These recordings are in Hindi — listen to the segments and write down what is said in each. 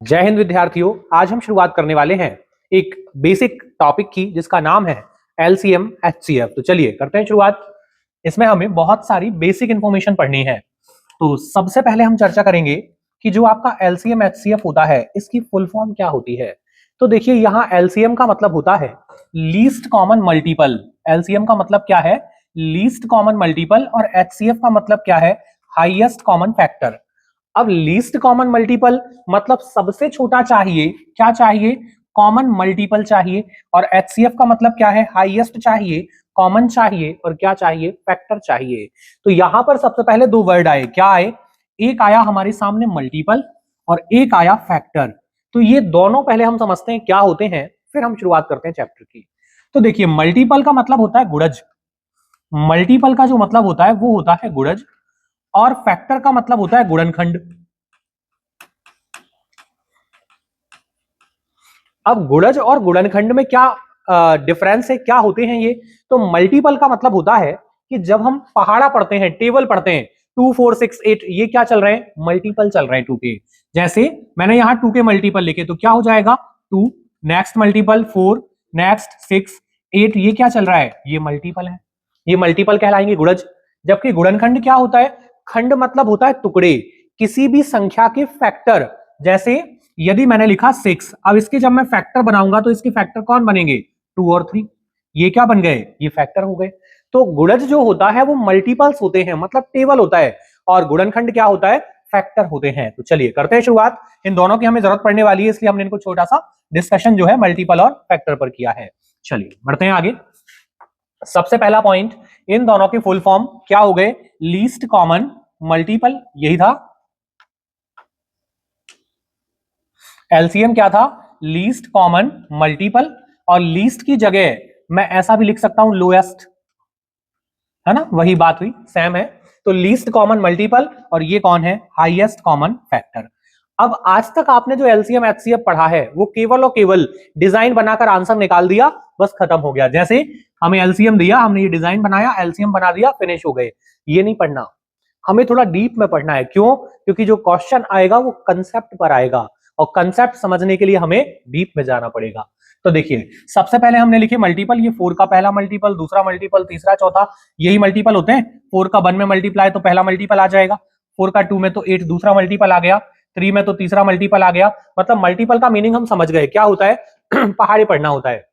जय हिंद विद्यार्थियों। आज हम शुरुआत करने वाले हैं एक बेसिक टॉपिक की जिसका नाम है एलसीएम एचसीएफ। तो चलिए करते हैं शुरुआत। इसमें हमें बहुत सारी बेसिक इंफॉर्मेशन पढ़नी है। तो सबसे पहले हम चर्चा करेंगे कि जो आपका एलसीएम एचसीएफ होता है इसकी फुल फॉर्म क्या होती है। तो देखिए यहाँ एलसीएम का मतलब होता है लीस्ट कॉमन मल्टीपल। एलसीएम का मतलब क्या है? Least common multiple. और एचसीएफ का मतलब क्या है? Highest common factor. अब लीस्ट कॉमन मल्टीपल मतलब सबसे छोटा चाहिए, क्या चाहिए? कॉमन मल्टीपल चाहिए। और एचसीएफ का मतलब क्या है? हाईएस्ट चाहिए, कॉमन चाहिए और क्या चाहिए? फैक्टर चाहिए। तो यहां पर सबसे पहले दो वर्ड आए, क्या आए? एक आया हमारे सामने मल्टीपल और एक आया फैक्टर। तो ये दोनों पहले हम समझते हैं क्या होते हैं, फिर हम शुरुआत करते हैं चैप्टर की। तो देखिए मल्टीपल का मतलब होता है गुणज। मल्टीपल का जो मतलब होता है वो होता है गुणज। और फैक्टर का मतलब होता है गुणनखंड। अब गुणज और गुणनखंड में क्या डिफरेंस है, क्या होते हैं ये? तो मल्टीपल का मतलब होता है कि जब हम पहाड़ा पढ़ते हैं, टेबल पढ़ते हैं 2 4 6 8, ये क्या चल रहे हैं? मल्टीपल चल रहे हैं 2 के। जैसे मैंने यहां 2 के मल्टीपल लिखे तो क्या हो जाएगा? 2, नेक्स्ट मल्टीपल 4, नेक्स्ट 6 8, ये क्या चल रहा है? ये मल्टीपल है। ये मल्टीपल कहलाएंगे गुणज। जबकि गुणनखंड क्या होता है? खंड मतलब होता है टुकड़े, किसी भी संख्या के फैक्टर। जैसे यदि मैंने लिखा 6, अब इसके जब मैं फैक्टर बनाऊंगा तो इसके फैक्टर कौन बनेंगे? 2 और 3। ये क्या बन गए? ये फैक्टर हो गए। तो गुणज जो होता है वो मल्टीपल्स होते हैं, मतलब टेबल होता है। और गुणनखंड क्या होता है? फैक्टर होते हैं। तो चलिए करते हैं शुरुआत। इन दोनों की हमें जरूरत पड़ने वाली है, इसलिए हमने इनको छोटा सा डिस्कशन जो है मल्टीपल और फैक्टर पर किया है। चलिए बढ़ते हैं आगे। सबसे पहला पॉइंट, इन दोनों के फुल फॉर्म क्या हो गए? लीस्ट कॉमन मल्टीपल, यही था। एलसीएम क्या था? Least common multiple. और लीस्ट की जगह मैं ऐसा भी लिख सकता हूं लोएस्ट, है ना? वही बात हुई, सेम है। तो लीस्ट कॉमन मल्टीपल और ये कौन है? Highest common factor. अब आज तक आपने जो एलसीएम एचसीएफ पढ़ा है वो केवल और केवल डिजाइन बनाकर आंसर निकाल दिया, बस खत्म हो गया। जैसे हमें एलसीएम दिया, हमने ये डिजाइन बनाया, एलसीएम बना दिया, फिनिश हो गए। ये नहीं पढ़ना, हमें थोड़ा डीप में पढ़ना है। क्यों? क्योंकि जो क्वेश्चन आएगा वो कंसेप्ट पर आएगा और कंसेप्ट समझने के लिए हमें डीप में जाना पड़ेगा। तो देखिए सबसे पहले हमने लिखे मल्टीपल। ये 4 का पहला मल्टीपल, दूसरा मल्टीपल, तीसरा, चौथा, यही मल्टीपल होते हैं। 4 का 1 में मल्टीप्लाई तो पहला मल्टीपल आ जाएगा। 4 का 2 में तो 8 दूसरा मल्टीपल आ गया। 3 में तो तीसरा मल्टीपल आ गया। मतलब मल्टीपल का मीनिंग हम समझ गए क्या होता है? पहाड़े पढ़ना होता है।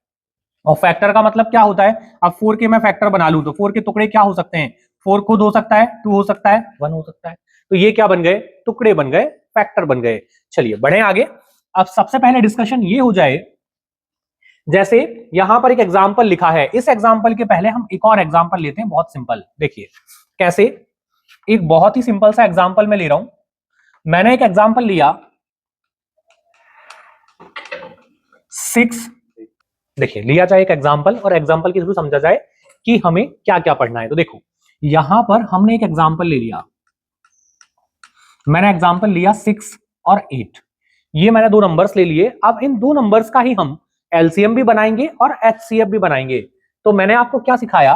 और फैक्टर का मतलब क्या होता है? अब 4 के मैं फैक्टर बना लूं तो 4 के टुकड़े क्या हो सकते हैं? 4 खुद हो सकता है, 2 हो सकता है, 1 हो सकता है। तो ये क्या बन गए? टुकड़े बन गए, फैक्टर बन गए। चलिए बढ़े आगे। अब सबसे पहले डिस्कशन ये हो जाए, जैसे यहां पर एक एग्जाम्पल लिखा है, इस एग्जाम्पल के पहले हम एक और एग्जाम्पल लेते हैं, बहुत सिंपल। देखिए कैसे, एक बहुत ही सिंपल सा एग्जाम्पल मैं ले रहा हूं। मैंने एक एग्जाम्पल लिया 6। देखिए लिया जाए एक एग्जाम्पल और एग्जाम्पल के थ्रू समझा जाए कि हमें क्या क्या पढ़ना है। तो देखो यहां पर हमने एक एग्जाम्पल ले लिया, मैंने एग्जाम्पल लिया 6 और 8। ये मैंने दो नंबर्स ले लिए। अब इन दो नंबर्स का ही हम एलसीएम भी बनाएंगे और एचसीएफ भी बनाएंगे। तो मैंने आपको क्या सिखाया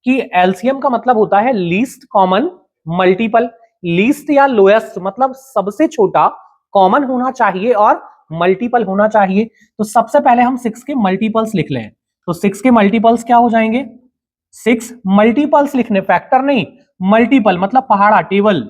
कि एलसीएम का मतलब होता है लीस्ट कॉमन मल्टीपल। लीस्ट या लोएस्ट मतलब सबसे छोटा, कॉमन होना चाहिए और मल्टीपल होना चाहिए। तो सबसे पहले हम 6 के मल्टीपल्स लिख लें। तो 6 के मल्टीपल्स क्या हो जाएंगे? 6 मल्टीपल्स लिखने, फैक्टर नहीं, मल्टीपल मतलब पहाड़ा, टेबल।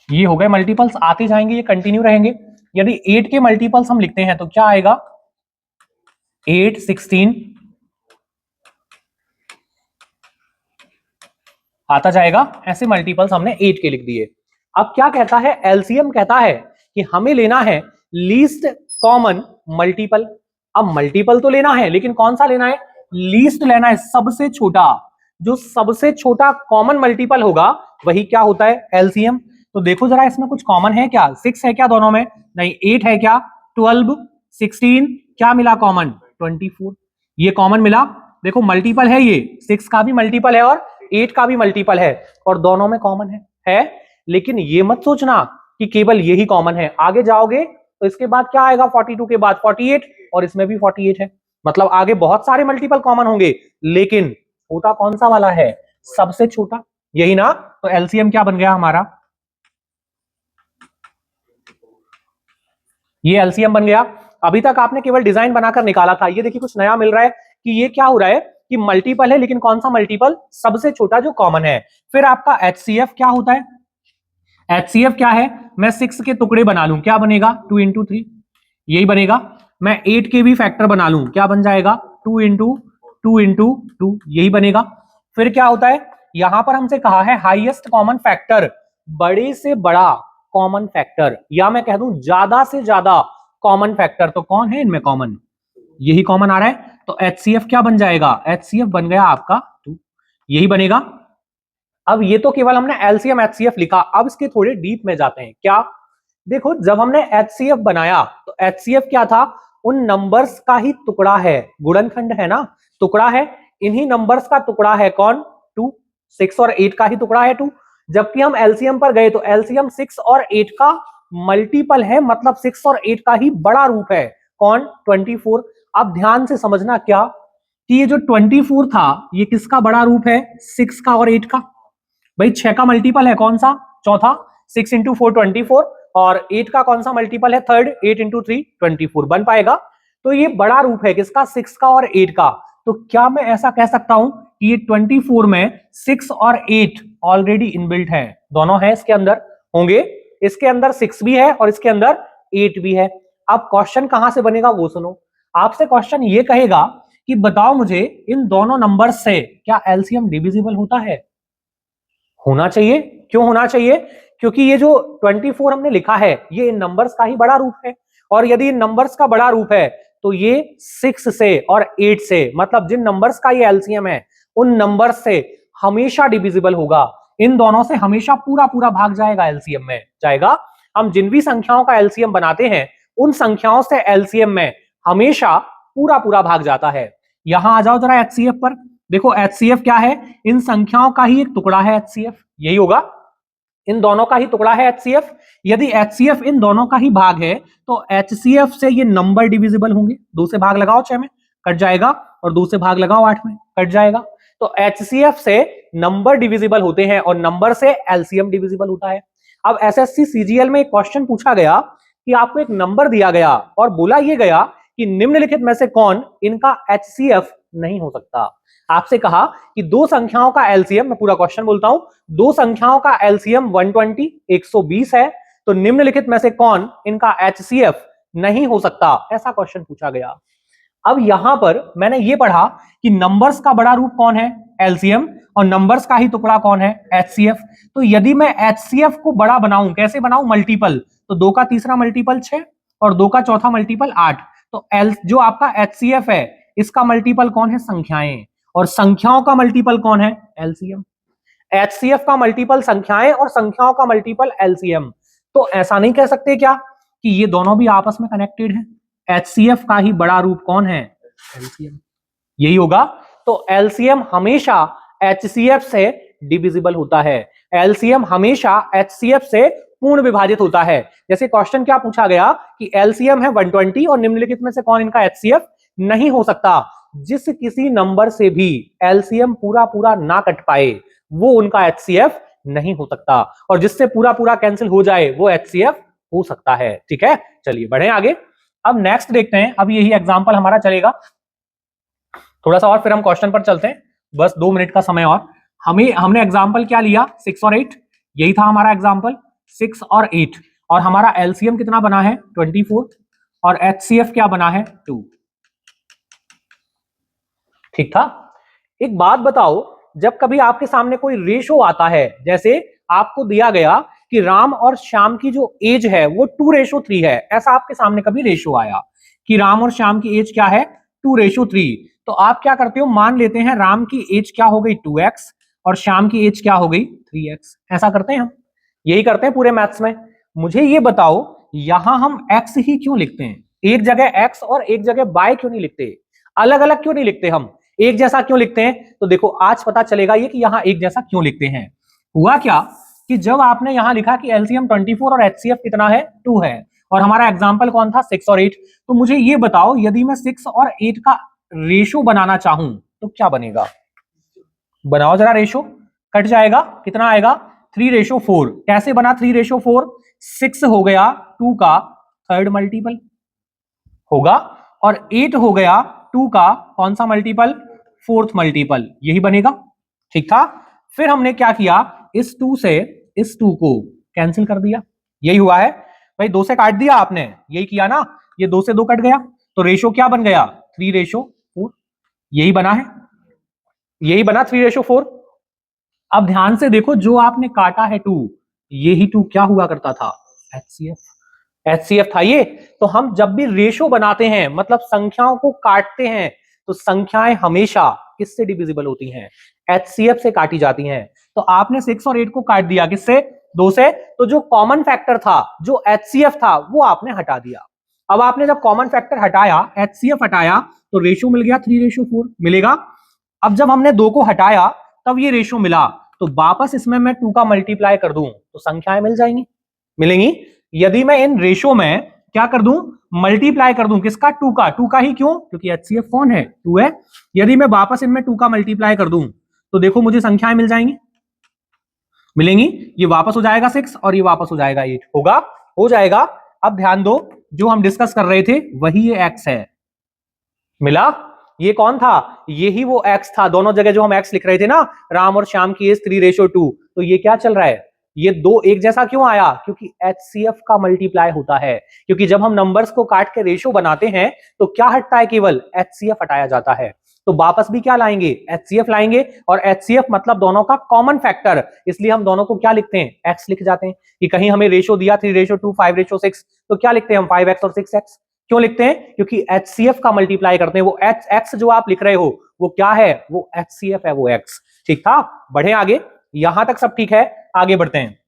ये हो गए मल्टीपल्स, आते जाएंगे, ये कंटिन्यू रहेंगे। यदि 8 के मल्टीपल्स हम लिखते हैं तो क्या आएगा? 8 16 आता जाएगा। ऐसे मल्टीपल्स हमने 8 के लिख दिए। अब क्या कहता है एलसीएम? कहता है कि हमें लेना है लीस्ट कॉमन मल्टीपल। अब मल्टीपल तो लेना है लेकिन कौन सा लेना है? लीस्ट लेना है, सबसे छोटा। जो सबसे छोटा कॉमन मल्टीपल होगा वही क्या होता है? एलसीएम। तो देखो जरा इसमें कुछ कॉमन है क्या? 6 है क्या दोनों में? नहीं। 8 है क्या? 12 16, क्या मिला कॉमन? 24। ये कॉमन मिला। देखो मल्टीपल है, ये 6 का भी मल्टीपल है और 8 का भी मल्टीपल है और दोनों में कॉमन है। लेकिन ये मत सोचना कि केवल यही कॉमन है। आगे जाओगे तो इसके बाद क्या आएगा 42 के बाद 48 और इसमें भी 48 है, मतलब आगे बहुत सारे मल्टीपल कॉमन होंगे लेकिन होता कौन सा वाला है, सबसे छोटा, यही ना। तो एलसीएम क्या बन गया हमारा, ये एलसीएम बन गया। अभी तक आपने केवल डिजाइन बनाकर निकाला था, ये देखिए कुछ नया मिल रहा है कि ये क्या हो रहा है कि मल्टीपल है लेकिन कौन सा मल्टीपल, सबसे छोटा जो कॉमन है। फिर आपका एचसीएफ क्या होता है, एचसीएफ क्या है, मैं 6 के टुकड़े बना लूं क्या बनेगा 2 इंटू 3, यही बनेगा। मैं 8 के भी फैक्टर बना लूं क्या बन जाएगा 2 इंटू 2 इंटू 2, यही बनेगा। फिर क्या होता है, यहां पर हमसे कहा है हाईएस्ट कॉमन फैक्टर, बड़े से बड़ा कॉमन फैक्टर, या मैं कह दूं ज्यादा से ज्यादा कॉमन फैक्टर, तो कौन है इनमें कॉमन, यही कॉमन आ रहा है। तो एचसीएफ क्या बन जाएगा, एचसीएफ बन गया आपका 2, यही बनेगा। अब ये तो केवल हमने एलसीएम एचसीएफ लिखा, अब इसके थोड़े डीप में जाते हैं। क्या, देखो जब हमने एचसीएफ बनाया तो एचसीएफ क्या था, उन नंबर्स का ही टुकड़ा है, गुणनखंड है ना, टुकड़ा है, इन्हीं नंबर्स का टुकड़ा है कौन 2, 6 और 8 का ही टुकड़ा है 2। जबकि हम एलसीएम पर गए तो एलसीएम 6 और 8 का मल्टीपल है, मतलब 6 और 8 का ही बड़ा रूप है कौन 24। अब ध्यान से समझना क्या कि ये जो 24 था ये किसका बड़ा रूप है, 6 का और 8 का। भाई 6 का मल्टीपल है कौन सा, चौथा, 6 इंटू 4 24, और 8 का कौन सा मल्टीपल है, थर्ड, 8 इंटू 3 24, बन पाएगा। तो ये बड़ा रूप है किसका, 6 का और 8 का। तो क्या मैं ऐसा कह सकता हूं कि ये 24 में 6 और 8 ऑलरेडी इनबिल्ट है, दोनों है इसके अंदर होंगे, इसके अंदर 6 भी है और इसके अंदर 8 भी है। अब क्वेश्चन कहां से बनेगा वो सुनो, आपसे क्वेश्चन ये कहेगा कि बताओ मुझे इन दोनों नंबर से क्या एलसीएम डिविजिबल होता है, होना चाहिए। क्यों होना चाहिए, क्योंकि ये जो 24 हमने लिखा है ये इन नंबर्स का ही बड़ा रूप है, और यदि इन नंबर्स का बड़ा रूप है तो ये 6 से और 8 से, मतलब जिन नंबर्स का ये एलसीएम है उन नंबर्स से हमेशा डिविजिबल होगा, इन दोनों से हमेशा पूरा पूरा भाग जाएगा, एलसीएम में जाएगा। हम जिन भी संख्याओं का एलसीएम बनाते हैं उन संख्याओं से एलसीएम में हमेशा पूरा पूरा भाग जाता है। यहां आ जाओ जरा एचसीएफ पर, देखो एचसीएफ क्या है, इन संख्याओं का ही एक टुकड़ा है एचसीएफ, यही होगा, इन दोनों का ही टुकड़ा है एचसीएफ। यदि एचसीएफ इन दोनों का ही भाग है तो एचसीएफ से ये नंबर डिविजिबल होंगे, 2 से भाग लगाओ 6 में कट जाएगा, और 2 से भाग लगाओ 8 में कट जाएगा। तो एचसीएफ से नंबर डिविजिबल होते हैं और नंबर से एलसीएम डिविजिबल होता है। अब एसएससी सीजीएल में एक क्वेश्चन पूछा गया कि आपको एक नंबर दिया गया और बोला यह गया कि निम्नलिखित में से कौन इनका एचसीएफ नहीं हो सकता। आपसे कहा कि दो संख्याओं का एलसीएम, मैं पूरा क्वेश्चन बोलता हूं, दो संख्याओं का एलसीएम 120 120 है, तो निम्नलिखित में से कौन इनका एचसीएफ नहीं हो सकता, ऐसा क्वेश्चन पूछा गया। अब यहां पर मैंने ये पढ़ा कि नंबर्स का बड़ा रूप कौन है, एलसीएम, और नंबर्स का ही टुकड़ा कौन है, एचसीएफ। तो यदि मैं एचसीएफ को बड़ा बनाऊं, कैसे बनाऊं, मल्टीपल, तो 2 का तीसरा मल्टीपल 6 और 2 का चौथा मल्टीपल 8। तो एल जो आपका एचसीएफ है इसका मल्टीपल कौन है, संख्याएं, और संख्याओं का मल्टीपल कौन है, एलसीएम। एचसीएफ का मल्टीपल संख्याएं और संख्याओं का मल्टीपल एलसीएम। तो ऐसा नहीं कह सकते क्या कि ये दोनों भी आपस में कनेक्टेड हैं, एचसीएफ का ही बड़ा रूप कौन है, एलसीएम, यही होगा। तो एलसीएम हमेशा एचसीएफ से डिविजिबल होता है, एलसीएम हमेशा एचसीएफ से पूर्ण विभाजित होता है। जैसे क्वेश्चन क्या पूछा गया कि एलसीएम है 120 और निम्नलिखित में से कौन इनका एचसीएफ नहीं हो सकता, जिस किसी नंबर से भी एलसीएम पूरा पूरा ना कट पाए वो उनका एचसीएफ नहीं हो सकता, और जिससे पूरा पूरा कैंसिल हो जाए वो एचसीएफ हो सकता है। ठीक है, चलिए बढ़े आगे। अब नेक्स्ट देखते हैं, अब यही एग्जांपल हमारा चलेगा थोड़ा सा और, फिर हम क्वेश्चन पर चलते हैं, बस 2 मिनट का समय और। हमने एग्जांपल क्या लिया, 6 और 8, यही था हमारा एग्जांपल, 6 और 8, और हमारा एलसीएम कितना बना है 24, और एचसीएफ क्या बना है 2। ठीक था। एक बात बताओ, जब कभी आपके सामने कोई रेशो आता है, जैसे आपको दिया गया कि राम और श्याम की जो एज है वो 2:3 है, ऐसा आपके सामने कभी रेशो आया कि राम और श्याम की एज क्या है 2:3, तो आप क्या करते हो, मान लेते हैं राम की एज क्या हो गई 2x और श्याम की एज क्या हो गई 3x, ऐसा करते हैं हम, यही करते हैं पूरे मैथ्स में। मुझे ये बताओ यहां हम x ही क्यों लिखते हैं, एक जगह x और एक जगह y क्यों नहीं लिखते, अलग अलग क्यों नहीं लिखते, हम एक जैसा क्यों लिखते हैं। तो देखो आज पता चलेगा ये कि यहां एक जैसा क्यों लिखते हैं। हुआ क्या कि जब आपने यहां लिखा कि एलसीएम 24 और एचसीएफ कितना है 2 है, और हमारा एग्जाम्पल कौन था, 6 और 8। तो मुझे ये बताओ यदि मैं 6 और 8 का रेशो बनाना चाहूं तो क्या बनेगा, बनाओ जरा रेशो, कट जाएगा, कितना आएगा 3:4। कैसे बना 3:4, 6 हो गया 2 का थर्ड मल्टीपल होगा और 8 हो गया 2 का कौन सा मल्टीपल, फोर्थ मल्टीपल, यही बनेगा, ठीक था। फिर हमने क्या किया, इस 2 से इस 2 को कैंसिल कर दिया, यही हुआ है भाई, 2 से काट दिया आपने, यही किया ना, ये 2 से 2 कट गया, तो रेशो क्या बन गया 3:4, यही बना है, यही बना 3:4। अब ध्यान से देखो, जो आपने काटा है 2, यही 2 क्या हुआ करता था, HCF था ये। तो हम जब भी रेशो बनाते हैं, मतलब संख्याओं को काटते हैं, तो संख्याएं हमेशा किससे डिविजिबल होती हैं, HCF से काटी जाती हैं। तो आपने 6 और 8 को काट दिया किससे, 2 से, तो जो कॉमन फैक्टर था, जो HCF था, वो आपने हटा दिया। अब आपने जब कॉमन फैक्टर हटाया, HCF हटाया, तो रेशो मिल गया 3:4 मिलेगा। अब जब हमने 2 को हटाया तब ये रेशो मिला, तो वापस इसमें मैं 2 का मल्टीप्लाई कर दूं तो संख्याएं मिल जाएंगी, मिलेंगी। यदि मैं इन रेशो में क्या कर दूं, मल्टीप्लाई कर दूं, किसका, 2 का, 2 का ही, क्यों, क्योंकि HCF कौन है, 2 है। यदि मैं वापस इनमें 2 का मल्टीप्लाई कर दूं तो देखो मुझे संख्याएं मिल जाएंगी, मिलेंगी, ये वापस हो जाएगा 6 और ये वापस हो जाएगा 8, होगा, हो जाएगा। अब ध्यान दो, जो हम डिस्कस कर रहे थे वही ये x है, मिला, ये कौन था, यही वो x था, दोनों जगह जो हम x लिख रहे थे ना, राम और श्याम की एज 3:2, तो ये क्या चल रहा है, ये 2 एक जैसा क्यों आया, क्योंकि HCF का मल्टीप्लाई होता है, क्योंकि जब हम नंबर्स को काट के रेशो बनाते हैं तो क्या हटता है, केवल HCF हटाया जाता है। तो वापस भी क्या लाएंगे, HCF लाएंगे, और HCF मतलब दोनों का कॉमन फैक्टर, इसलिए हम दोनों को क्या लिखते हैं, x लिख जाते हैं, कि कहीं हमें रेशो दिया 3:2, 5:6, तो क्या लिखते हैं हम, 5x और 6x, क्यों लिखते हैं, क्योंकि HCF का मल्टीप्लाई करते हैं, वो x जो आप लिख रहे हो वो क्या है, वो HCF है, वो x, ठीक था। बढ़े आगे, यहां तक सब ठीक है, आगे बढ़ते हैं,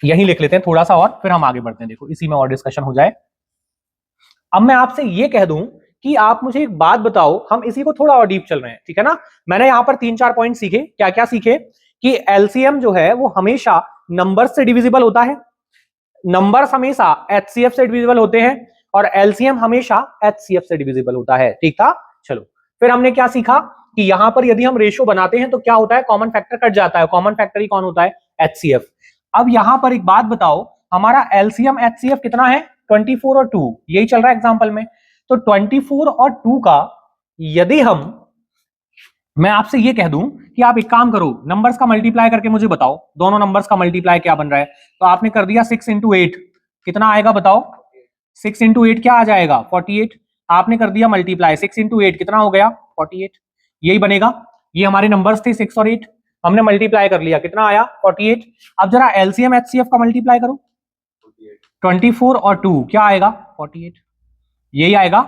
यही लिख लेते हैं थोड़ा सा और फिर हम आगे बढ़ते हैं, देखो इसी में और डिस्कशन हो जाए। अब मैं आपसे ये कह दूं कि आप मुझे एक बात बताओ, हम इसी को थोड़ा और डीप चल रहे हैं, ठीक है ना। मैंने यहां पर 3-4 पॉइंट सीखे, क्या क्या सीखे, कि एलसीएम जो है वो हमेशा नंबर से डिविजिबल होता है, नंबर्स हमेशा HCF से डिविजिबल होते हैं, और एलसीएम हमेशा HCF से डिविजिबल होता है, ठीक था। चलो फिर हमने क्या सीखा कि यहां पर यदि हम रेशो बनाते हैं तो क्या होता है, कॉमन फैक्टर कट जाता है, कॉमन फैक्टर ही कौन होता है, HCF। अब यहां पर एक बात बताओ, हमारा एलसीएम HCF कितना है, 24 और 2, यही चल रहा है एग्जांपल में। तो 24 और 2 का यदि मैं आपसे ये कह दूं कि आप एक काम करो, नंबर्स का मल्टीप्लाई करके मुझे बताओ, दोनों नंबर्स का मल्टीप्लाई क्या बन रहा है, तो आपने कर दिया 6 × 8, कितना आएगा बताओ, 6 × 8 क्या आ जाएगा, 48। आपने कर दिया मल्टीप्लाई, 6 × 8 कितना हो गया, 48, यही बनेगा। ये हमारे नंबर्स थे 6 और 8, हमने मल्टीप्लाई कर लिया, कितना आया 48। अब जरा एलसीएम HCF का मल्टीप्लाई करो, 24 और 2 क्या आएगा, 48, यही आएगा।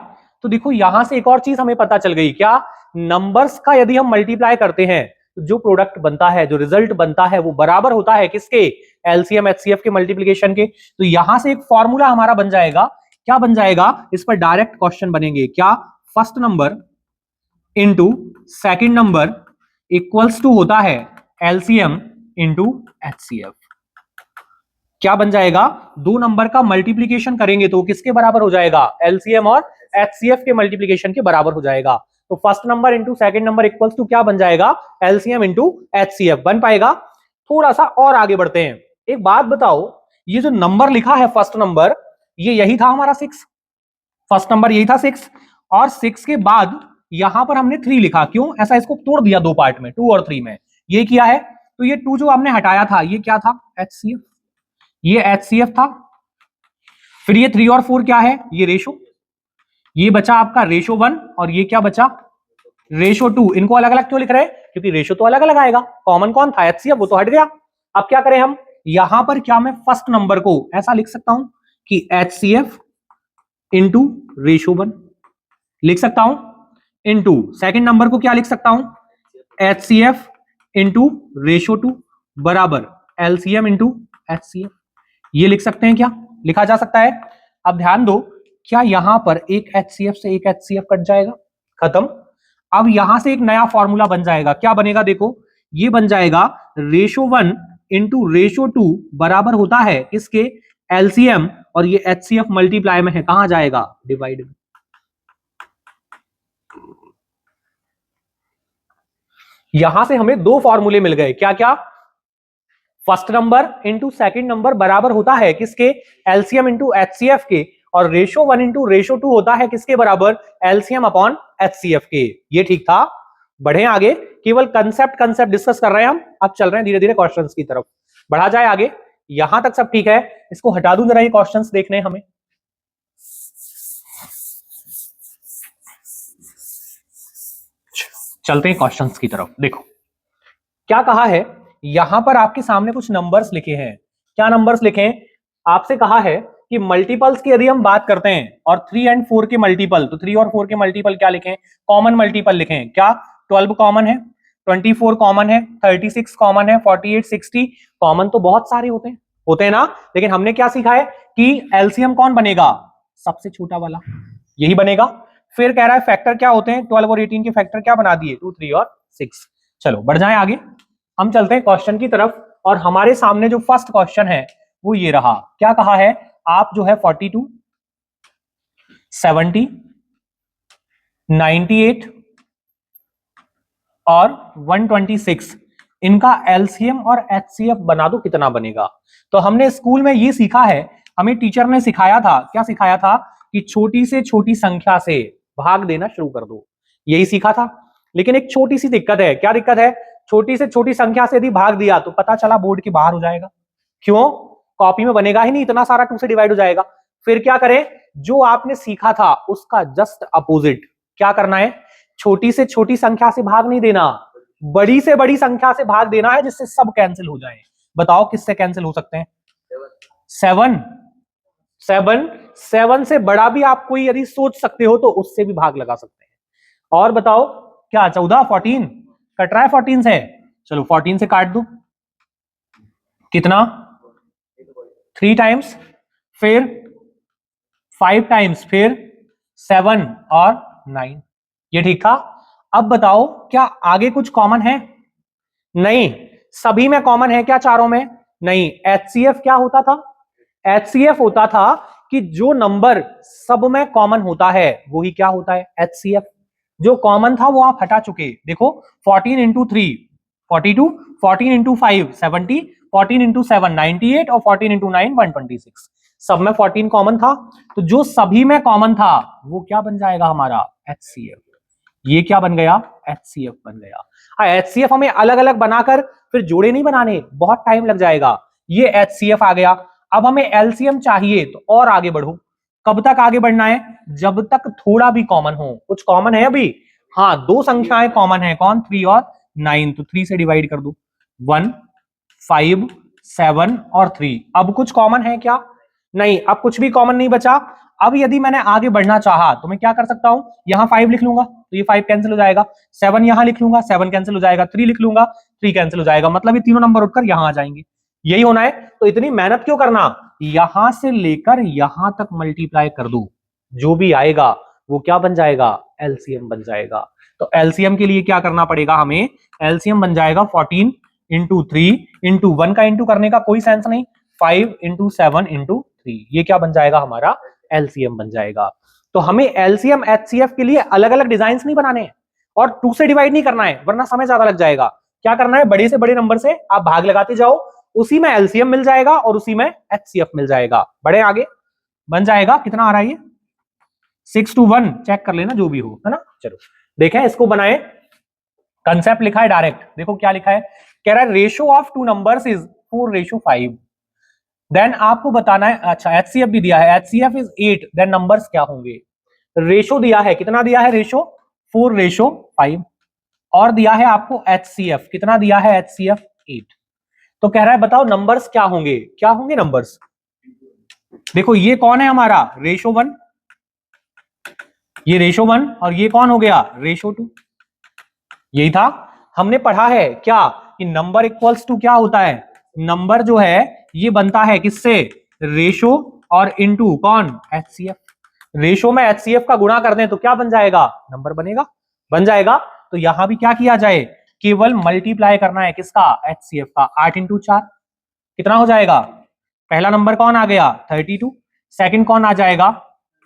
तो देखो यहां से एक और चीज हमें पता चल गई, क्या, नंबर्स का यदि हम मल्टीप्लाई करते हैं तो जो प्रोडक्ट बनता है, जो रिजल्ट बनता है, वो बराबर होता है किसके, एलसीएम HCF के मल्टीप्लिकेशन के। तो यहां से एक फॉर्मूला हमारा बन जाएगा, क्या बन जाएगा, इस पर डायरेक्ट क्वेश्चन बनेंगे, क्या, first number into second number equals to होता है एलसीएम इंटू HCF। क्या बन जाएगा, दो नंबर का मल्टीप्लिकेशन करेंगे तो किसके बराबर हो जाएगा, एलसीएम और HCF के मल्टीप्लिकेशन के बराबर हो जाएगा। तो first number into second number equals to क्या बन जाएगा, एलसीएम इंटू HCF बन पाएगा। थोड़ा सा और आगे बढ़ते हैं, एक बात बताओ, ये जो नंबर लिखा है फर्स्ट नंबर, ये यही था हमारा 6, फर्स्ट नंबर यही था 6, और 6 के बाद यहां पर हमने 3 लिखा, क्यों, ऐसा इसको तोड़ दिया दो पार्ट में, 2 और 3 में, ये किया है। तो ये 2 जो हमने हटाया था ये क्या था, HCF, ये HCF था। फिर ये 3 और 4 क्या है, ये रेशो, ये बचा आपका रेशो 1, और ये क्या बचा, रेशो 2। इनको अलग अलग क्यों लिख रहे हैं, क्योंकि रेशो तो अलग अलग आएगा, कॉमन कौन था, HCF, वो तो हट गया। अब क्या करें हम, यहां पर क्या मैं फर्स्ट नंबर को ऐसा लिख सकता हूं कि HCF इंटू रेशो 1 लिख सकता हूं, इंटू सेकेंड नंबर को क्या लिख सकता हूं, HCF इंटू रेशो 2 बराबर LCM इंटू HCF, ये लिख सकते हैं, क्या लिखा जा सकता है। अब ध्यान दो, क्या यहां पर एक HCF से एक HCF कट जाएगा, खत्म। अब यहां से एक नया फॉर्मूला बन जाएगा, क्या बनेगा, देखो ये बन जाएगा, रेशो 1 इंटू रेशो 2 बराबर होता है इसके LCM और ये HCF मल्टीप्लाई में है, कहां जाएगा? डिवाइड में। यहां से हमें दो फॉर्मूले मिल गए, क्या क्या? First number into second number बराबर होता है किसके? एलसीएम इंटू HCF के। और रेशो 1 इंटू रेशो 2 होता है किसके बराबर? एलसीएम अपॉन HCF के। ये ठीक था। बढ़े आगे, केवल कंसेप्ट डिस्कस कर रहे हैं हम, अब चल रहे हैं धीरे धीरे क्वेश्चंस की तरफ। बढ़ा जाए आगे, यहां तक सब ठीक है। इसको हटा दूं जरा, ये क्वेश्चंस देखने हमें। चलते हैं क्वेश्चंस की तरफ। देखो क्या कहा है, यहां पर आपके सामने कुछ नंबर्स लिखे हैं। क्या नंबर्स लिखे हैं? आपसे कहा है कि मल्टीपल्स की यदि हम बात करते हैं और 3 एंड 4 के मल्टीपल, तो 3 और 4 के मल्टीपल क्या लिखें? कॉमन मल्टीपल लिखें। क्या? 12 कॉमन है, 24 कॉमन है, 36 कॉमन है, 48, 60 कॉमन तो बहुत सारे होते हैं ना। लेकिन हमने क्या सीखा है कि एलसीएम कौन बनेगा? सबसे छोटा वाला, यही बनेगा। फिर कह रहा है फैक्टर क्या होते हैं? 12 और 18 के फैक्टर क्या बना दिए? 2, 3 और 6। चलो बढ़ जाएं आगे, हम चलते हैं क्वेश्चन की तरफ। और हमारे सामने जो फर्स्ट क्वेश्चन है वो ये रहा। क्या कहा है? आप जो है 42, 70, 98 और 126 इनका एलसीएम और एचसीएफ बना दो, कितना बनेगा? तो हमने स्कूल में ये सीखा है, हमें टीचर ने सिखाया था। क्या सिखाया था? कि छोटी से छोटी संख्या से भाग देना शुरू कर दो, यही सीखा था। लेकिन एक छोटी सी दिक्कत है। क्या दिक्कत है? छोटी से छोटी संख्या से यदि भाग दिया तो पता चला बोर्ड के बाहर हो जाएगा। क्यों? कॉपी में बनेगा ही नहीं, इतना सारा 2 से डिवाइड हो जाएगा। फिर क्या करें? जो आपने सीखा था उसका जस्ट अपोजिट क्या करना है? छोटी से छोटी संख्या से भाग नहीं देना, बड़ी से बड़ी संख्या से भाग देना है, जिससे सब कैंसिल हो जाए। बताओ किससे कैंसिल हो सकते हैं? 7 से बड़ा भी आप कोई यदि सोच सकते हो तो उससे भी भाग लगा सकते हैं। और बताओ क्या? 14, 14 कट रहा है 14 से। चलो 14 से काट दो, कितना? 3 टाइम्स, फिर 5 टाइम्स, फिर 7 और 9। ये ठीक था। अब बताओ क्या आगे कुछ कॉमन है? नहीं। सभी में कॉमन है क्या? चारों में नहीं। HCF क्या होता था? HCF होता था कि जो नंबर सब में कॉमन होता है वही क्या होता है? HCF। जो कॉमन था वो आप हटा चुके। देखो 14 इंटू 3 42, 14 इंटू 5 70, 14 इंटू 7 98 और 14 इंटू 9 126। सब में 14 कॉमन था, तो जो सभी में कॉमन था वो क्या बन जाएगा हमारा? HCF। ये क्या बन गया? HCF बन गया। हाँ, HCF हमें अलग अलग बनाकर फिर जोड़े नहीं बनाने, बहुत टाइम लग जाएगा। ये HCF आ गया। अब हमें LCM चाहिए, तो और आगे बढ़ो। कब तक आगे बढ़ना है? जब तक थोड़ा भी कॉमन हो। कुछ कॉमन है अभी? हाँ, 2 संख्याएं कॉमन है। कौन? 3 और 9। तो 3 से डिवाइड कर दो। 1, 5, 7 और 3। अब कुछ कॉमन है क्या? नहीं, अब कुछ भी कॉमन नहीं बचा। अब यदि मैंने आगे बढ़ना चाहा तो मैं क्या कर सकता हूं? यहां 5 लिख लूंगा तो ये 5 कैंसिल हो जाएगा। 7 यहां लिख लूंगा, 7 कैंसिल हो जाएगा। 3 लिख लूंगा, 3 कैंसिल हो जाएगा। मतलब ये तीनों नंबर उठकर यहां आ जाएंगे। यही होना है, तो इतनी मेहनत क्यों करना? यहां से लेकर यहां तक मल्टीप्लाई कर दो, जो भी आएगा वो क्या बन जाएगा? एलसीएम बन जाएगा। तो एलसीएम के लिए क्या करना पड़ेगा हमें? एलसीएम बन जाएगा 14 इंटू 3 इंटू 1 का इंटू करने का कोई सेंस नहीं, 5 इंटू 7 इंटू 3। ये क्या बन जाएगा हमारा? एलसीएम बन जाएगा। तो हमें एलसीएम एचसीएफ के लिए अलग अलग डिजाइन नहीं बनाने हैं और 2 से डिवाइड नहीं करना है, वरना समय ज्यादा लग जाएगा। क्या करना है? बड़े से बड़े नंबर से आप भाग लगाते जाओ, उसी में एलसीएम मिल जाएगा और उसी में एचसीएफ मिल जाएगा। बड़े आगे बन जाएगा। कितना आ रहा है ये? 6 to 1 चेक कर लेना जो भी हो, है ना। चलो देखें इसको बनाए। कंसेप्ट लिखा है डायरेक्ट, देखो क्या लिखा है। कह रहा है ratio of 2 numbers is 4:5। Then आपको बताना है, अच्छा HCF भी दिया है, HCF इज 8, देन नंबर्स क्या होंगे? रेशो दिया है, कितना दिया है रेशो? 4:5। और दिया है आपको HCF, कितना दिया है HCF? 8। तो कह रहा है बताओ नंबर्स क्या होंगे? क्या होंगे नंबर्स? देखो ये कौन है हमारा? रेशो 1, ये रेशो 1 और ये कौन हो गया? रेशो 2। यही था हमने पढ़ा है क्या कि नंबर इक्वल्स टू क्या होता है? नंबर जो है ये बनता है किससे? रेशो और इनटू कौन? HCF। रेशो में HCF का गुणा कर दें तो क्या बन जाएगा? नंबर बनेगा, बन जाएगा। तो यहां भी क्या किया जाए? केवल मल्टीप्लाई करना है किसका? HCF का। 8 इंटू 4 कितना हो जाएगा? पहला नंबर कौन आ गया? 32। सेकंड कौन आ जाएगा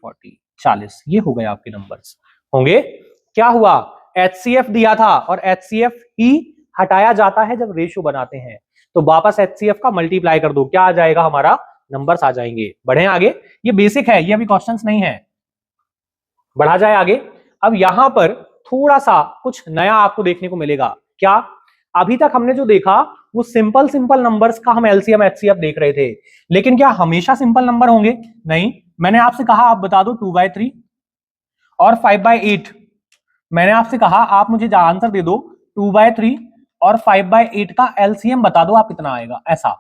40, 40। ये हो गए आपके नंबर्स होंगे। क्या हुआ, HCF दिया था और HCF ही हटाया जाता है जब रेशियो बनाते हैं, तो वापस HCF का मल्टीप्लाई कर दो, क्या आ जाएगा हमारा, नंबर्स आ जाएंगे। बढ़े आगे, ये बेसिक है, ये अभी क्वेश्चंस नहीं है, बढ़ा जाए आगे। अब यहां पर थोड़ा सा कुछ नया आपको देखने को मिलेगा। क्या, अभी तक हमने जो देखा वो सिंपल सिंपल नंबर्स का हम LCM HCF देख रहे थे, लेकिन क्या हमेशा सिंपल नंबर होंगे, नहीं। मैंने आपसे कहा आप बता दो 2/3 और 5/8। मैंने आपसे कहा आप मुझे आंसर दे दो 2/3 और 5/8 का LCM बता दो, आप कितना आएगा, ऐसा।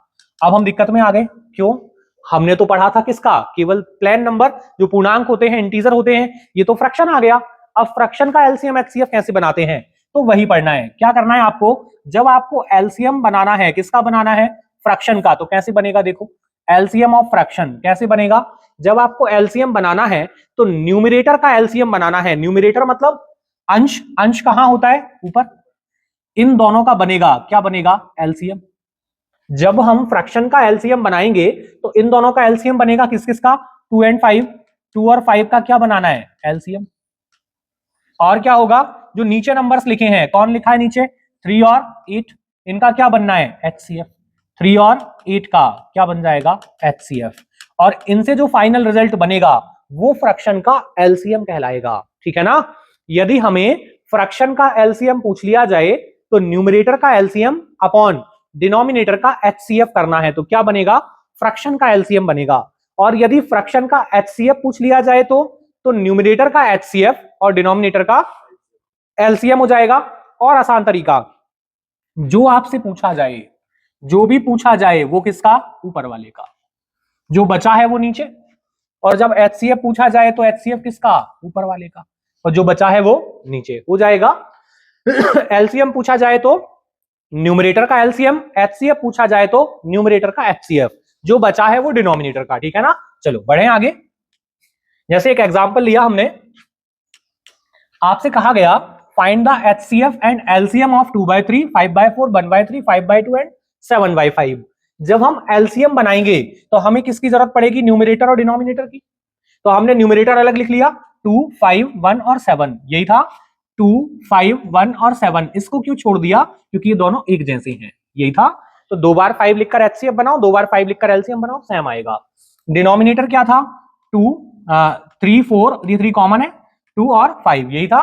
अब हम दिक्कत में आ गए, क्यों, हमने तो पढ़ा था किसका, केवल प्लेन नंबर जो पूर्णांक होते हैं, इंटीजर होते हैं, ये तो फ्रैक्शन आ गया। अब फ्रैक्शन का LCM HCF कैसे बनाते हैं, तो वही पढ़ना है। क्या करना है आपको, जब आपको LCM बनाना है, किसका बनाना है, फ्रैक्शन का, तो कैसे बनेगा, देखो LCM ऑफ फ्रैक्शन कैसे बनेगा। जब आपको LCM बनाना है तो न्यूमरेटर का LCM बनाना है, न्यूमरेटर मतलब अंश, अंश कहां होता है, ऊपर, इन दोनों का बनेगा, क्या बनेगा, LCM। जब हम फ्रैक्शन का LCM बनाएंगे तो इन दोनों का LCM बनेगा, किस किस का, 2 और 5, 2 और 5 का क्या बनाना है, LCM। और क्या होगा, जो नीचे नंबर्स लिखे हैं, कौन लिखा है नीचे, 3 और 8, इनका क्या बनना है, HCF। 3 और 8 का क्या बन जाएगा, HCF। और इनसे जो फाइनल रिजल्ट बनेगा वो फ्रैक्शन का LCM कहलाएगा, ठीक है ना। यदि हमें फ्रैक्शन का LCM पूछ लिया जाए तो न्यूमरेटर का LCM अपॉन डिनोमिनेटर का HCF करना है, तो क्या बनेगा, फ्रैक्शन का LCM बनेगा। और यदि फ्रैक्शन का HCF पूछ लिया जाए तो न्यूमरेटर का HCF और डिनोमिनेटर का LCM हो जाएगा। और आसान तरीका, जो आपसे पूछा जाए, जो भी पूछा जाए वो किसका, ऊपर वाले का, जो बचा है वो नीचे, और जब HCF पूछा जाए तो HCF किसका, ऊपर वाले का, और जो बचा है वो नीचे हो जाएगा। LCM पूछा जाए तो न्यूमरेटर का LCM, HCF पूछा जाए तो न्यूमरेटर का HCF, जो बचा है वो डिनोमिनेटर का, ठीक है ना। चलो बढ़े आगे। जैसे एक एग्जांपल लिया हमने, आपसे कहा गया find the HCF and LCM of 2/3, 5/4, 1/3, 5/2 and 7/5। जब हम LCM बनाएंगे तो हमें किसकी जरूरत पड़ेगी, न्यूमरेटर और डिनोमिनेटर की। तो हमने न्यूमरेटर अलग लिख लिया, 2, 5, 1 और 7, यही था 2, 5, 1 और 7। इसको क्यों छोड़ दिया, क्योंकि ये दोनों एक जैसे हैं, यही था। तो 2 बार 5 लिखकर HCF बनाओ, 2 बार 5 लिखकर LCM बनाओ, सेम आएगा। डिनोमिनेटर क्या था, 2, 3, 4, ये 3 कॉमन है, 2 और 5, यही था।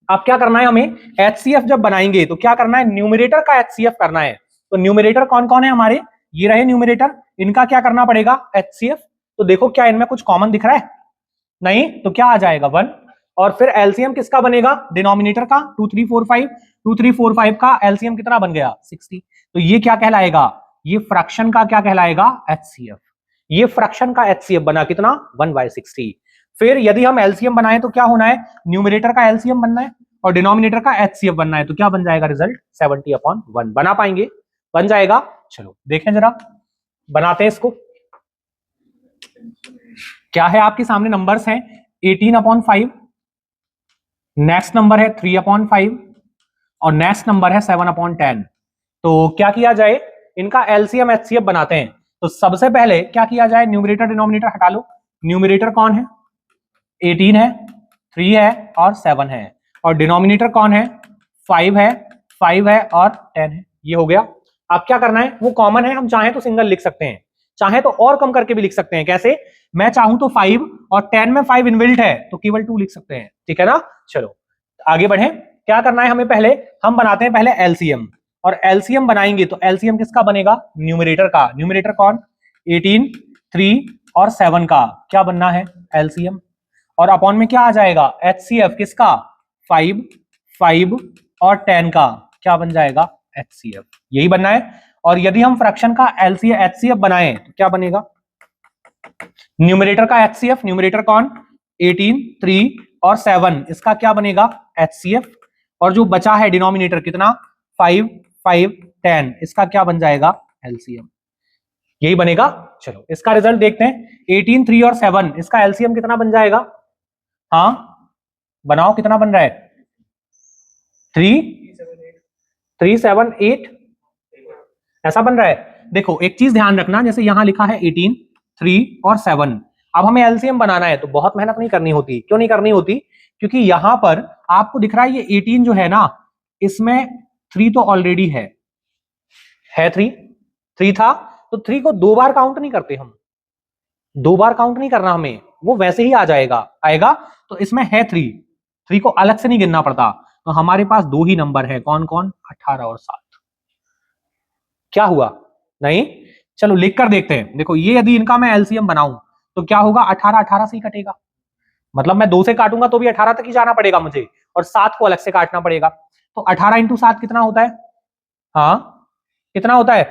अब क्या करना है हमें, HCF जब बनाएंगे तो क्या करना है, न्यूमरेटर का HCF करना है। तो न्यूमरेटर कौन कौन है हमारे, ये रहे न्यूमरेटर, इनका क्या करना पड़ेगा, HCF। तो देखो क्या इनमें कुछ कॉमन दिख रहा है, नहीं, तो क्या आ जाएगा 1। और फिर LCM किसका बनेगा, डिनोमिनेटर का, 2, 3, 4, 5, 2, 3, 4, 5 का LCM कितना बन गया, 60। तो ये क्या कहलाएगा, ये फ्रैक्शन का क्या कहलाएगा, HCF। ये फ्रैक्शन का HCF बना कितना, 1/60। फिर यदि हम LCM बनाए तो क्या होना है, न्यूमरेटर का LCM बनना है और डिनोमिनेटर का HCF बनना है, तो क्या बन जाएगा रिजल्ट, 70/1। बना पाएंगे, बन जाएगा। चलो देखें जरा, बनाते हैं इसको। क्या है आपके सामने, नंबर्स हैं 18/5, नेक्स्ट नंबर है 3/5 और नेक्स्ट नंबर है 7/10। तो क्या किया जाए, इनका LCM HCF बनाते हैं। तो सबसे पहले क्या किया जाए, न्यूमरेटर डिनोमिनेटर हटा लो। न्यूमरेटर कौन है, 18 है, 3 है और 7 है, और डिनोमिनेटर कौन है, 5 है, 5 है और 10 है, ये हो गया। अब क्या करना है, वो कॉमन है, हम चाहें तो सिंगल लिख सकते हैं, चाहे तो और कम करके भी लिख सकते हैं। कैसे, मैं चाहूं तो 5 और 10 में 5 इनबिल्ट है तो केवल 2 लिख सकते हैं, ठीक है ना। चलो आगे बढ़े, क्या करना है हमें, पहले हम बनाते हैं पहले LCM, और LCM बनाएंगे तो LCM किसका बनेगा, न्यूमरेटर का। न्यूमरेटर कौन, 18, 3 और 7 का क्या बनना है, LCM। और अपॉन में क्या आ जाएगा, HCF किसका, 5, 5 और 10 का क्या बन जाएगा, HCF, यही बनना है। और यदि हम फ्रैक्शन का HCF बनाएं तो क्या बनेगा, न्यूमरेटर का HCF, न्यूमरेटर कौन, 18, 3 और 7, इसका क्या बनेगा, HCF। और जो बचा है डिनोमिनेटर कितना, 5, 5, 10, इसका क्या बन जाएगा, LCM, यही बनेगा। चलो इसका रिजल्ट देखते हैं, 18, 3 और 7, इसका LCM कितना बन जाएगा, हाँ बनाओ, कितना बन रहा है, 3, 3, 7, 8, ऐसा बन रहा है। देखो एक चीज ध्यान रखना, जैसे यहां लिखा है 18, 3 और 7, अब हमें एलसीएम बनाना है तो बहुत मेहनत नहीं करनी होती। क्यों नहीं करनी होती? क्योंकि यहां पर आपको दिख रहा है ये 18 जो है ना, इसमें 3 तो ऑलरेडी है 3 था, तो 3 को 2 बार काउंट नहीं करते हम, 2 बार काउंट नहीं करना हमें, वो वैसे ही आ आएगा। तो इसमें है 3 को अलग से नहीं गिनना पड़ता। तो हमारे पास 2 ही नंबर है, कौन कौन? 18 और 7। क्या हुआ? नहीं, चलो लिख कर देखते हैं। देखो ये यदि इनका मैं एलसीएम बनाऊं तो क्या होगा? 18 18 से ही कटेगा, मतलब मैं 2 से काटूंगा तो भी 18 तक ही जाना पड़ेगा मुझे, और 7 को अलग से काटना पड़ेगा। तो 18 इंटू 7 कितना होता है? हाँ, कितना होता है?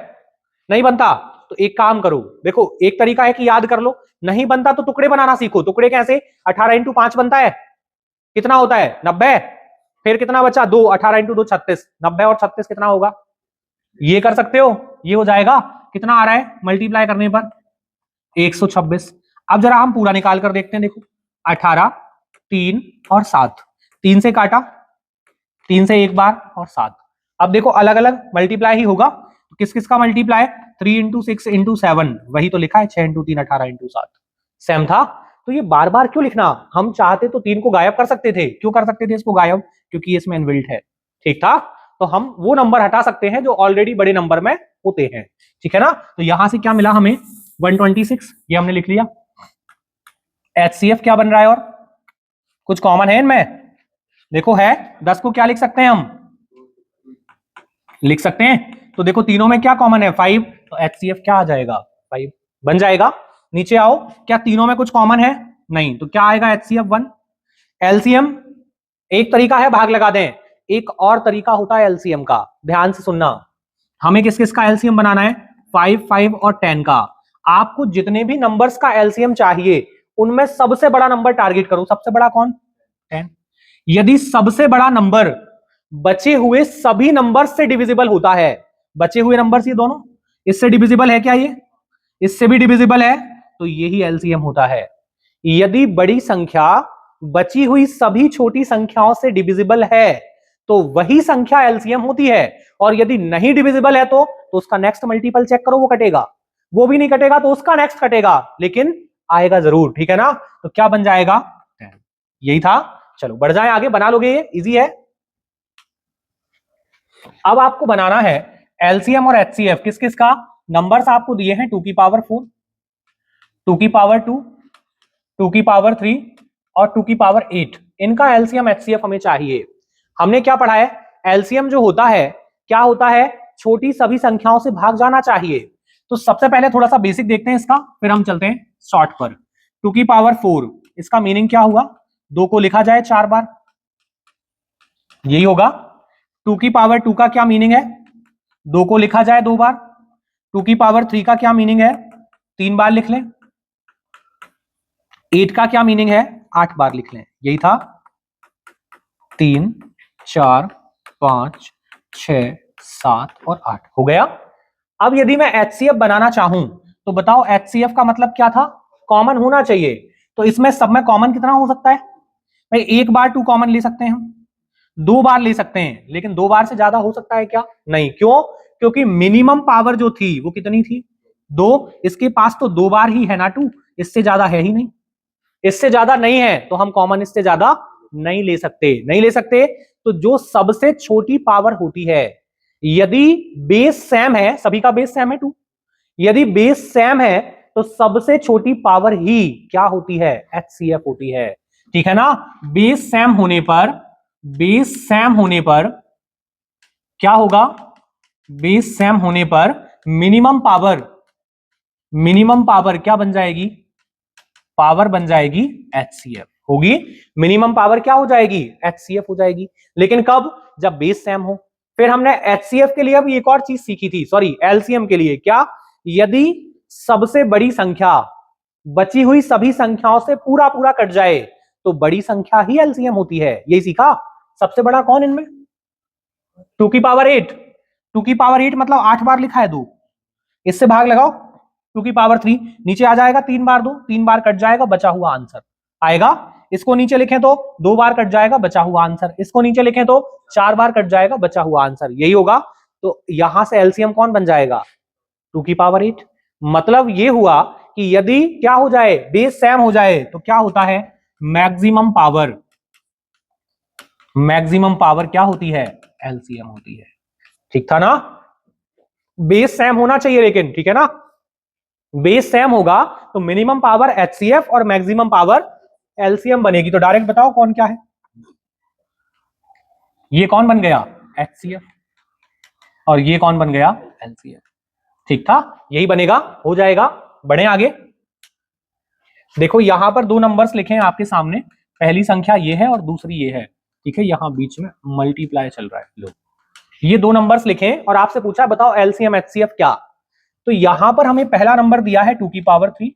नहीं बनता तो एक काम करो, देखो एक तरीका है कि याद कर लो, नहीं बनता तो टुकड़े बनाना सीखो। टुकड़े कैसे? 18 इंटू 5 बनता है, कितना होता है? 90। फिर कितना बचा? 2, 18 इंटू 2 36, 90 और 36 कितना होगा? ये कर सकते हो, ये हो जाएगा। कितना आ रहा है मल्टीप्लाई करने पर? 126। अब जरा हम पूरा निकाल कर देखते हैं। देखो 18, 3 और 7, 3 से काटा, 3 से एक बार और 7। अब देखो अलग अलग मल्टीप्लाई ही होगा, किस किस का मल्टीप्लाई? 3 इंटू 6 इंटू 7, वही तो लिखा है 6 इंटू 3 18 इंटू 7, सेम था। तो ये बार बार क्यों लिखना? हम चाहते तो 3 को गायब कर सकते थे। क्यों कर सकते थे इसको गायब? क्योंकि ये इसमें इनबिल्ट है, ठीक था। तो हम वो नंबर हटा सकते हैं जो ऑलरेडी बड़े नंबर में होते हैं, ठीक है ना। तो यहां से क्या मिला हमें? 126, ये हमने लिख लिया। HCF क्या बन रहा है? और कुछ कॉमन है इनमें? देखो है 10 को क्या लिख सकते हैं हम? लिख सकते हैं। तो देखो तीनों में क्या कॉमन है? 5, तो HCF क्या आ जाएगा? 5 बन जाएगा। नीचे आओ, क्या तीनों में कुछ कॉमन है? नहीं, तो क्या आएगा? HCF 1। एलसीएम एक तरीका है भाग लगा दें, एक और तरीका होता है एलसीएम का, ध्यान से सुनना। हमें किस किस का एलसीएम बनाना है? 5, 5 और 10 का। आपको जितने भी नंबर्स का एलसीएम चाहिए उनमें सबसे बड़ा नंबर टारगेट करो। सबसे बड़ा कौन? 10। यदि सबसे बड़ा नंबर बचे हुए सभी नंबर से डिविजिबल होता है, बचे हुए नंबर ये दोनों, इससे डिविजिबल है क्या? ये इससे भी डिविजिबल है, तो यही एलसीएम होता है। यदि बड़ी संख्या बची हुई सभी छोटी संख्याओं से डिविजिबल है तो वही संख्या एलसीएम होती है। और यदि नहीं डिविजिबल है तो उसका नेक्स्ट मल्टीपल चेक करो, वो कटेगा। वो भी नहीं कटेगा तो उसका नेक्स्ट कटेगा, लेकिन आएगा जरूर, ठीक है ना। तो क्या बन जाएगा? 10। यही था। चलो बढ़ जाए आगे, बना लोगे, ये इजी है। अब आपको बनाना है एलसीएम और एचसीएफ किस किस का? नंबर्स आपको दिए हैं 2 की पावर 4, 2 की पावर 2, 2 की पावर 3 और 2 की पावर 8। इनका एलसीएम एचसीएफ हमें चाहिए। हमने क्या पढ़ा है? एलसीएम जो होता है क्या होता है? छोटी सभी संख्याओं से भाग जाना चाहिए। तो सबसे पहले थोड़ा सा बेसिक देखते हैं इसका, फिर हम चलते हैं शॉर्ट पर। 2 की पावर 4, इसका मीनिंग क्या हुआ? 2 को लिखा जाए 4 बार, यही होगा। 2 की पावर 2 का क्या मीनिंग है? 2 को लिखा जाए 2 बार। 2 की पावर 3 का क्या मीनिंग है? 3 बार लिख लें। 8 का क्या मीनिंग है? 8 बार लिख लें। यही था। 3, 4, 5, 6, 7 और 8 हो गया। अब यदि मैं HCF बनाना चाहूं तो बताओ HCF का मतलब क्या था? कॉमन होना चाहिए। तो इसमें सब में कॉमन कितना हो सकता है भाई? एक बार 2 कॉमन ले सकते हैं हम, 2 बार ले सकते हैं, लेकिन 2 बार से ज्यादा हो सकता है क्या? नहीं। क्यों? क्योंकि मिनिमम पावर जो थी वो कितनी थी? 2। इसके पास तो 2 बार ही है ना 2, इससे ज्यादा है ही नहीं। इससे ज्यादा नहीं है तो हम कॉमन इससे ज्यादा नहीं ले सकते, नहीं ले सकते। तो जो सबसे छोटी पावर होती है, यदि बेस सेम है, सभी का बेस सेम है 2, यदि बेस सेम है तो सबसे छोटी पावर ही क्या होती है? HCF होती है, ठीक है ना। बेस सेम होने पर, बेस सेम होने पर क्या होगा? बेस सेम होने पर मिनिमम पावर, मिनिमम पावर क्या बन जाएगी? पावर बन जाएगी HCF होगी। मिनिमम पावर क्या हो जाएगी? HCF हो जाएगी। लेकिन कब? जब बेस सेम हो। फिर हमने HCF के लिए अब एक और चीज सीखी थी, सॉरी LCM के लिए क्या? यदि सबसे बड़ी संख्या बची हुई सभी संख्याओं से पूरा पूरा कट जाए तो बड़ी संख्या ही LCM होती है। यही सीखा। सबसे बड़ा कौन इनमें? 2 की पावर 8। 2 की पावर 8 मतलब 8 बार लिखा है 2, इससे भाग लगाओ। 2 की पावर 3 नीचे आ जाएगा, 3 बार 2, 3 बार कट जाएगा, बचा हुआ आंसर आएगा। इसको नीचे लिखें तो 2 बार कट जाएगा, बचा हुआ आंसर। इसको नीचे लिखें तो 4 बार कट जाएगा, बचा हुआ आंसर। यही होगा। तो यहां से एलसीएम कौन बन जाएगा? 2 की पावर 8। मतलब ये हुआ कि यदि क्या हो जाए, बेस सेम हो जाए तो क्या होता है, मैक्सिमम पावर, मैक्सिमम पावर क्या होती है, एलसीएम होती है। ठीक था ना, बेस सेम होना चाहिए लेकिन, ठीक है ना, बेस सेम होगा तो मिनिमम पावर एचसीएफ और मैक्सिमम पावर एलसीएम बनेगी। तो डायरेक्ट बताओ कौन क्या है, ये कौन बन गया, एचसीएफ, और ये कौन बन गया, एलसीएफ। ठीक था, यही बनेगा, हो जाएगा। बढ़े आगे, देखो यहां पर दो नंबर्स लिखे हैं आपके सामने, पहली संख्या ये है और दूसरी ये है, ठीक है, यहां बीच में मल्टीप्लाई चल रहा है, लो ये दो नंबर्स लिखे हैं और आपसे पूछा बताओ एलसीएम एचसीएफ क्या। तो यहां पर हमें पहला नंबर दिया है 2 की पावर 3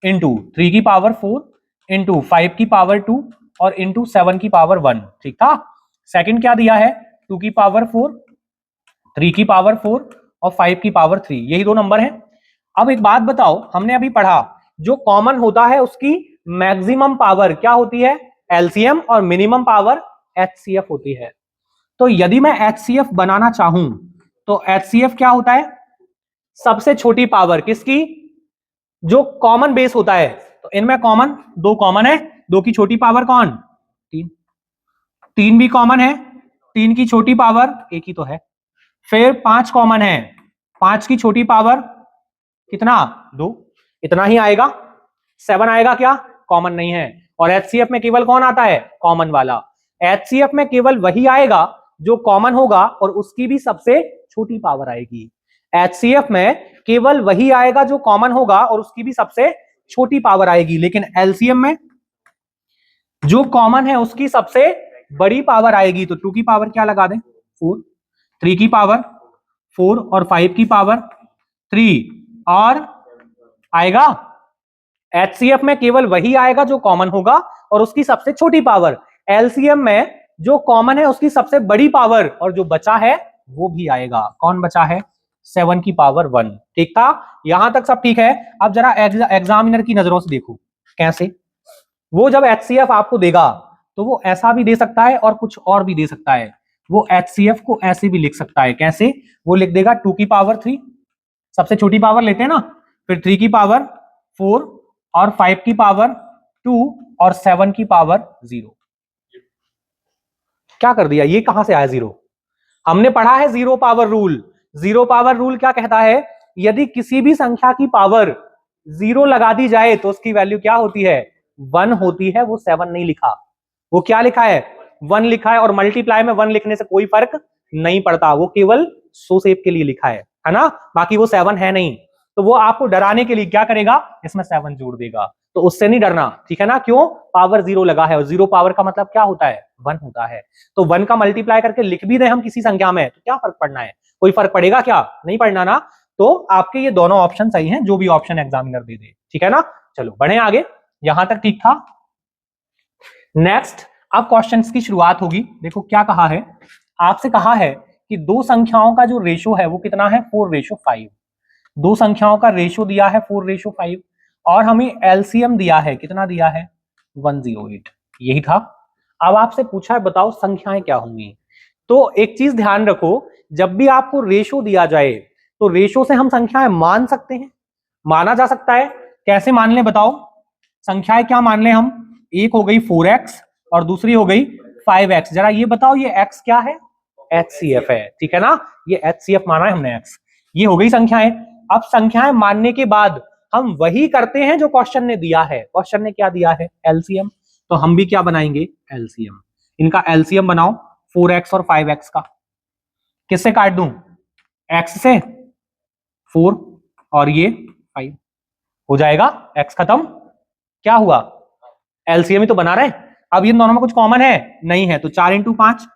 इंटू 3 की पावर 4 इंटू 5 की पावर 2 और इंटू 7 की पावर 1। ठीक था, सेकंड क्या दिया है, 2 की पावर 4, 3 की पावर 4 और 5 की पावर 3, यही दो नंबर हैं। अब एक बात बताओ, हमने अभी पढ़ा जो कॉमन होता है उसकी मैक्सिमम पावर क्या होती है, एलसीएम, और मिनिमम पावर एचसीएफ होती है। तो यदि मैं एचसीएफ बनाना चाहूं तो एचसीएफ क्या होता है, सबसे छोटी पावर किसकी, जो कॉमन बेस होता है। तो इनमें कॉमन, दो कॉमन है, दो की छोटी पावर कौन, 3, 3 भी कॉमन है, 3 की छोटी पावर एक ही तो है, फिर 5 कॉमन है, 5 की छोटी पावर कितना, 2, इतना ही आएगा। 7 आएगा क्या, कॉमन नहीं है। और एचसीएफ में केवल कौन आता है, कॉमन वाला। एचसीएफ में केवल वही आएगा जो कॉमन होगा और उसकी भी सबसे छोटी पावर आएगी। एचसीएफ में केवल वही आएगा जो कॉमन होगा और उसकी भी सबसे छोटी पावर आएगी, लेकिन एलसीएम में जो कॉमन है उसकी सबसे बड़ी पावर आएगी। तो 2 की पावर क्या लगा दें, 4, 3 की पावर 4 और 5 की पावर 3, और आएगा एचसीएफ में केवल वही आएगा जो कॉमन होगा और उसकी सबसे छोटी पावर। एलसीएम में जो कॉमन है उसकी सबसे बड़ी पावर और जो बचा है वो भी आएगा। कौन बचा है, 7 की पावर 1। ठीक था, यहां तक सब ठीक है। अब जरा एग्जामिनर की नजरों से देखो कैसे, वो जब एचसीएफ आपको देगा तो वो ऐसा भी दे सकता है और कुछ और भी दे सकता है। वो एचसीएफ को ऐसे भी लिख सकता है, कैसे, वो लिख देगा 2 की पावर 3, सबसे छोटी पावर लेते हैं ना, फिर 3 की पावर 4 और 5 की पावर 2 और 7 की पावर 0। क्या कर दिया, ये कहां से आया 0, हमने पढ़ा है zero power rule. Zero power rule क्या कहता है, यदि किसी भी संख्या की पावर 0 लगा दी जाए तो उसकी वैल्यू क्या होती है, 1 होती है। वो 7 नहीं लिखा, वो क्या लिखा है, 1 लिखा है। और मल्टीप्लाई में 1 लिखने से कोई फर्क नहीं पड़ता, वो केवल सो सेव के लिए लिखा है ना, बाकी वो 7 है नहीं। तो वो आपको डराने के लिए क्या करेगा, इसमें 7 जोड़ देगा, तो उससे नहीं डरना, ठीक है ना। क्यों, पावर 0 लगा है और 0 पावर का मतलब क्या होता है, 1 होता है। तो 1 का मल्टीप्लाई करके लिख भी दें हम किसी संख्या में तो क्या फर्क पड़ना है, कोई फर्क पड़ेगा क्या, नहीं पड़ना ना। तो आपके ये दोनों ऑप्शन सही हैं, जो भी ऑप्शन एग्जामिनर दे दे, ठीक है ना। चलो बढ़े आगे, यहां तक ठीक था। नेक्स्ट, अब क्वेश्चंस की शुरुआत होगी। देखो क्या कहा है, आपसे कहा है कि दो संख्याओं का जो रेशो है वो कितना है, 4:5। दो संख्याओं का रेशो दिया है 4:5 और हमें एलसीएम दिया है, कितना दिया है, 108। यही था। अब आपसे पूछा है बताओ संख्याएं क्या होंगी। तो एक चीज ध्यान रखो, जब भी आपको रेशो दिया जाए तो रेशो से हम संख्याएं मान सकते हैं, माना जा सकता है। कैसे मान ले बताओ, संख्याएं क्या मान ले हम, एक हो गई 4x और दूसरी हो गई 5x। जरा ये बताओ ये x क्या है, HCF है, ठीक है ना, ये HCF माना है हमने x। ये हो गई संख्याएं। अब संख्याएं मानने के बाद हम वही करते हैं जो क्वेश्चन ने दिया है। क्वेश्चन ने क्या दिया है, एलसीएम, तो हम भी क्या बनाएंगे, एलसीएम। इनका एलसीएम बनाओ 4x और 5x का। किससे काट दूं, x से 4 और ये 5 हो जाएगा, x खत्म। क्या हुआ, एलसीएम ही तो बना रहे। अब इन दोनों में कुछ कॉमन है, नहीं है, तो 4 × 5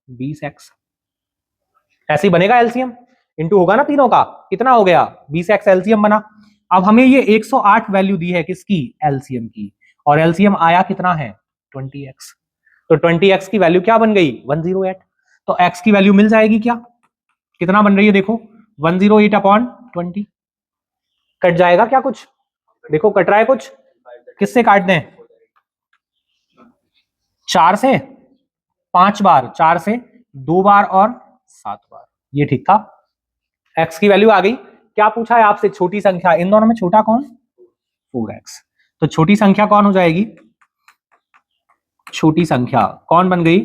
20x, ऐसे ही बनेगा एलसीएम। इंटू होगा ना तीनों का, कितना हो गया, 20x एलसीएम बना। अब हमें ये 108 वैल्यू दी है किसकी, एलसीएम की, और एलसीएम आया कितना है, 20x। तो 20x की वैल्यू क्या बन गई, 108। तो x की वैल्यू मिल जाएगी क्या, कितना बन रही है देखो, 108/20। कट जाएगा क्या कुछ, देखो कट रहा है कुछ, किससे काट दें, 4 से 5 बार, 4 से 2 बार और 7 बार, ये ठीक था। x की वैल्यू आ गई। क्या पूछा है आपसे, छोटी संख्या, इन दोनों में छोटा कौन, 4x। तो छोटी संख्या कौन हो जाएगी? छोटी संख्या कौन बन गई?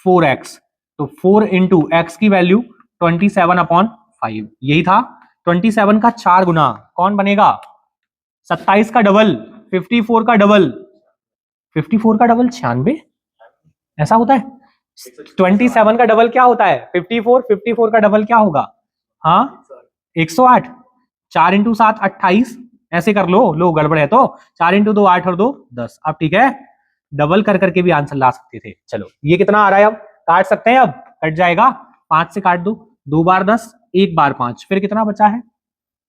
4x। तो 4 इंटू एक्स की वैल्यू 27/5, यही था। 27 का 4 गुना कौन बनेगा? 27 का डबल, 54 का डबल, 54 का डबल 96, ऐसा होता है। 27 का डबल क्या होता है? 54, 54 का डबल क्या होगा? हाँ 108। 4 इंटू 7 28, ऐसे कर लो गड़बड़ है तो 4 इंटू 2 8 और 2 10। अब ठीक है, डबल कर करके भी आंसर ला सकते थे। चलो ये कितना आ रहा है? अब काट सकते हैं, अब कट जाएगा। 5 से काट दो, 2 बार 10, 1 बार 5, फिर कितना बचा है?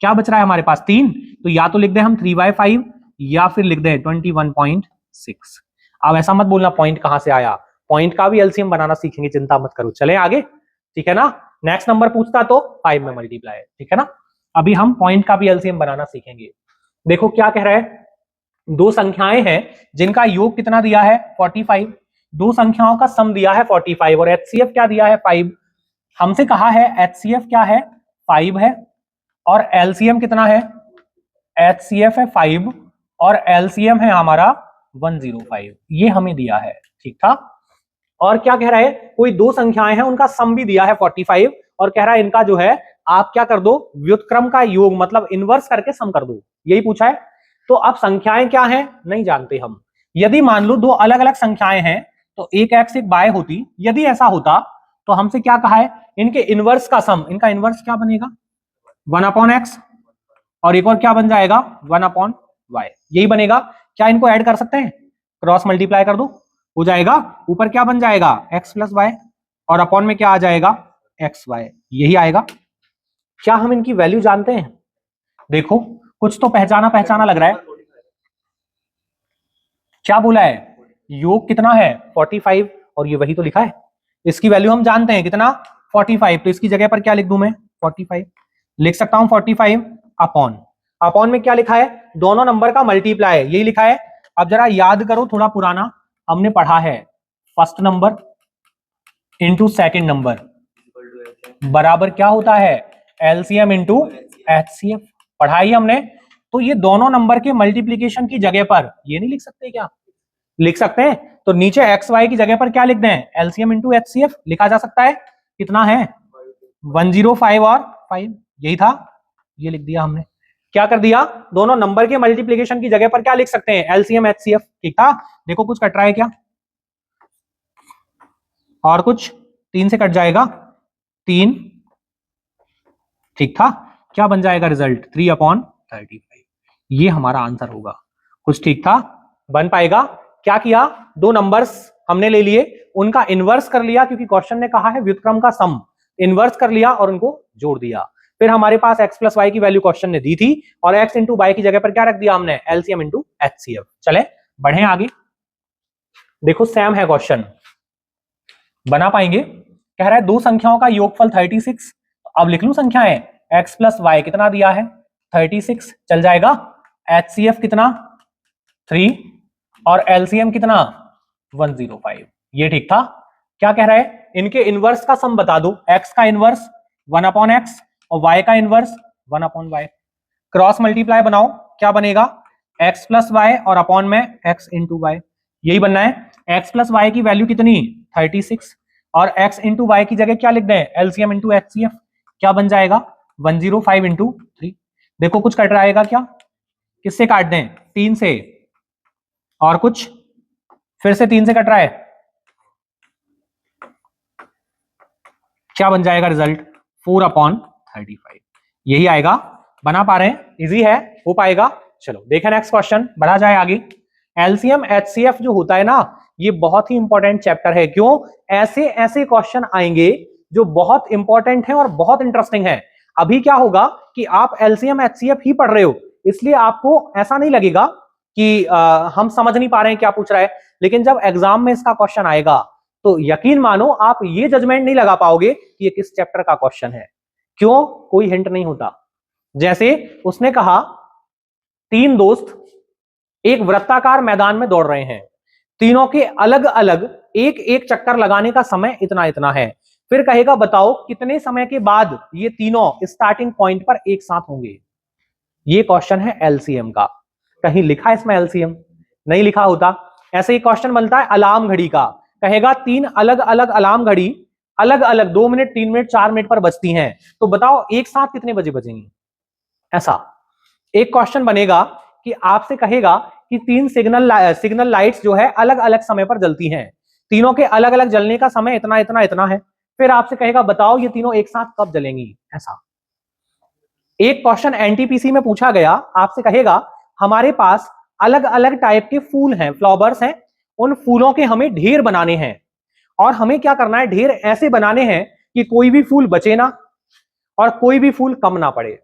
क्या बच रहा है हमारे पास? 3। तो या तो लिख दें हम 3/5 या फिर लिख दें 21.6। अब ऐसा मत बोलना पॉइंट कहां से आया, पॉइंट का भी एलसीएम बनाना सीखेंगे, चिंता मत करो। चले आगे, ठीक है ना। नेक्स्ट नंबर पूछता तो 5 में मल्टीप्लाई, ठीक है ना। अभी हम पॉइंट का भी एलसीएम बनाना सीखेंगे। देखो क्या कह रहा है, दो संख्याएं हैं जिनका योग कितना दिया है? 45। दो संख्याओं का सम दिया है 45 और एचसीएफ क्या दिया है? 5। हमसे कहा है एचसीएफ क्या है? 5 है और एलसीएम कितना है? एचसीएफ है 5 और एलसीएम है हमारा 105, ये हमें दिया है, ठीक था। और क्या कह रहा है, कोई दो संख्याएं हैं उनका सम भी दिया है 45 और कह रहा है इनका जो है आप क्या कर दो, व्युत्क्रम का योग मतलब इनवर्स करके सम कर दो, यही पूछा है। तो अब संख्याएं क्या हैं नहीं जानते हम। यदि मान लो दो अलग अलग संख्याएं हैं तो एक एक्स एक बाय होती, यदि ऐसा होता तो हमसे क्या कहा है, इनके इनवर्स का सम, इनका इनवर्स क्या बनेगा? 1/x और एक और क्या बन जाएगा? 1/y, यही बनेगा। क्या इनको ऐड कर सकते हैं? क्रॉस मल्टीप्लाई कर दो, हो जाएगा। ऊपर क्या बन जाएगा? x प्लस वाई और अपॉन में क्या आ जाएगा? एक्स वाई, यही आएगा। क्या हम इनकी वैल्यू जानते हैं? देखो कुछ तो पहचाना पहचाना लग रहा है। क्या बोला है? योग कितना है? 45 और ये वही तो लिखा है। इसकी वैल्यू हम जानते हैं कितना? 45। तो इसकी जगह पर क्या लिख दूं मैं? 45 लिख सकता हूं। 45 अपॉन, अपॉन में क्या लिखा है? दोनों नंबर का मल्टीप्लाई, यही लिखा है। अब जरा याद करो, थोड़ा पुराना हमने पढ़ा है, first number into second number बराबर क्या होता है? एलसीएम इंटू एचसीएफ, पढ़ाई हमने। तो ये दोनों नंबर के मल्टीप्लीकेशन की जगह पर ये नहीं लिख सकते क्या? लिख सकते हैं। तो नीचे एक्स वाई की जगह पर क्या लिख दें? एलसीएम इंटू एचसीएफ लिखा जा सकता है। कितना है? 105 और 5, यही था, ये लिख दिया हमने। क्या कर दिया? दोनों नंबर के मल्टीप्लीकेशन की जगह पर क्या लिख सकते हैं? एलसीएम एचसीएफ, ठीक था। देखो कुछ कट रहा है क्या? और कुछ 3 से कट जाएगा, 3, ठीक था। क्या बन जाएगा रिजल्ट? 3/35, ये हमारा आंसर होगा। कुछ ठीक था, बन पाएगा। क्या किया? दो नंबर्स हमने ले लिए, उनका इनवर्स कर लिया क्योंकि क्वेश्चन ने कहा है व्युत्क्रम का सम, इनवर्स कर लिया और उनको जोड़ दिया। फिर हमारे पास x प्लस वाई की वैल्यू क्वेश्चन ने दी थी और x इंटू वाई की जगह पर क्या रख दिया हमने? LCM into HCF. चले बढ़े आगे। देखो सेम है क्वेश्चन, बना पाएंगे। कह रहा है दो संख्याओं का योगफल 36। अब लिख लूं संख्याएं, x प्लस वाई कितना दिया है? 36, चल जाएगा। एचसीएफ कितना? 3 और एलसीएम कितना? 105, ये ठीक था। क्या कह रहा है? इनके इनवर्स का सम बता दो। x का इनवर्स 1/x और y का इनवर्स 1/y। क्रॉस मल्टीप्लाई बनाओ, क्या बनेगा? x प्लस वाई और अपॉन में x इंटू वाई, यही बनना है। x प्लस वाई की वैल्यू कितनी? 36 और x इंटू वाई की जगह क्या लिख दें? एलसीएम इंटू एचसीएफ, क्या बन जाएगा? 105 इंटू 3। देखो कुछ कट रहेगा क्या? किससे काट दें? 3 से, और कुछ फिर से 3 से कट रहा है, क्या बन जाएगा रिजल्ट? 4/35, यही आएगा। बना पा रहे हैं? इजी है, हो पाएगा। चलो देखें नेक्स्ट क्वेश्चन, बढ़ा जाए आगे। एलसीएम एचसीएफ जो होता है ना, ये बहुत ही इंपॉर्टेंट चैप्टर है। क्यों? ऐसे ऐसे क्वेश्चन आएंगे जो बहुत इंपॉर्टेंट है और बहुत इंटरेस्टिंग है। अभी क्या होगा कि आप एलसीएम एचसीएफ ही पढ़ रहे हो, इसलिए आपको ऐसा नहीं लगेगा कि हम समझ नहीं पा रहे हैं क्या पूछ रहा है, लेकिन जब एग्जाम में इसका क्वेश्चन आएगा तो यकीन मानो आप ये जजमेंट नहीं लगा पाओगे कि ये किस चैप्टर का क्वेश्चन है। क्यों? कोई हिंट नहीं होता। जैसे उसने कहा 3 दोस्त एक वृत्ताकार मैदान में दौड़ रहे हैं, तीनों के अलग अलग एक एक चक्कर लगाने का समय इतना इतना है। फिर कहेगा बताओ कितने समय के बाद ये तीनों स्टार्टिंग पॉइंट पर एक साथ होंगे। ये क्वेश्चन है एलसीएम का। कहीं लिखा है इसमें एलसीएम? नहीं लिखा होता। ऐसे ही क्वेश्चन बनता है अलार्म घड़ी का, कहेगा 3 अलग अलग अलार्म घड़ी अलग अलग 2 मिनट 3 मिनट 4 मिनट पर बजती हैं, तो बताओ एक साथ कितने बजे बजेंगी? ऐसा एक क्वेश्चन बनेगा कि आपसे कहेगा कि 3 सिग्नल लाइट्स जो है अलग अलग समय पर जलती हैं, तीनों के अलग अलग जलने का समय इतना इतना इतना है, फिर आपसे कहेगा बताओ ये तीनों एक साथ कब जलेंगी? ऐसा एक क्वेश्चन एनटीपीसी में पूछा गया, आपसे कहेगा हमारे पास अलग अलग टाइप के फूल हैं, फ्लावर्स हैं, उन फूलों के हमें ढेर बनाने हैं और हमें क्या करना है, ढेर ऐसे बनाने हैं कि कोई भी फूल बचे ना और कोई भी फूल कम ना पड़े।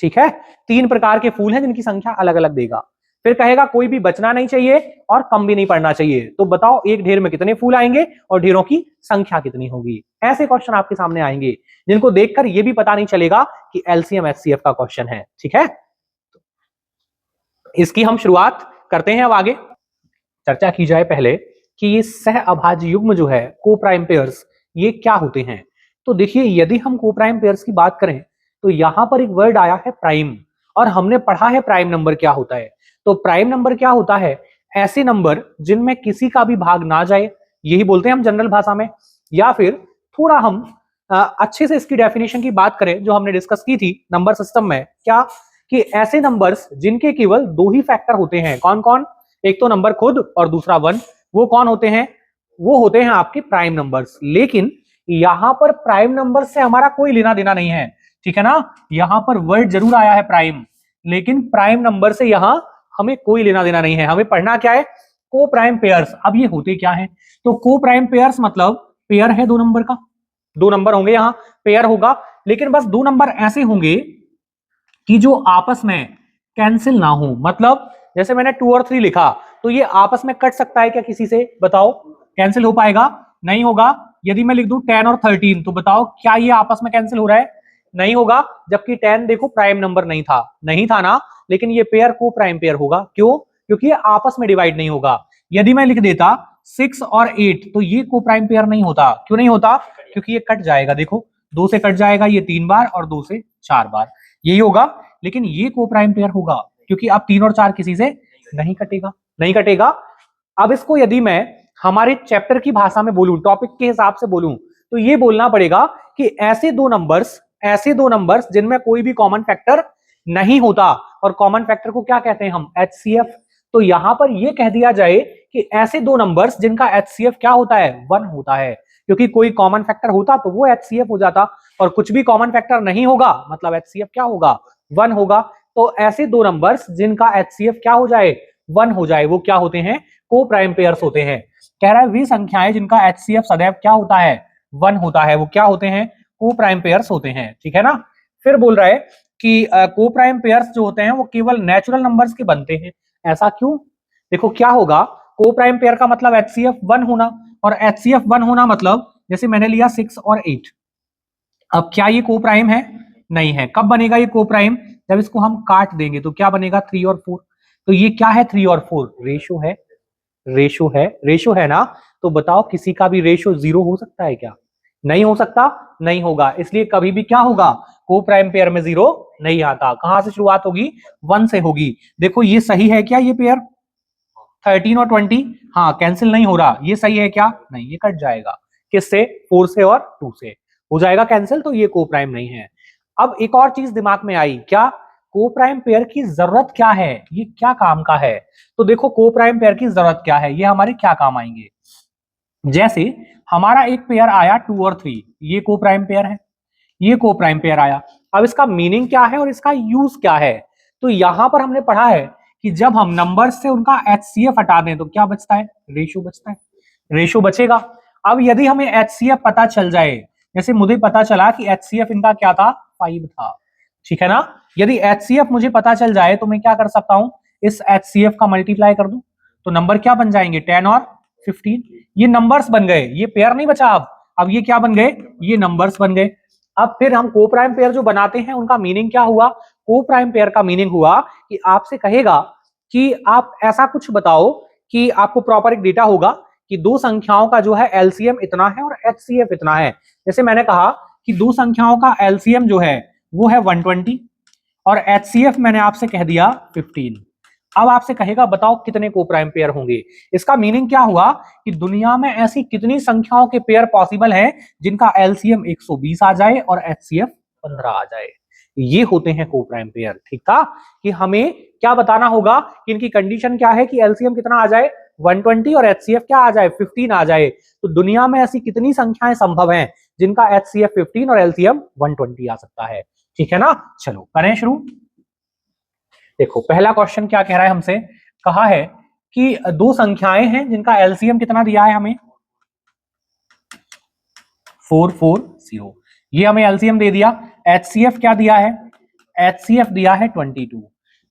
ठीक है, 3 प्रकार के फूल हैं जिनकी संख्या अलग अलग देगा, फिर कहेगा कोई भी बचना नहीं चाहिए और कम भी नहीं पड़ना चाहिए, तो बताओ एक ढेर में कितने फूल आएंगे और ढेरों की संख्या कितनी होगी? ऐसे क्वेश्चन आपके सामने आएंगे जिनको देखकर यह भी पता नहीं चलेगा कि एलसीएम एचसीएफ का क्वेश्चन है। ठीक है, इसकी हम शुरुआत करते हैं। अब आगे चर्चा की जाए पहले कि ये सह अभाज्य युग्म जो है, कोप्राइम पेयर्स, ये क्या होते हैं। तो देखिए, यदि हम कोप्राइम पेयर्स की बात करें तो यहां पर एक वर्ड आया है प्राइम, और हमने पढ़ा है प्राइम नंबर क्या होता है। तो प्राइम नंबर क्या होता है? ऐसे नंबर जिनमें किसी का भी भाग ना जाए, यही बोलते हैं हम जनरल भाषा में। या फिर थोड़ा हम अच्छे से इसकी डेफिनेशन की बात करें जो हमने डिस्कस की थी नंबर सिस्टम में, क्या कि ऐसे नंबर्स जिनके केवल 2 ही फैक्टर होते हैं। कौन कौन? एक तो नंबर खुद और दूसरा 1। वो कौन होते हैं? वो होते हैं आपके प्राइम नंबर्स। लेकिन यहां पर प्राइम नंबर से हमारा कोई लेना देना नहीं है, ठीक है ना। यहां पर वर्ड जरूर आया है प्राइम, लेकिन प्राइम नंबर से यहां हमें कोई लेना देना नहीं है। हमें पढ़ना क्या है? को प्राइम पेयर्स। अब ये होते क्या है? तो को प्राइम पेयर्स मतलब पेयर है 2 नंबर का, 2 नंबर होंगे, यहां पेयर होगा, लेकिन बस 2 नंबर ऐसे होंगे कि जो आपस में कैंसिल ना हो। मतलब जैसे मैंने 2 और 3 लिखा, तो ये आपस में कट सकता है क्या किसी से? बताओ, कैंसिल हो पाएगा? नहीं होगा। यदि मैं लिख दूं 10 और 13, तो बताओ क्या ये आपस में कैंसिल हो रहा है? नहीं होगा। जबकि 10 देखो प्राइम नंबर नहीं था, नहीं था ना, लेकिन ये पेयर को प्राइम पेयर होगा। क्यों? क्योंकि ये आपस में डिवाइड नहीं होगा। यदि मैं लिख देता 6 और 8, तो ये को प्राइम पेयर नहीं होता। क्यों नहीं होता? क्योंकि ये कट जाएगा। देखो 2 से कट जाएगा ये 3 बार और 2 से 4 बार, यही होगा। लेकिन ये को प्राइम पेयर होगा क्योंकि अब 3 और 4 किसी से नहीं कटेगा, नहीं कटेगा। अब इसको यदि मैं हमारे चैप्टर की भाषा में बोलूं, टॉपिक के हिसाब से बोलूं, तो ये बोलना पड़ेगा कि ऐसे दो नंबर्स जिनमें कोई भी कॉमन फैक्टर नहीं होता, और कॉमन फैक्टर को क्या कहते हैं हम? एचसीएफ। तो यहां पर यह कह दिया जाए कि ऐसे 2 नंबर्स जिनका एचसीएफ क्या होता है? 1 होता है। क्योंकि कोई कॉमन फैक्टर होता तो वो एचसीएफ हो जाता, और कुछ भी कॉमन फैक्टर नहीं होगा मतलब एचसीएफ क्या होगा? 1 होगा। तो ऐसे 2 नंबर्स जिनका एचसीएफ क्या हो जाए? 1 हो जाए, वो क्या होते हैं? को प्राइम पेयर्स होते हैं। कह रहा है वे संख्याएं जिनका एचसीएफ सदैव क्या होता है? 1 होता है, वो क्या होते हैं? को प्राइम पेयर्स होते हैं। ठीक है ना। फिर बोल रहा है कि को प्राइम पेयर्स जो होते हैं वो केवल नेचुरल नंबर्स के बनते हैं। ऐसा क्यों? देखो क्या होगा, को प्राइम पेयर का मतलब एचसीएफ 1 होना, और एचसीएफ 1 होना मतलब जैसे मैंने लिया 6 और 8। अब क्या ये को प्राइम है? नहीं है। कब बनेगा ये को प्राइम? जब इसको हम काट देंगे तो क्या बनेगा? 3 और 4। तो ये क्या है? 3 और 4 रेशो है, रेशो है ना। तो बताओ किसी का भी रेशो 0 हो सकता है क्या? नहीं हो सकता, नहीं होगा। इसलिए कभी भी क्या होगा? को प्राइम पेयर में 0 नहीं आता। कहां से शुरुआत होगी? 1 से होगी। देखो ये सही है क्या? ये पेयर 13 और 20, हाँ कैंसिल नहीं हो रहा। ये सही है क्या? नहीं, ये कट जाएगा। किससे? 4 से और 2 से हो जाएगा कैंसिल, तो ये को प्राइम नहीं है। अब एक और चीज दिमाग में आई, क्या? को प्राइम पेयर की जरूरत क्या है? ये क्या काम का है? तो देखो को प्राइम पेयर की जरूरत क्या है, ये हमारे क्या काम आएंगे। जैसे हमारा एक पेयर आया 2 और 3, ये को प्राइम पेयर है, ये को प्राइम पेयर आया। अब इसका मीनिंग क्या है और इसका यूज क्या है? तो यहां पर हमने पढ़ा है कि जब हम नंबर से उनका एचसीएफ हटा दें तो क्या बचता है? रेशो बचता है, रेशो बचेगा। अब यदि हमें एचसीएफ पता चल जाए, जैसे मुझे पता चला कि एचसीएफ इनका क्या था? 5 था, ठीक है ना। यदि एचसीएफ मुझे पता चल जाए तो मैं क्या कर सकता हूं? इस एचसीएफ का मल्टीप्लाई कर दूं, तो नंबर क्या बन जाएंगे? 10 और 15। ये नंबर्स बन गए, ये पेयर नहीं बचा। अब ये क्या बन गए? ये नंबर्स बन गए। अब फिर हम को प्राइम पेयर जो बनाते हैं उनका मीनिंग क्या हुआ? को प्राइम पेयर का मीनिंग हुआ कि आपसे कहेगा कि आप ऐसा कुछ बताओ कि आपको प्रॉपर एक डेटा होगा कि 2 संख्याओं का जो है एलसीएम इतना है और एचसीएफ इतना है। जैसे मैंने कहा कि 2 संख्याओं का एलसीएम जो है वो है 120 और एचसीएफ मैंने आपसे कह दिया 15। अब आपसे कहेगा बताओ कितने को प्राइम पेयर होंगे। इसका मीनिंग क्या हुआ कि दुनिया में ऐसी कितनी संख्याओं के पेयर पॉसिबल हैं जिनका एलसीएम 120 आ जाए और एचसीएफ 15 आ जाए। ये होते हैं को प्राइम पेयर। ठीक था कि हमें क्या बताना होगा कि इनकी कंडीशन क्या है कि एलसीएम कितना आ जाए 120 और एचसीएफ क्या आ जाए 15 आ जाए। तो दुनिया में ऐसी कितनी संख्याएं संभव हैं जिनका एचसीएफ 15 और एलसीएम 120 आ सकता है। ठीक है ना, चलो करें शुरू। देखो पहला क्वेश्चन क्या कह रहा है हमसे, कहा है कि दो संख्याएं हैं जिनका एलसीएम कितना दिया है हमें 440, ये हमें एलसीएम दे दिया। एचसीएफ क्या दिया है, एचसीएफ दिया है 22।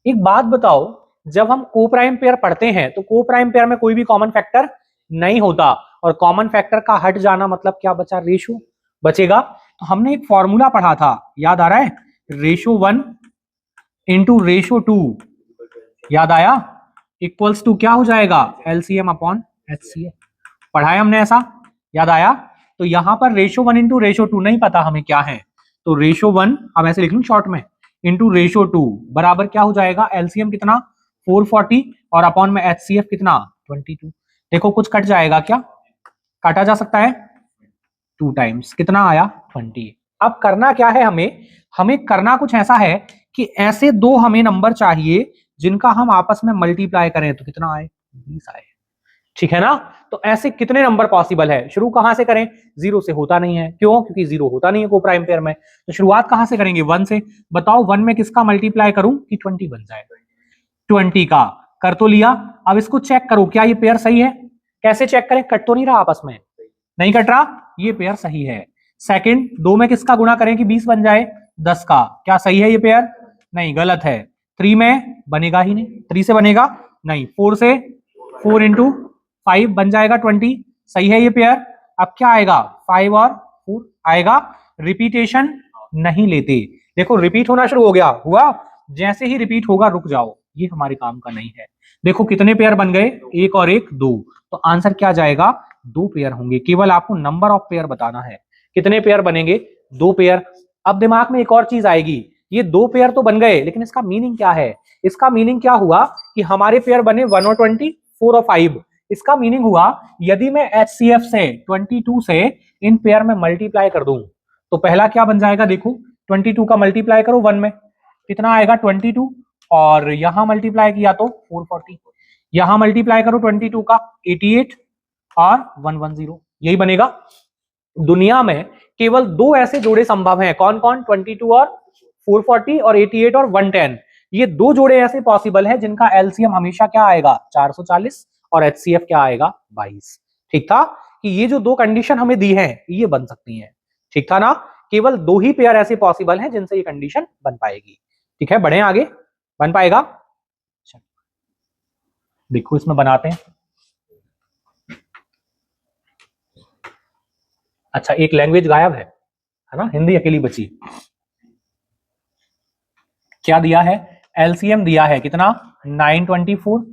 एक बात बताओ, जब हम को प्राइम पेयर पढ़ते हैं तो को प्राइम पेयर में कोई भी कॉमन फैक्टर नहीं होता, और कॉमन फैक्टर का हट जाना मतलब क्या बचा, रेशो बचेगा। तो हमने एक फॉर्मूला पढ़ा था, याद आ रहा है, रेशो 1 इंटू रेशो 2, याद आया, इक्वल्स टू क्या हो जाएगा एलसीएम अपॉन एचसीएफ। पढ़ाया हमने ऐसा, याद आया। तो यहां पर रेशो 1 इंटू रेशो 2 नहीं पता हमें क्या है, तो रेशो 1 अब ऐसे लिख लूं शॉर्ट में इंटू रेशो 2 बराबर क्या हो जाएगा, एलसीएम कितना 440 और अपॉन में एचसीएफ कितना 22। देखो कुछ कट जाएगा, क्या काटा जा सकता है, 2 टाइम्स कितना आया 20। अब करना क्या है, हमें हमें करना कुछ ऐसा है कि ऐसे दो हमें नंबर चाहिए जिनका हम आपस में मल्टीप्लाई करें तो कितना आए 20 आए। ठीक है ना, तो ऐसे कितने नंबर पॉसिबल है, शुरू कहां से करें, जीरो से होता नहीं है, क्यों, क्योंकि जीरो होता नहीं है को प्राइम पेयर में। तो शुरुआत कहां से करेंगे 1 से। बताओ 1 में किसका मल्टीप्लाई करूं कि 20 बन जाए, 20 का कर तो लिया। अब इसको चेक करो क्या ये पेयर सही है, कैसे चेक करें, कट तो नहीं रहा आपस में, नहीं कट रहा, ये पेयर सही है। सेकंड 2 में किसका गुणा करें कि 20 बन जाए 10 का, क्या सही है ये पेयर, नहीं गलत है। 3 में बनेगा ही नहीं, 3 से बनेगा नहीं, 4 से 4 इंटू 5 बन जाएगा 20, सही है ये पेयर। अब क्या आएगा 5 और 4 आएगा, रिपीटेशन नहीं लेते। देखो रिपीट होना शुरू हो गया, हुआ, जैसे ही रिपीट होगा रुक जाओ, ये हमारे काम का नहीं है। देखो कितने पेयर बन गए, एक और एक 2, तो आंसर क्या जाएगा 2 पेयर होंगे। केवल आपको नंबर ऑफ पेयर बताना है, कितने पेयर बनेंगे 2 पेयर। अब दिमाग में एक और चीज आएगी, ये 2 पेयर तो बन गए लेकिन इसका मीनिंग क्या है, इसका मीनिंग क्या हुआ कि हमारे पेयर बने 1 और 20 4 और 5। इसका मीनिंग हुआ यदि मैं HCF से 22 से इन पेयर में मल्टीप्लाई कर दूं तो पहला क्या बन जाएगा, देखो 22 का मल्टीप्लाई करो 1 में कितना आएगा 22, और यहां मल्टीप्लाई किया तो 440, यहां मल्टीप्लाई करो 22 का 88 और 110, यही बनेगा। दुनिया में केवल 2 ऐसे जोड़े संभव हैं, कौन कौन, 22 और 440 और 88 और 110। ये 2 जोड़े ऐसे पॉसिबल है जिनका एलसीएम हमेशा क्या आएगा 440 और एचसीएफ क्या आएगा 22। ठीक था कि ये जो 2 कंडीशन हमें दी है ये बन सकती हैं। ठीक था ना, केवल 2 ही पेयर ऐसे पॉसिबल हैं जिनसे ये कंडीशन बन पाएगी। ठीक है, बढ़े आगे, बन पाएगा। देखो इसमें बनाते हैं। अच्छा एक लैंग्वेज गायब है ना, हिंदी अकेली बची। क्या दिया है, एलसीएम दिया है कितना 924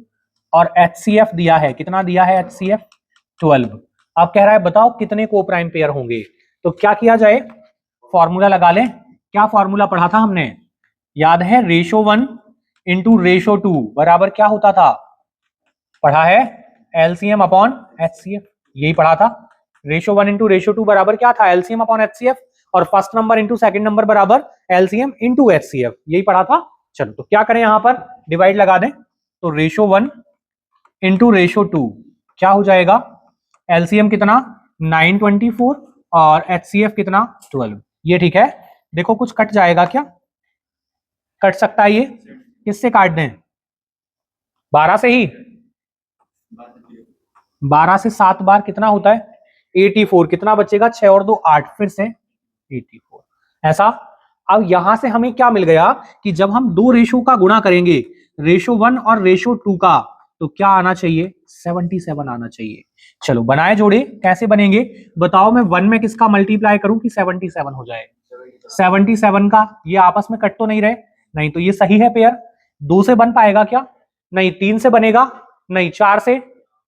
और एचसीएफ दिया है कितना, दिया है एचसीएफ 12। अब कह रहा है बताओ कितने को प्राइम पेयर होंगे। तो क्या किया जाए, फॉर्मूला लगा लें। क्या फॉर्मूला पढ़ा था हमने, याद है, रेशो 1 इंटू रेशो 2 बराबर क्या होता था, पढ़ा है, एलसीएम अपॉन एचसीएफ, यही पढ़ा था। रेशो 1 इंटू रेशो 2 बराबर क्या था, एलसीएम अपॉन एचसीएफ, और first number into second number बराबर एलसीएम इंटू एचसीएफ, यही पढ़ा था। चलो तो क्या करें, यहां पर डिवाइड लगा दें, तो रेशो 1 इंटू रेशो 2 क्या हो जाएगा, एलसीएम कितना 924 और एचसीएफ कितना 12, ये ठीक है। देखो कुछ कट जाएगा, क्या कट सकता है, ये किससे काट दें, 12 से ही, 12 से 7 बार कितना होता है 84, कितना बचेगा 6 और 2 8, फिर से 84 ऐसा। अब यहां से हमें क्या मिल गया कि जब हम 2 रेशो का गुणा करेंगे, रेशो 1 और रेशो 2 का, तो क्या आना चाहिए 77 आना चाहिए। चलो बनाए जोड़े, कैसे बनेंगे बताओ, मैं 1 में किसका मल्टीप्लाई करूं कि 77 हो जाए, 77 का, ये आपस में कट तो नहीं रहे, नहीं, तो ये सही है पेयर। 2 से बन पाएगा क्या, नहीं, 3 से बनेगा, नहीं, 4 से,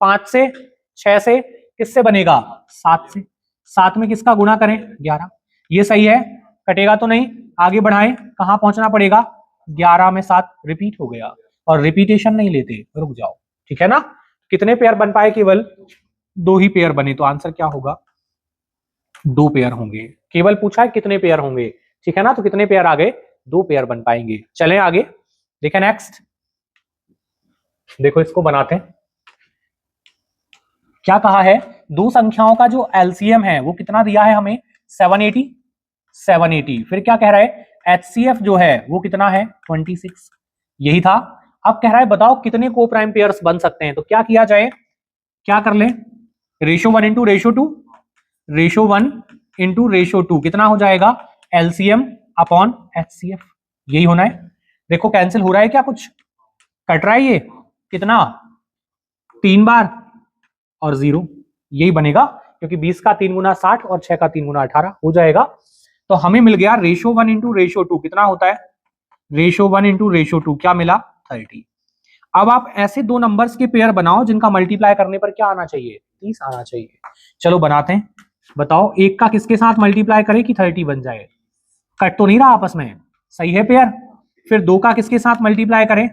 5 से, 6 से, किससे बनेगा 7 से, 7 में किसका गुणा करें 11, ये सही है, कटेगा तो नहीं, आगे बढ़ाएं, कहां पहुंचना पड़ेगा 11 में 7 रिपीट हो गया, और रिपीटेशन नहीं लेते। रुक जाओ, ठीक है ना। कितने पेयर बन पाए? केवल 2 ही पेयर बने, तो आंसर क्या होगा? 2 पेयर होंगे। केवल पूछा है कितने पेयर होंगे, ठीक है ना। तो कितने पेयर आ गए? 2 पेयर बन पाएंगे। चलें आगे, देखें नेक्स्ट। देखो इसको बनाते हैं। क्या कहा है? दो संख्याओं का जो एलसीएम है वो कितना दिया है हमें? 780। 780। फिर क्या कह रहा है? एचसीएफ जो है वो कितना है? 26। यही था। अब कह रहा है बताओ कितने को प्राइम पेयर्स बन सकते हैं। तो क्या किया जाए? क्या कर लें? Ratio 1 into ratio 2। Ratio 1 into ratio 2 कितना हो जाएगा? LCM upon HCF. यही होना है। देखो कैंसिल हो रहा है क्या? कुछ कट रहा है ये कितना? 3 बार और 0। यही बनेगा, क्योंकि 20 का 3 गुना 60 और 6 का 3 गुना 18 हो जाएगा। तो हमें मिल गया रेशो 1 इंटू रेशो 2 कितना होता है? रेशो 1 इंटू रेशो 2 क्या मिला? 30। अब आप ऐसे दो नंबर्स के पेयर बनाओ जिनका मल्टीप्लाई करने पर क्या आना चाहिए? 30 आना चाहिए। चलो बनाते हैं। बताओ एक का किसके साथ मल्टीप्लाई करें कि 30 बन जाए? कट तो नहीं रहा आपस में? सही है पेयर। फिर 2 का किसके साथ मल्टीप्लाई करें?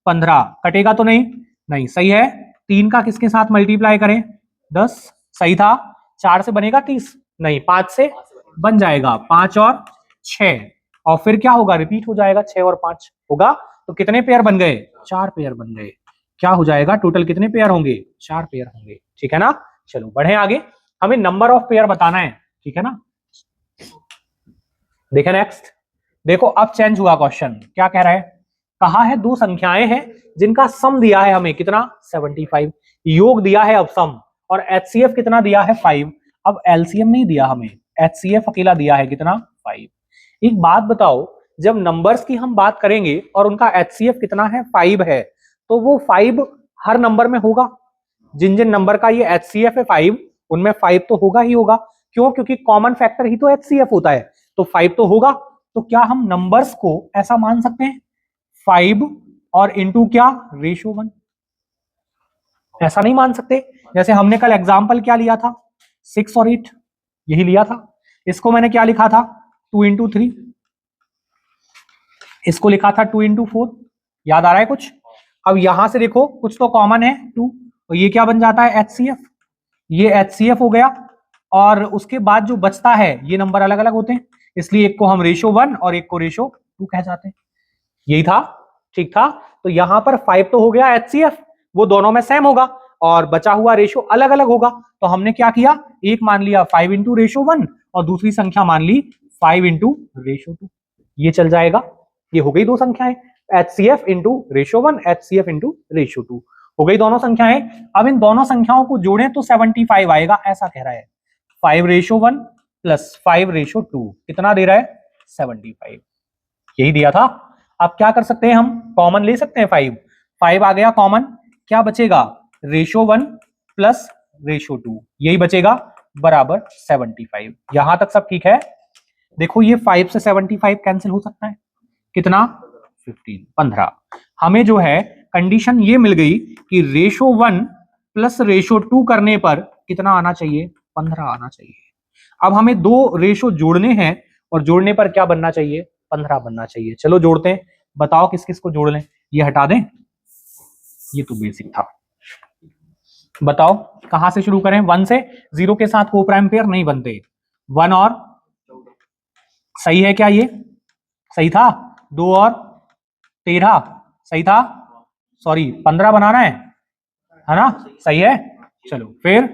15। कटेगा तो नहीं? नहीं। सही है। 3 का किसके साथ मल्टीप्लाई करें? 10। सही था। 4 से बनेगा 30? नहीं। 5 से बन जाएगा। 5 और 6, और फिर क्या होगा? रिपीट हो जाएगा। 6 और 5 होगा। तो कितने पेयर बन गए? 4 पेयर बन गए। क्या हो जाएगा? टोटल कितने पेयर होंगे? 4 पेयर होंगे। ठीक है ना। चलो बढ़े आगे। हमें नंबर ऑफ पेयर बताना है, ठीक है ना। देखें नेक्स्ट। देखो अब चेंज हुआ क्वेश्चन। क्या कह रहा है? कहा है दो संख्याएं हैं जिनका सम दिया है हमें कितना? 75। योग दिया है अब सम, और एचसीएफ कितना दिया है? 5। अब एलसीएम नहीं दिया हमें, एचसीएफ अकेला दिया है कितना? 5। एक बात बताओ, जब नंबर्स की हम बात करेंगे और उनका एचसीएफ कितना है? 5 है, तो वो 5 हर नंबर में होगा। जिन जिन नंबर का ये एचसीएफ है 5, उनमें 5 तो होगा ही होगा। क्यों? क्योंकि कॉमन फैक्टर ही तो एचसीएफ होता है, तो 5 तो होगा। तो क्या हम नंबर्स को ऐसा मान सकते हैं 5 और इंटू क्या? रेशो 1? ऐसा नहीं मान सकते। जैसे हमने कल एग्जाम्पल क्या लिया था? 6 और 8, यही लिया था। इसको मैंने क्या लिखा था? 2 इंटू 3। इसको लिखा था 2 इंटू 4। याद आ रहा है कुछ? अब यहां से देखो कुछ तो कॉमन है 2, और ये क्या बन जाता है? एचसीएफ। ये एचसीएफ हो गया, और उसके बाद जो बचता है ये नंबर अलग अलग होते हैं, इसलिए एक को हम रेशो 1 और एक को रेशो 2 कह जाते हैं। यही था, ठीक था। तो यहां पर 5 तो हो गया एचसीएफ, वो दोनों में सेम होगा, और बचा हुआ रेशो अलग अलग होगा। तो हमने क्या किया? एक मान लिया 5 इंटू रेशो 1, और दूसरी संख्या मान ली 5 इंटू रेशो 2। ये चल जाएगा। ये हो गई दो संख्याएं, HCF into ratio 1, HCF into ratio 2 हो गई दोनों संख्याएं। अब इन दोनों संख्याओं को जोड़ें तो 75 आएगा, ऐसा कह रहा है। 5 रेशो 1 प्लस 5 रेशो 2 कितना दे रहा है? 75। यही दिया था। अब क्या कर सकते हैं? हम कॉमन ले सकते हैं। 5 आ गया कॉमन, क्या बचेगा? रेशो 1 प्लस रेशो 2, यही बचेगा, बराबर 75। यहां तक सब ठीक है। देखो ये 5 से 75 कैंसिल हो सकता है, कितना? 15। हमें जो है कंडीशन ये मिल गई कि रेशो 1 प्लस रेशो 2 करने पर कितना आना चाहिए? 15 आना चाहिए। अब हमें दो रेशो जोड़ने हैं, और जोड़ने पर क्या बनना चाहिए? 15 बनना चाहिए। चलो जोड़ते हैं। बताओ किस किस को जोड़ लें? ये हटा दें, ये तो बेसिक था। बताओ कहां से शुरू करें? 1 से। 0 के साथ को प्राइम पेयर नहीं बनते। 1 और, सही है क्या? ये सही था। 2 और 13 सही था। सॉरी 15 बनाना है ना? सही है। चलो फिर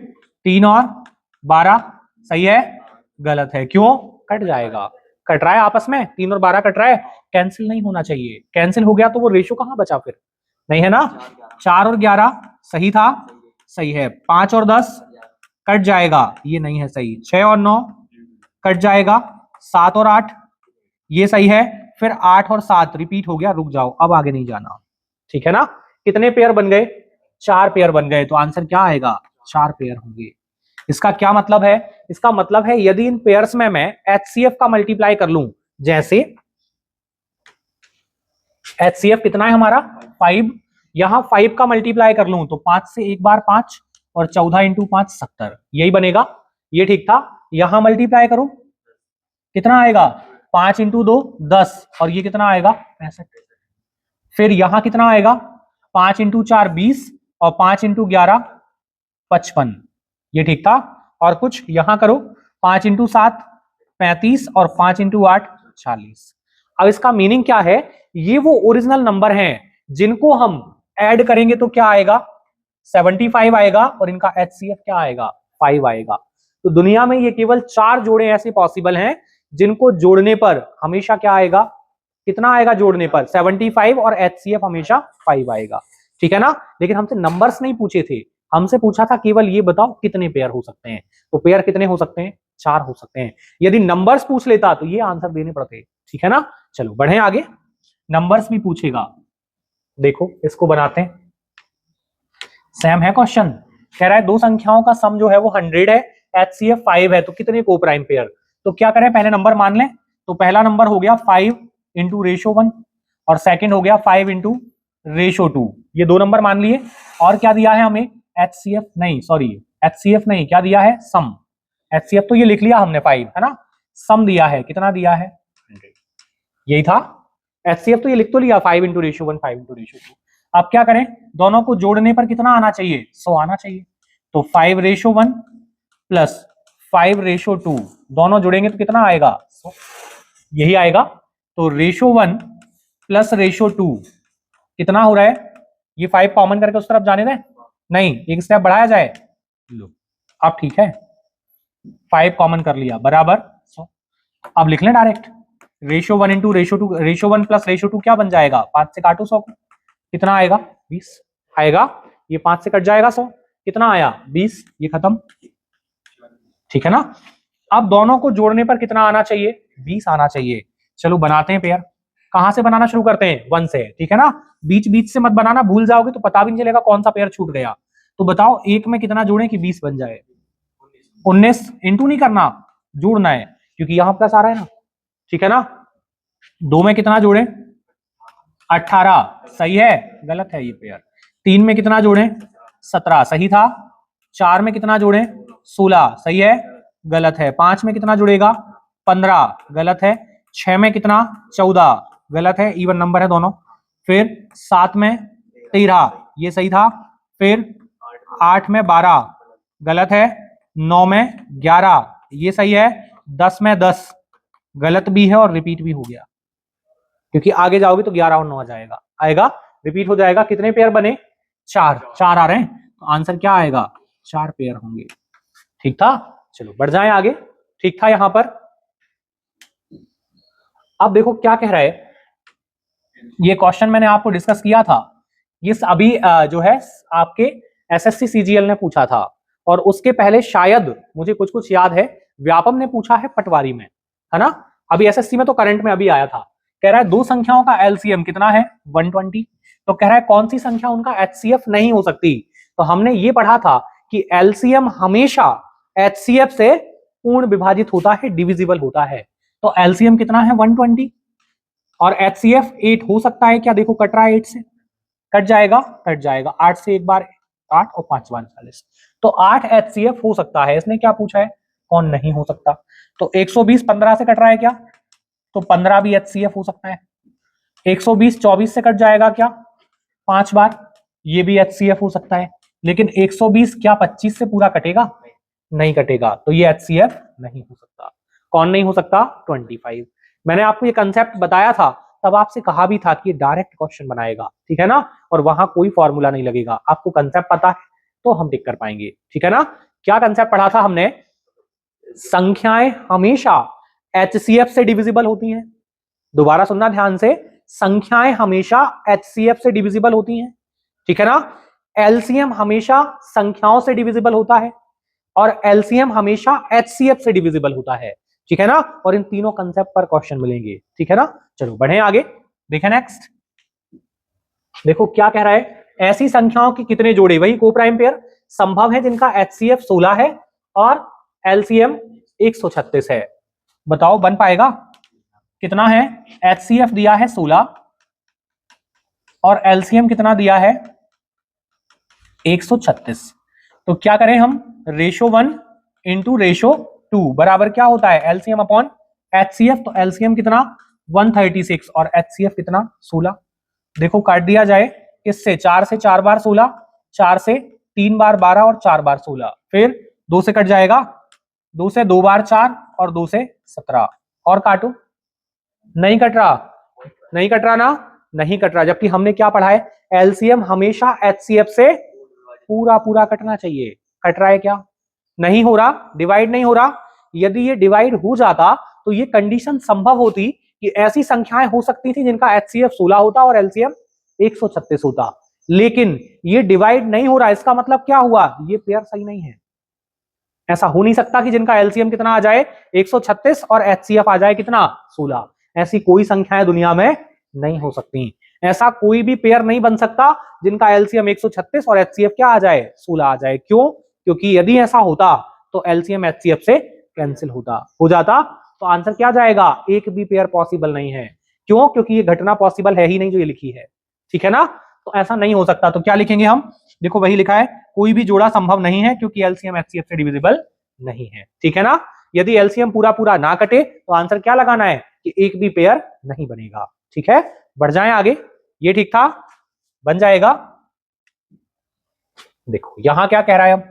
3 और 12 सही है। गलत है। क्यों? कट जाएगा। कट रहा है आपस में, 3 और 12 कट रहा है, कैंसिल नहीं होना चाहिए। कैंसिल हो गया तो वो रेशो कहां बचा फिर? नहीं है ना। 4 और 11 सही था, सही है। 5 और 10 कट जाएगा, ये नहीं है सही। 6 और 9 कट जाएगा। 7 और 8 ये सही है। फिर 8 और 7 रिपीट हो गया। रुक जाओ, अब आगे नहीं जाना, ठीक है ना। कितने पेयर बन गए? 4 पेयर बन गए। तो आंसर क्या आएगा? 4 पेयर होंगे। इसका क्या मतलब है? इसका मतलब है यदि इन पेयर्स में मैं एचसीएफ का मल्टीप्लाई कर लूं, जैसे एचसीएफ कितना है हमारा? 5। यहां 5 का मल्टीप्लाई कर लूं तो 5 से एक बार 5, और 14 इंटू 5 70, यही बनेगा। ये ठीक था। यहां मल्टीप्लाई करो, कितना आएगा? 5 इंटू 2 10, और ये कितना आएगा? 65। फिर यहां कितना आएगा, 5 इंटू 4 20 और 5 इंटू 11 55, ये ठीक था। और कुछ यहां करो, 5 इंटू 7 35 और 5 इंटू 8 40। अब इसका मीनिंग क्या है, ये वो ओरिजिनल नंबर हैं जिनको हम ऐड करेंगे तो क्या आएगा, 75 आएगा, और इनका HCF क्या आएगा, 5 आएगा। तो दुनिया में ये केवल 4 जोड़े ऐसे पॉसिबल हैं जिनको जोड़ने पर हमेशा क्या आएगा, कितना आएगा जोड़ने पर 75, और HCF हमेशा 5 आएगा, ठीक है ना। लेकिन हमसे नंबर्स नहीं पूछे थे, हमसे पूछा था केवल ये बताओ कितने पेयर हो सकते हैं। तो पेयर कितने हो सकते हैं, 4 हो सकते हैं। यदि नंबर्स पूछ लेता तो ये आंसर देने पड़ते, ठीक है ना। चलो बढ़े आगे, नंबर्स भी पूछेगा। देखो इसको बनाते हैं, सेम है क्वेश्चन। कह रहा है दो संख्याओं का सम जो है वो 100 है, HCF 5 है, तो कितने को प्राइम पेयर। तो क्या करें, पहले नंबर मान लें। तो पहला नंबर हो गया 5 इंटू रेशो 1, और सेकेंड हो गया 5 इंटू रेशो 2, ये दो नंबर मान लिए। और क्या दिया है हमें, HCF नहीं, सॉरी HCF नहीं, क्या दिया है, सम। HCF तो ये लिख लिया हमने 5, है ना। सम दिया है, कितना दिया है 100, यही था। HCF तो ये लिख तो लिया 5 इंटू रेशो 1 5 इंटू रेशो 2। अब क्या करें, दोनों को जोड़ने पर कितना आना चाहिए, 100 आना चाहिए। तो 5 रेशो 1 प्लस 5 रेशो 2 दोनों जुड़ेंगे तो कितना आएगा, 100, यही आएगा। तो रेशो 1 प्लस रेशो 2 कितना हो रहा है, ये 5 कॉमन करके उस तरफ जाने दें, नहीं एक स्टेप बढ़ाया जाए, लो अब ठीक है, 5 कॉमन कर लिया बराबर 100। अब लिख लें direct, ratio 1 into ratio 2, ratio 1 plus ratio 2 क्या बन जाएगा, 5 से काटो 100 को, कितना आएगा 20 आएगा, ये 5 से कट जाएगा 100, कितना आया 20, ये खत्म, ठीक है ना। अब दोनों को जोड़ने पर कितना आना चाहिए, 20 आना चाहिए। चलो बनाते हैं पेयर, कहां से बनाना शुरू करते हैं, 1 से, ठीक है ना। बीच बीच से मत बनाना, भूल जाओगे तो पता भी नहीं चलेगा कौन सा पेयर छूट गया। तो बताओ एक में कितना जोड़े कि 20 बन जाए, 19 इंटू नहीं करना, जोड़ना है, क्योंकि यहां प्लस आ रहा है ना, ठीक है ना। 2 में कितना जोड़े, 18, सही है, गलत है ये पेयर। 3 में कितना जोड़े, 17, सही था। 4 में कितना जोड़े, 16, सही है, गलत है। 5 में कितना जुड़ेगा, 15, गलत है। 6 में कितना, 14, गलत है, इवन नंबर है दोनों। फिर 7 में 13, ये सही था। फिर 8 में 12, गलत है। 9 में 11, ये सही है। 10 में 10, गलत भी है और रिपीट भी हो गया, क्योंकि आगे जाओगे तो 11 और 9 आ जाएगा, आएगा, रिपीट हो जाएगा। कितने पेयर बने, 4 आ रहे हैं, तो आंसर क्या आएगा, 4 पेयर होंगे, ठीक था। चलो बढ़ जाएं आगे, ठीक था यहां पर। अब देखो क्या कह रहा है, ये क्वेश्चन मैंने आपको डिस्कस किया था, ये अभी जो है आपके SSC CGL ने पूछा था, और उसके पहले शायद मुझे कुछ कुछ याद है व्यापम ने पूछा है पटवारी में, है ना। अभी SSC में तो करंट में अभी आया था। कह रहा है दो संख्याओं का LCM कितना है, 120। तो कह रहा है कौन सी संख्या उनका HCF नहीं हो सकती। तो हमने ये पढ़ा था कि LCM हमेशा HCF से पूर्ण विभाजित होता है, डिविजिबल होता है। तो LCM कितना है, 120, और HCF 8 हो सकता है क्या, देखो कट रहा है 8 से, कट जाएगा, 8 से एक बार 8 और 5 बार 40, तो 8 HCF हो सकता है। इसने क्या पूछा है, कौन नहीं हो सकता। तो 120 15 से कट रहा है क्या, तो 15 भी HCF हो सकता है। 120 24 से कट जाएगा क्या, 5 बार, ये भी HCF हो सकता है। लेकिन 120 क्या 25 से पूरा कटेगा, नहीं कटेगा, तो ये HCF नहीं हो सकता। कौन नहीं हो सकता, 25। मैंने आपको ये कंसेप्ट बताया था, तब आपसे कहा भी था कि ये डायरेक्ट क्वेश्चन बनाएगा, ठीक है ना, और वहां कोई फॉर्मूला नहीं लगेगा। आपको कंसेप्ट पता है तो हम टिक कर पाएंगे, ठीक है ना। क्या कंसेप्ट पढ़ा था हमने, संख्याएं हमेशा HCF से डिविजिबल होती हैं। दोबारा सुनना ध्यान से, संख्याएं हमेशा HCF से डिविजिबल होती हैं, ठीक है ना। LCM हमेशा संख्याओं से डिविजिबल होता है, और LCM हमेशा HCF से डिविजिबल होता है, ठीक है ना। और इन तीनों कंसेप्ट पर क्वेश्चन मिलेंगे, ठीक है ना। चलो बढ़े आगे, देखें नेक्स्ट। देखो क्या कह रहा है, ऐसी संख्याओं के कितने जोड़े, वही कोप्राइम पेयर संभव है जिनका HCF 16 है और LCM 136 है। बताओ बन पाएगा, कितना है, HCF दिया है 16 और LCM कितना दिया है 136। तो क्या करें हम, रेशो 1 इंटू रेशो 2 बराबर क्या होता है, LCM अपॉन HCF। तो LCM कितना 136 और HCF कितना 16। देखो काट दिया जाए किससे, 4 से 4 बार 16, 4 से 3 बार 12 और 4 बार 16, फिर 2 से कट जाएगा, 2 से 2 बार 4 और 2 से 17, और काटो, नहीं कट रहा, नहीं कट रहा ना, नहीं कट रहा, जबकि हमने क्या पढ़ा है, एलसीएम हमेशा एचसीएफ से पूरा पूरा कटना चाहिए। कट रहा है क्या, नहीं हो रहा, डिवाइड नहीं हो रहा। यदि ये डिवाइड हो जाता तो ये कंडीशन संभव होती कि ऐसी संख्याएं हो सकती थी जिनका एचसीएफ 16 होता और एलसीएम 136 होता, लेकिन ये डिवाइड नहीं हो रहा, इसका मतलब क्या हुआ, ये पेयर सही नहीं है। ऐसा हो नहीं सकता कि जिनका एलसीएम कितना आ जाए 136 और एचसीएफ आ जाए कितना 16, ऐसी कोई संख्याएं दुनिया में नहीं हो सकती। ऐसा कोई भी पेयर नहीं बन सकता जिनका एलसीएम 136 और एचसीएफ क्या आ जाए 16 आ जाए। क्यों, क्योंकि यदि ऐसा होता तो एलसीएम एचसीएफ से कैंसिल हो जाता, तो आंसर क्या जाएगा, एक भी पेयर पॉसिबल नहीं है। क्यों, क्योंकि ये घटना पॉसिबल है ही नहीं जो ये लिखी है, ठीक है ना, तो ऐसा नहीं हो सकता। तो क्या लिखेंगे हम, देखो वही लिखा है, कोई भी जोड़ा संभव नहीं है क्योंकि एलसीएम एचसीएफ से डिविजिबल नहीं है, ठीक है ना। यदि एलसीएम पूरा पूरा ना कटे तो आंसर क्या लगाना है कि एक भी पेयर नहीं बनेगा, ठीक है। बढ़ जाएं आगे, ये ठीक था, बन जाएगा। देखो यहां क्या कह रहा है, अब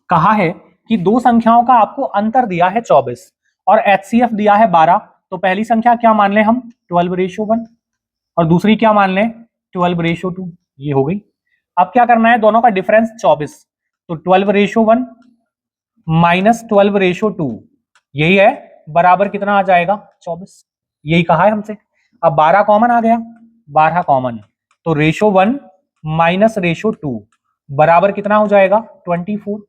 कहा है कि दो संख्याओं का आपको अंतर दिया है 24 और एचसीएफ दिया है 12, तो पहली संख्या क्या मान लें हम 12:1 और दूसरी क्या मान लें 12:2, ये हो गई। अब क्या करना है, दोनों का डिफरेंस 24, तो 12:1 माइनस 12:2 यही है, बराबर कितना आ जाएगा 24, यही कहा है हमसे। अब 12 कॉमन आ गया, 12 कॉमन, तो रेशो 1 माइनस रेशो 2 बराबर कितना हो जाएगा 24,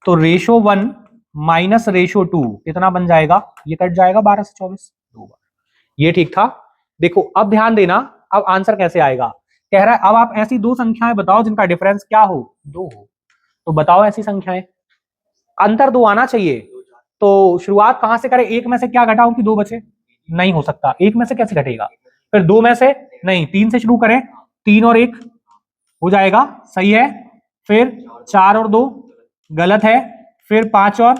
तो रेशो 1 माइनस रेशो 2 कितना बन जाएगा, ये कट जाएगा 12 से 24 दो बार, ये ठीक था। देखो अब ध्यान देना, अब आंसर कैसे आएगा, कह रहा है अब आप ऐसी दो संख्याएं बताओ जिनका डिफरेंस क्या हो 2 हो, तो बताओ ऐसी संख्याएं, अंतर 2 आना चाहिए, तो शुरुआत कहां से करें, एक में से क्या घटाऊं कि 2 बचे, नहीं हो सकता, एक में से कैसे घटेगा, फिर 2 में से नहीं, 3 से शुरू करें, 3 और 1 हो जाएगा, सही है, फिर 4 और 2 गलत है, फिर 5 और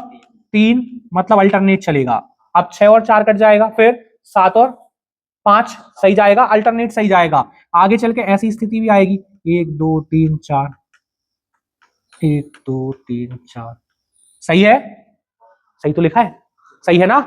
3 मतलब अल्टरनेट चलेगा, अब 6 और 4 कट जाएगा, फिर 7 और 5 सही जाएगा, अल्टरनेट सही जाएगा। आगे चल के ऐसी स्थिति भी आएगी 1 2 3 4, 1 2 3 4, सही है, सही तो लिखा है, सही है ना,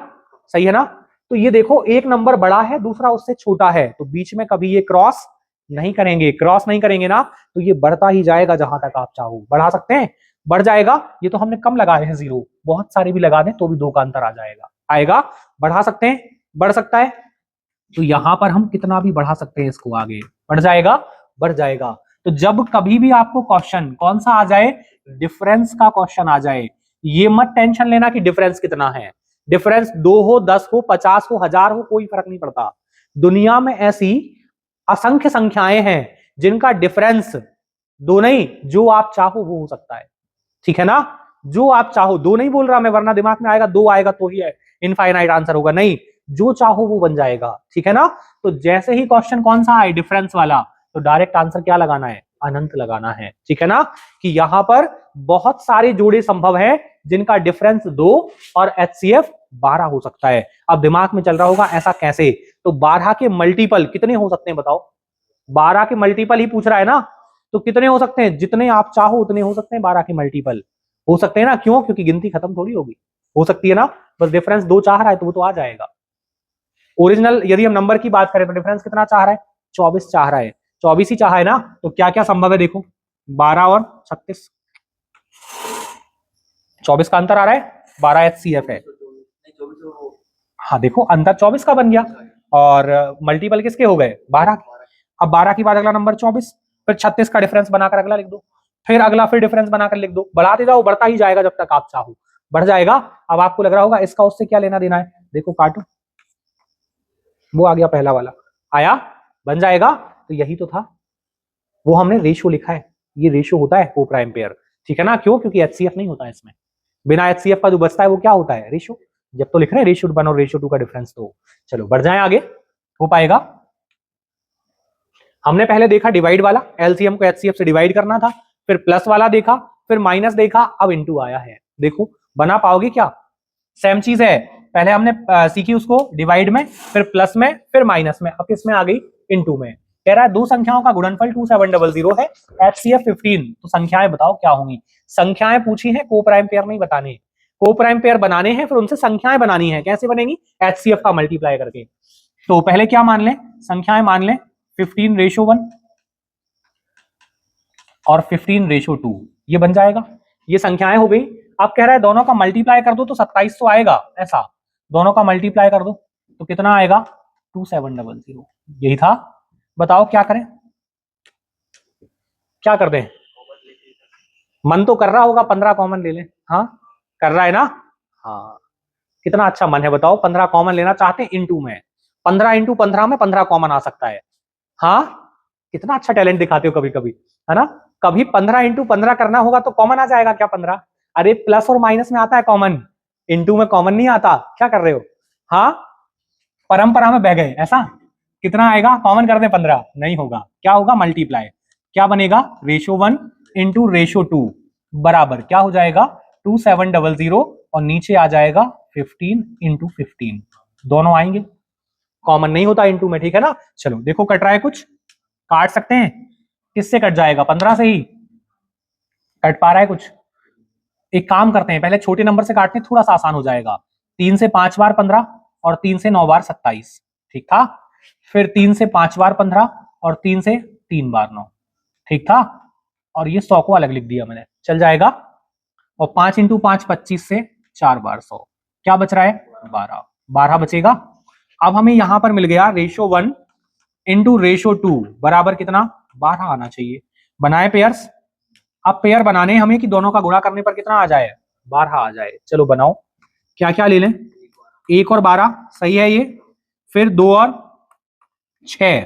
सही है ना। तो ये देखो एक नंबर बड़ा है दूसरा उससे छोटा है, तो बीच में कभी ये क्रॉस नहीं करेंगे, क्रॉस नहीं करेंगे ना तो ये बढ़ता ही जाएगा जहां तक आप चाहो, बढ़ा सकते हैं, बढ़ जाएगा। ये तो हमने कम लगाए हैं 0, बहुत सारे भी लगा दें तो भी 2 का अंतर आ जाएगा, आएगा, बढ़ा सकते हैं, बढ़ सकता है, तो यहां पर हम कितना भी बढ़ा सकते हैं इसको, आगे बढ़ जाएगा, बढ़ जाएगा। तो जब कभी भी आपको क्वेश्चन कौन सा आ जाए, डिफरेंस का क्वेश्चन आ जाए, ये मत टेंशन लेना कि डिफरेंस कितना है, डिफरेंस 2 हो 10 हो 50 हो 1000 हो कोई फर्क नहीं पड़ता। दुनिया में ऐसी असंख्य संख्याएं हैं जिनका डिफरेंस 2 नहीं, जो आप चाहो वो हो सकता है, ठीक है ना, जो आप चाहो, 2 नहीं बोल रहा मैं, वरना दिमाग में आएगा 2 आएगा तो ही है इनफाइनाइट आंसर होगा, नहीं, जो चाहो वो बन जाएगा, ठीक है ना। तो जैसे ही क्वेश्चन कौन सा आए डिफरेंस वाला, तो डायरेक्ट आंसर क्या लगाना है, अनंत लगाना है, ठीक है ना, कि यहां पर बहुत सारे जोड़े संभव है जिनका डिफरेंस 2 और एचसीएफ 12 हो सकता है। अब दिमाग में चल रहा होगा ऐसा कैसे, तो 12 के मल्टीपल कितने हो सकते हैं बताओ, 12 के मल्टीपल ही पूछ रहा है ना, तो कितने हो सकते हैं, जितने आप चाहो उतने हो सकते हैं, 12 के मल्टीपल हो सकते हैं ना, क्यों, क्योंकि गिनती खत्म थोड़ी होगी, हो सकती है ना, बस डिफरेंस 2 चाह रहा है तो वो तो आ जाएगा। ओरिजिनल यदि हम नंबर की बात करें तो डिफरेंस कितना चाह रहा है 24 चाह रहा है, 24 ही चाहा है ना, तो क्या क्या संभव है देखो, 12 और 36, 24 का अंतर आ रहा है, 12 एचसीएफ है, हाँ देखो अंतर 24 का बन गया, और मल्टीपल किसके हो गए 12, अब 12 के बाद अगला नंबर 24, फिर 36 का डिफरेंस बनाकर अगला लिख दो, फिर अगला फिर डिफरेंस बनाकर लिख दो, बढ़ाते जाओ, बढ़ता ही जाएगा जब तक आप चाहो, बढ़ जाएगा। अब आपको लग रहा होगा इसका उससे क्या लेना देना है, देखो काटो, वो आ गया पहला वाला, आया, बन जाएगा, तो यही तो था, वो हमने रेशियो लिखा है, ये रेशियो होता है को प्राइम पेयर, ठीक है ना, क्यों, क्योंकि एचसीएफ नहीं होता है इसमें, बिना एचसीएफ का जो बचता है वो क्या होता है रेशियो, जब तो लिख रहे हैं रेशियो 1 और रेशियो 2 का डिफरेंस, तो चलो बढ़ जाए आगे, हो पाएगा। हमने पहले देखा डिवाइड वाला, एलसीएम को एचसीएफ से डिवाइड करना था, फिर प्लस वाला देखा, फिर माइनस देखा, अब इनटू आया है, देखो बना पाओगे क्या, सेम चीज है, पहले हमने सीखी उसको डिवाइड में, फिर प्लस में, फिर माइनस में, अब किस में आ गई इनटू में, कह रहा है दो संख्याओं का गुणनफल 2700 है, HCF 15। तो संख्याएं बताओ क्या होंगी। संख्याएं पूछी हैं, को प्राइम पेयर नहीं बताने, को प्राइम पेयर बनाने हैं, फिर उनसे संख्याएं बनानी है। कैसे बनेगी? HCF का मल्टीप्लाई करके। तो पहले क्या मान लें? संख्याएं मान लें 15:1 और 15:2, ये बन जाएगा। ये संख्याएं हो गई। अब कह रहा है दोनों का मल्टीप्लाई कर दो तो 2700 आएगा। ऐसा दोनों का मल्टीप्लाई कर दो तो कितना आएगा? 2700। यही था। बताओ क्या करें, क्या कर दें? मन तो कर रहा होगा 15 कॉमन ले लें। हाँ कर रहा है ना? हाँ कितना अच्छा मन है, बताओ 15 कॉमन लेना चाहते हैं इनटू में, 15 इंटू 15 में 15 कॉमन आ सकता है। हाँ कितना अच्छा टैलेंट दिखाते हो कभी कभी, है ना? कभी 15 इंटू 15 करना होगा तो कॉमन आ जाएगा क्या 15? अरे प्लस और माइनस में आता है कॉमन, इंटू में कॉमन नहीं आता। क्या कर रहे हो? हाँ परंपरा में बह गए ऐसा। कितना आएगा? कॉमन कर दे 15, नहीं होगा। क्या होगा? मल्टीप्लाई। क्या बनेगा? रेशो 1 इंटू रेशो 2 बराबर क्या हो जाएगा? 2700 और नीचे आ जाएगा 15 इंटू 15। दोनों आएंगे, कॉमन नहीं होता इंटू में, ठीक है ना? चलो देखो कट रहा है, कुछ काट सकते हैं। किससे कट जाएगा? 15 से ही कट पा रहा है कुछ? एक काम करते हैं, पहले छोटे नंबर से काटते हैं, थोड़ा सा आसान हो जाएगा। 3 से 5 बार 15 और 3 से 9 बार 27, ठीक था। फिर 3 से 5 बार 15 और 3 से 3 बार 9, ठीक था। और ये 100 को अलग लिख दिया मैंने, चल जाएगा। और 5 इंटू 5 25 से 4 बार 100, क्या बच रहा है? 12, 12 बचेगा। अब हमें यहां पर मिल गया रेशो 1 इंटू रेशो 2 बराबर कितना? 12 आना चाहिए। बनाए पेयर्स। अब पेयर बनाने हमें कि दोनों का गुणा करने पर कितना आ जाए? 12 आ जाए। चलो बनाओ। क्या क्या ले लें? 1 और 12 सही है ये। फिर 2 और 6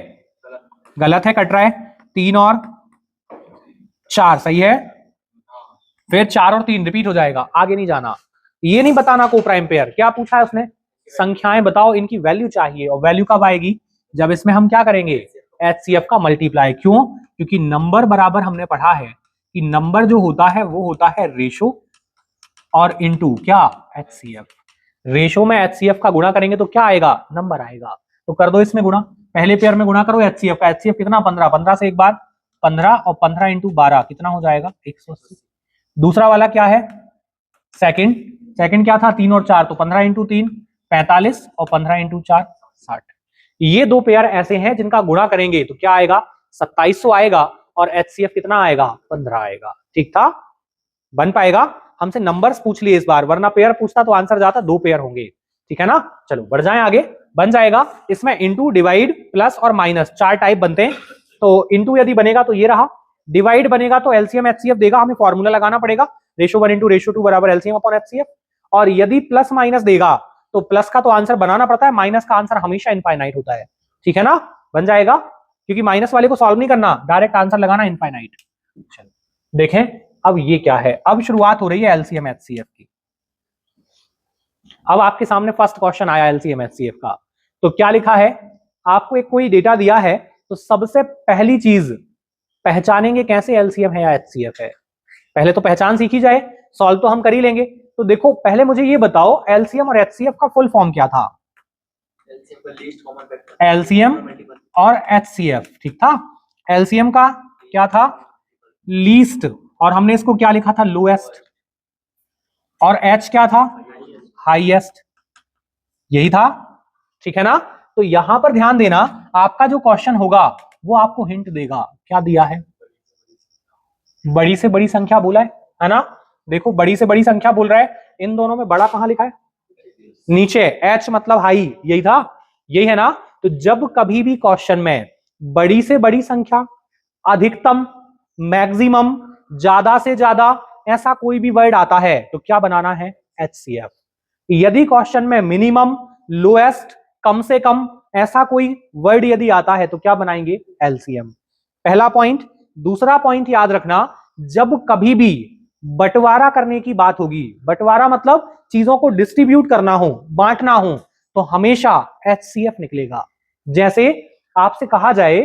गलत है, कट रहा है। 3 और 4 सही है। फिर 4 और 3 रिपीट हो जाएगा, आगे नहीं जाना। ये नहीं बताना को प्राइम पेयर। क्या पूछा है उसने? संख्याएं बताओ, इनकी वैल्यू चाहिए। और वैल्यू कब आएगी? जब इसमें हम क्या करेंगे? HCF का मल्टीप्लाई। क्यों? क्योंकि नंबर बराबर हमने पढ़ा है कि नंबर जो होता है वो होता है रेशो और इनटू क्या? HCF। रेशो में HCF का गुणा करेंगे तो क्या आएगा? नंबर आएगा। तो कर दो इसमें गुणा, पहले पेयर में गुणा करो HCF का। HCF कितना? 15, 15 से एक बार 15 और 15 इंटू 12 कितना हो जाएगा? 180। दूसरा वाला क्या है? सेकंड। सेकंड क्या था? 3 और 4, तो 15 इंटू 3 45 और 15 इंटू 4 60। ये दो पेयर ऐसे हैं जिनका गुणा करेंगे तो क्या आएगा? 2700 आएगा। और HCF कितना आएगा? 15 आएगा। ठीक था? बन पाएगा? हमसे नंबर्स पूछ लिए इस बार, वरना पेयर पूछता तो आंसर जाता 2 पेयर होंगे। ठीक है ना? चलो बढ़ जाएं आगे। बन जाएगा। इसमें इंटू, डिवाइड, प्लस और माइनस 4 टाइप बनते हैं। तो इंटू यदि बनेगा तो ये रहा, डिवाइड बनेगा तो LCM HCF देगा, हमें फॉर्मूला लगाना पड़ेगा। रेशो 1 इंटू रेशो 2 बराबर LCM अपॉन HCF। और यदि प्लस माइनस देगा तो प्लस का तो आंसर बनाना पड़ता है, माइनस का आंसर हमेशा इनफाइनाइट होता है। ठीक है ना? बन जाएगा, क्योंकि माइनस वाले को सॉल्व नहीं करना, डायरेक्ट आंसर लगाना इनफाइनाइट। चलो देखें अब ये क्या है। अब शुरुआत हो रही है LCM HCF की। अब आपके सामने फर्स्ट क्वेश्चन आया LCM HCF का। तो क्या लिखा है? आपको एक कोई डेटा दिया है, तो सबसे पहली चीज पहचानेंगे कैसे LCM है या HCF है। पहले तो पहचान सीखी जाए, सॉल्व तो हम कर ही लेंगे। तो देखो पहले मुझे ये बताओ LCM और HCF का फुल फॉर्म क्या था? LCM और HCF, ठीक था। LCM का क्या था? लीस्ट, और हमने इसको क्या लिखा था? लोएस्ट। और H क्या था? हाईएस्ट। यही था, ठीक है ना? तो यहां पर ध्यान देना, आपका जो क्वेश्चन होगा वो आपको हिंट देगा। क्या दिया है? बड़ी से बड़ी संख्या बोला है ना? देखो बड़ी से बड़ी संख्या बोल रहा है, इन दोनों में बड़ा कहां लिखा है? नीचे। H मतलब हाई, यही था, यही है ना? तो जब कभी भी क्वेश्चन में बड़ी से बड़ी संख्या, अधिकतम, मैक्सिमम, ज्यादा से ज्यादा, ऐसा कोई भी वर्ड आता है तो क्या बनाना है? HCF। यदि क्वेश्चन में मिनिमम, लोएस्ट, कम से कम, ऐसा कोई वर्ड यदि आता है तो क्या बनाएंगे? LCM। पहला पॉइंट। दूसरा पॉइंट याद रखना, जब कभी भी बंटवारा करने की बात होगी, बंटवारा मतलब चीजों को डिस्ट्रीब्यूट करना हो, बांटना हो, तो हमेशा HCF निकलेगा। जैसे आपसे कहा जाए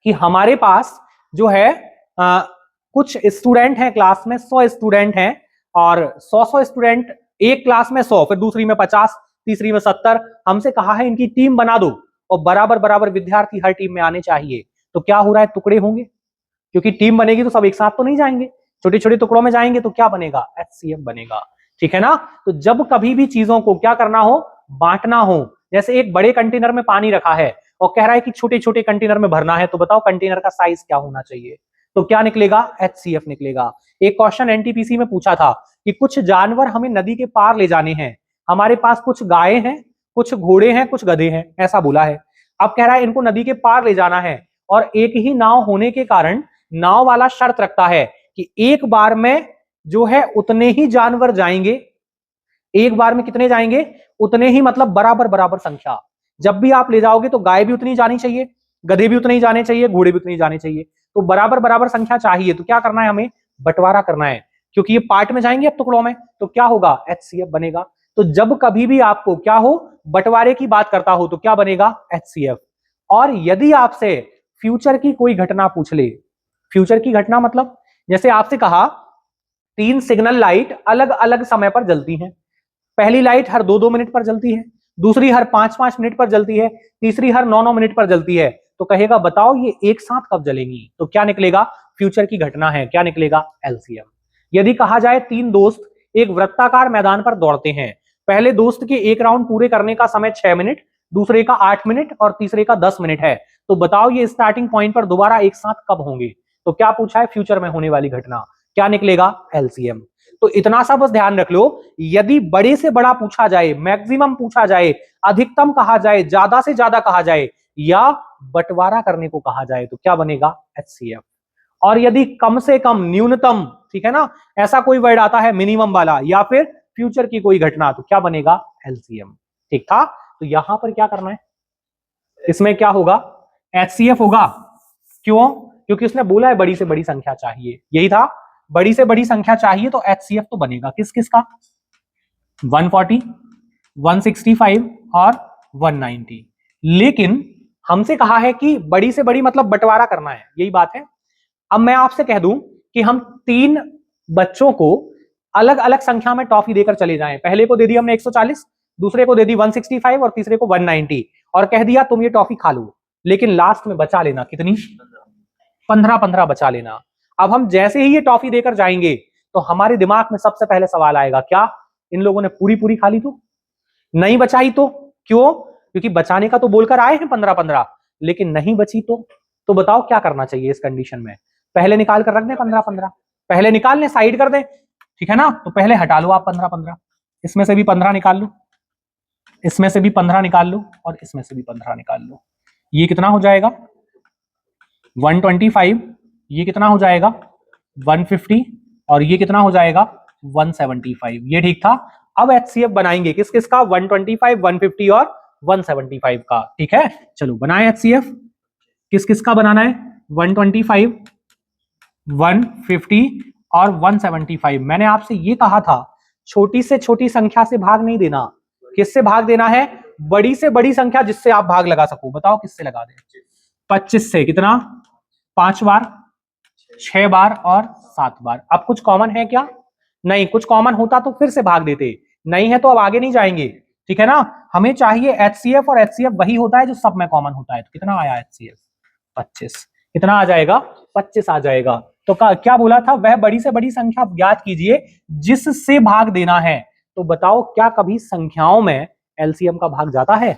कि हमारे पास जो है कुछ स्टूडेंट हैं क्लास में, 100 स्टूडेंट हैं, और 100 स्टूडेंट एक क्लास में 100, फिर दूसरी में 50, तीसरी में 70। हमसे कहा है इनकी टीम बना दो, और बराबर बराबर विद्यार्थी हर टीम में आने चाहिए, तो क्या हो रहा है, टुकड़े होंगे, क्योंकि टीम बनेगी तो सब एक साथ तो नहीं जाएंगे, छोटे छोटे टुकड़ों में जाएंगे, तो क्या बनेगा, HCF बनेगा। ठीक है ना। तो जब कभी भी चीजों को क्या करना हो, बांटना हो, जैसे एक बड़े कंटेनर में पानी रखा है और कह रहा है कि छोटे छोटे कंटेनर में भरना है, तो बताओ कंटेनर का साइज क्या होना चाहिए, तो क्या निकलेगा, HCF निकलेगा। एक क्वेश्चन NTPC में पूछा था कि कुछ जानवर हमें नदी के पार ले जाने हैं, हमारे पास कुछ गायें हैं, कुछ घोड़े हैं, कुछ गधे हैं, ऐसा बोला है। अब कह रहा है इनको नदी के पार ले जाना है और एक ही नाव होने के कारण नाव वाला शर्त रखता है कि एक बार में जो है उतने ही जानवर जाएंगे, एक बार में कितने जाएंगे, उतने ही, मतलब बराबर बराबर संख्या। जब भी आप ले जाओगे तो गाय भी उतनी जानी चाहिए, गधे भी उतने ही जाने चाहिए, घोड़े भी उतने ही जाने चाहिए, तो बराबर बराबर संख्या चाहिए। तो क्या करना है, हमें बंटवारा करना है, क्योंकि ये पार्ट में जाएंगे अब टुकड़ों में, तो क्या होगा, HCF बनेगा। तो जब कभी भी आपको क्या हो, बंटवारे की बात करता हो, तो क्या बनेगा, HCF। और यदि आपसे फ्यूचर की कोई घटना पूछ ले, फ्यूचर की घटना मतलब जैसे आपसे कहा 3 सिग्नल लाइट अलग अलग समय पर जलती हैं, पहली लाइट हर 2-2 मिनट पर जलती है, दूसरी हर 5-5 मिनट पर जलती है, तीसरी हर 9-9 मिनट पर जलती है, तो कहेगा बताओ ये एक साथ कब जलेंगी, तो क्या निकलेगा, फ्यूचर की घटना है, क्या निकलेगा, LCM। यदि कहा जाए 3 दोस्त एक वृत्ताकार मैदान पर दौड़ते हैं, पहले दोस्त के एक राउंड पूरे करने का समय 6 मिनट, दूसरे का 8 मिनट और तीसरे का 10 मिनट है, तो बताओ ये स्टार्टिंग पॉइंट पर दोबारा एक साथ कब होंगे, तो क्या पूछा है, फ्यूचर में होने वाली घटना, क्या निकलेगा, LCM। तो इतना सा बस ध्यान रख लो, यदि बड़े से बड़ा पूछा जाए, मैक्सिमम पूछा जाए, अधिकतम कहा जाए, ज्यादा से ज्यादा कहा जाए, या बंटवारा करने को कहा जाए, तो क्या बनेगा, HCF। और यदि कम से कम, न्यूनतम, ठीक है ना, ऐसा कोई वर्ड आता है मिनिमम वाला, या फिर फ्यूचर की कोई घटना, तो क्या बनेगा, LCM। ठीक था। तो यहां पर क्या करना है, इसमें क्या होगा, HCF होगा। क्यों, क्योंकि उसने बोला है बड़ी से बड़ी संख्या चाहिए, यही था, बड़ी से बड़ी संख्या चाहिए, तो HCF तो बनेगा किस किस का, 140, 165 और 190। लेकिन हमसे कहा है कि बड़ी से बड़ी मतलब बंटवारा करना है, यही बात है। अब मैं आपसे कह दूं कि हम 3 बच्चों को अलग अलग संख्या में टॉफी देकर चले जाएं, पहले को दे दी हमने 140, दूसरे को दे दी 165 और तीसरे को 190, और कह दिया तुम ये टॉफी खा लो, लेकिन लास्ट में बचा लेना कितनी, 15-15 बचा लेना। अब हम जैसे ही ये टॉफी देकर जाएंगे तो हमारे दिमाग में सबसे पहले सवाल आएगा, क्या इन लोगों ने पूरी पूरी खा ली, तो नहीं बचाई तो क्यों, क्योंकि बचाने का तो बोलकर आए हैं 15-15, लेकिन नहीं बची तो बताओ क्या करना चाहिए इस कंडीशन में, पहले निकाल कर रख दें 15-15, पहले निकाल लें, साइड कर दें, ठीक है ना, तो पहले हटा लो आप 15-15, इसमें से भी 15 निकाल लो, इसमें से भी 15 निकाल लो, और इसमें से भी 15 निकाल लो, ये कितना हो जाएगा 125, ये कितना हो जाएगा 150, और ये कितना हो जाएगा 175, ये ठीक था। अब HCF बनाएंगे किस किस का, 125, 150 और 175 का, ठीक है, चलो बनाए HCF, किस किस का बनाना है, 125, 150 और 175। मैंने आपसे ये कहा था छोटी से छोटी संख्या से भाग नहीं देना, किससे भाग देना है, बड़ी से बड़ी संख्या जिससे आप भाग लगा सको, बताओ किससे लगा दें, 25 से, कितना, 5 बार, 6 बार और 7 बार। अब कुछ कॉमन है क्या, नहीं, कुछ कॉमन होता तो फिर से भाग देते, नहीं है तो अब आगे नहीं जाएंगे, ठीक है ना। हमें चाहिए HCF, और HCF वही होता है जो सब में कॉमन होता है, तो कितना आया HCF, 25, कितना आ जाएगा, 25 आ जाएगा। तो क्या बोला था, वह बड़ी से बड़ी संख्या ज्ञात कीजिए जिससे भाग देना है, तो बताओ क्या कभी संख्याओं में LCM का भाग जाता है,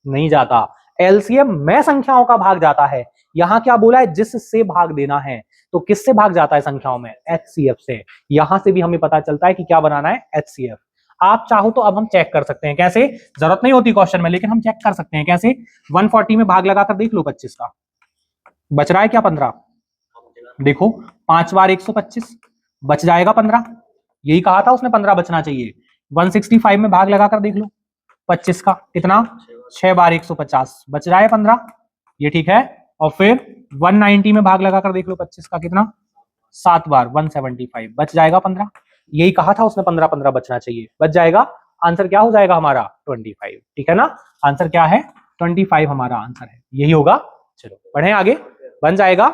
नहीं जाता, LCM में संख्याओं का भाग जाता है, यहां क्या बोला है, जिससे भाग देना है, तो किससे भाग जाता है संख्याओं में, HCF से। यहां से भी हमें पता चलता है कि क्या बनाना है, HCF। आप चाहो तो अब हम चेक कर सकते हैं, कैसे, जरूरत नहीं होती क्वेश्चन में, लेकिन हम चेक कर सकते हैं कैसे, 140 में भाग लगाकर देख लो 25 का, बच रहा है क्या 15, देखो 5 बार 125, बच जाएगा 15, यही कहा था उसने 15 बचना चाहिए। 165 में भाग लगाकर देख लो 25 का, कितना, 6 बार 150, बच रहा है 15, ये ठीक है। और फिर 190 में भाग लगाकर देख लो 25 का, कितना, 7 बार 175, बच जाएगा 15, यही कहा था उसने 15-15 बचना चाहिए, बच जाएगा। आंसर क्या हो जाएगा हमारा 25, ठीक है ना, आंसर क्या है 25 हमारा आंसर है, यही होगा। चलो बढ़े आगे, बन जाएगा,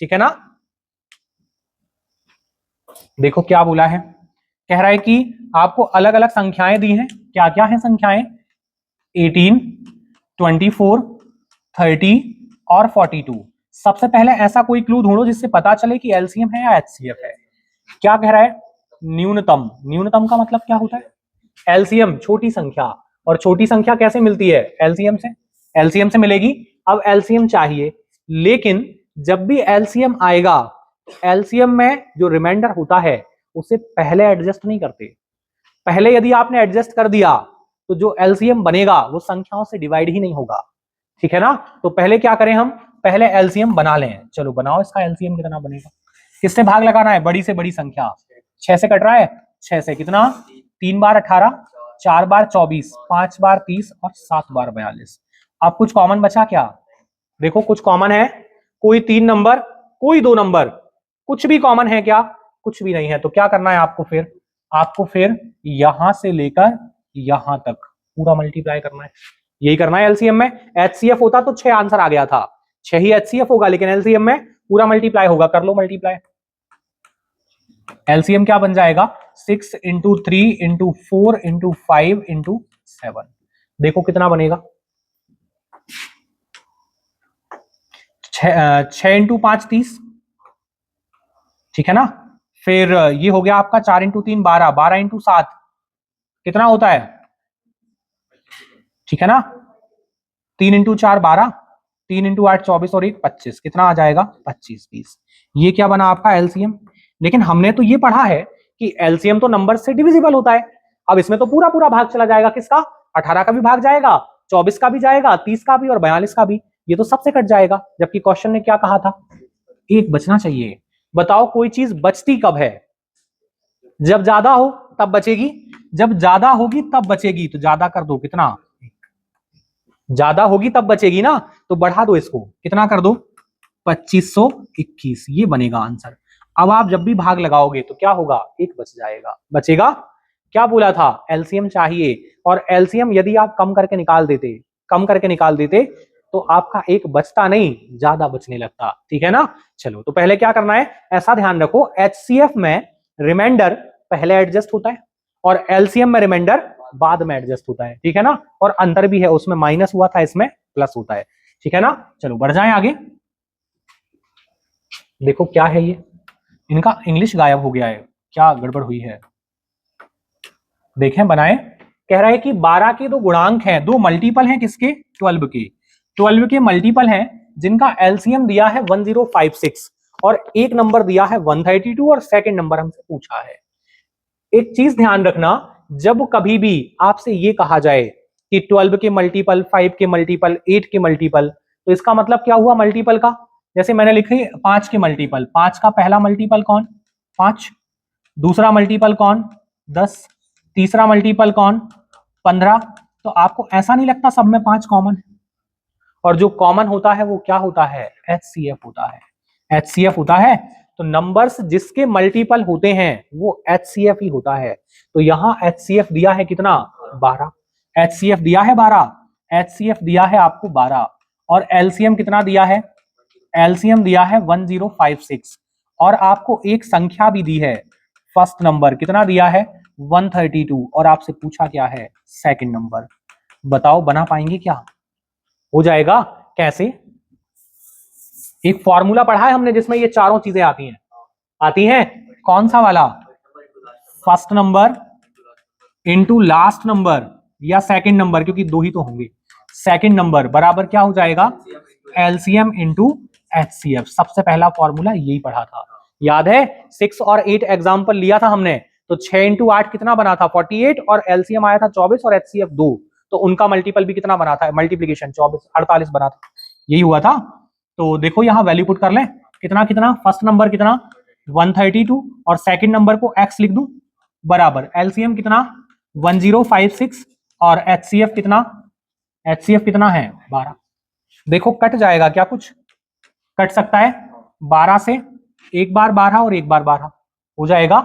ठीक है ना। देखो क्या बोला है, कह रहा है कि आपको अलग अलग संख्याएं दी हैं, क्या क्या है संख्याएं, 18, 24, 30 और 42। सबसे पहले ऐसा कोई क्लू ढूंढो जिससे पता चले कि एलसीएम है या एचसीएफ है। क्या कह रहा है? न्यूनतम। न्यूनतम का मतलब क्या होता है? एलसीएम छोटी संख्या, और छोटी संख्या कैसे मिलती है? एलसीएम से। एलसीएम से मिलेगी। अब एलसीएम चाहिए, लेकिन जब भी एलसीएम आएगा, एलसीएम में जो रिमाइंडर होता है उसे पहले एडजस्ट नहीं करते। पहले यदि आपने एडजस्ट कर दिया तो जो एलसीएम बनेगा वो संख्याओं से डिवाइड ही नहीं होगा, ठीक है ना। तो पहले क्या करें हम? पहले एलसीएम बना लें। चलो बनाओ, इसका एलसीएम कितना बनेगा? किससे भाग लगाना है? बड़ी से बड़ी संख्या। 6 से कट रहा है। 6 से कितना? 3 बार 18, 4 बार 24, 5 बार 30 और 7 बार 42। अब कुछ कॉमन बचा क्या? देखो कुछ कॉमन है। कोई 3 नंबर, कोई 2 नंबर, कुछ भी कॉमन है क्या? कुछ भी नहीं है। तो क्या करना है आपको फिर? आपको फिर यहां से लेकर यहां तक पूरा मल्टीप्लाई करना है। यही करना है एलसीएम में। एचसीएफ होता तो 6 आंसर आ गया था। 6 ही एचसीएफ होगा, लेकिन एलसीएम में पूरा मल्टीप्लाई होगा। कर लो मल्टीप्लाई। एलसीएम क्या बन जाएगा? 6 इंटू 3 इंटू 4 इंटू 5 इंटू 7। देखो कितना बनेगा? 6 इंटू 5 30, ठीक है ना। फिर ये हो गया आपका 4 इंटू 3 12, 12 इंटू 7 कितना होता है? ठीक है ना। 3 इंटू 4 12, 3 इंटू 8 24 और 1 25। कितना आ जाएगा? 25 20। ये क्या बना आपका? एलसीएम। लेकिन हमने तो ये पढ़ा है कि एलसीएम तो नंबर से डिविजिबल होता है। अब इसमें तो पूरा पूरा भाग चला जाएगा। किसका? 18 का भी भाग जाएगा, 24 का भी जाएगा, 30 का भी और 42 का भी। ये तो सबसे कट जाएगा। जबकि क्वेश्चन ने क्या कहा था? एक बचना चाहिए। बताओ कोई चीज बचती कब है? जब ज्यादा हो तब बचेगी। जब ज्यादा होगी तब बचेगी। तो ज्यादा कर दो। कितना? ज्यादा होगी तब बचेगी ना, तो बढ़ा दो इसको। कितना कर दो? 2521। ये बनेगा आंसर। अब आप जब भी भाग लगाओगे तो क्या होगा? एक बच जाएगा। बचेगा। क्या बोला था? एलसीएम चाहिए। और एलसीएम यदि आप कम करके निकाल देते, कम करके निकाल देते, तो आपका एक बचता नहीं, ज्यादा बचने लगता, ठीक है ना। चलो तो पहले क्या करना है, ऐसा ध्यान रखो, एचसीएफ में रिमाइंडर पहले एडजस्ट होता है और एलसीएम में रिमाइंडर बाद में एडजस्ट होता है, ठीक है ना। और अंतर भी है, उसमें माइनस हुआ था, इसमें प्लस होता है, ठीक है ना। चलो बढ़ जाएं आगे। देखो क्या है ये, इनका इंग्लिश गायब हो गया है, क्या गड़बड़ हुई है। देखें बनाए। कह रहा है कि 12 के दो गुणांक हैं, दो मल्टीपल हैं किसके? 12 के। 12 के मल्टीपल हैं जिनका एलसीएम दिया है 1056 और एक नंबर दिया है 132 और सेकंड नंबर हमसे पूछा है। एक चीज ध्यान रखना, जब कभी भी आपसे ये कहा जाए कि 12 के मल्टीपल, 5 के मल्टीपल, 8 के मल्टीपल, तो इसका मतलब क्या हुआ मल्टीपल का? जैसे मैंने लिखी 5 के मल्टीपल, 5 का पहला मल्टीपल कौन? 5। दूसरा मल्टीपल कौन? 10। तीसरा मल्टीपल कौन? 15। तो आपको ऐसा नहीं लगता सब में 5 कॉमन है? और जो कॉमन होता है वो क्या होता है? एचसीएफ होता है। एचसीएफ होता है। तो नंबर्स जिसके मल्टीपल होते हैं वो एचसीएफ ही होता है। तो यहां एचसीएफ दिया है कितना? 12। एचसीएफ दिया है 12, एचसीएफ दिया है आपको 12, और एलसीएम कितना दिया है? एलसीएम दिया है 1056, और आपको एक संख्या भी दी है, फर्स्ट नंबर कितना दिया है? 132, और आपसे पूछा क्या है? Second number. बताओ बना पाएंगे क्या? हो जाएगा। कैसे? एक फॉर्मूला पढ़ा है हमने जिसमें ये चारों चीजें आती हैं। आती हैं? कौन सा वाला? First number into last number या सेकंड नंबर, क्योंकि दो ही तो होंगे। सेकंड नंबर बराबर क्या हो जाएगा? LCM into HCF. सबसे पहला फॉर्मूला यही पढ़ा था, याद है? 6 और 8 एग्जांपल लिया था हमने, तो 6 इंटू 8 कितना बना था? 48, और एलसीएम आया था 24 और एचसीएफ 2, तो उनका मल्टीपल भी कितना बना था? मल्टीप्लीकेशन 24 48 बना था, यही हुआ था। तो देखो यहां वैल्यू पुट कर लें, कितना कितना? फर्स्ट नंबर कितना? 132, और सेकंड नंबर को x लिख दूं, बराबर एलसीएम कितना? 1056, और एचसीएफ कितना? एचसीएफ कितना है? 12। देखो कट जाएगा क्या? कुछ कट सकता है। 12 से एक बार 12 और एक बार 12 हो जाएगा।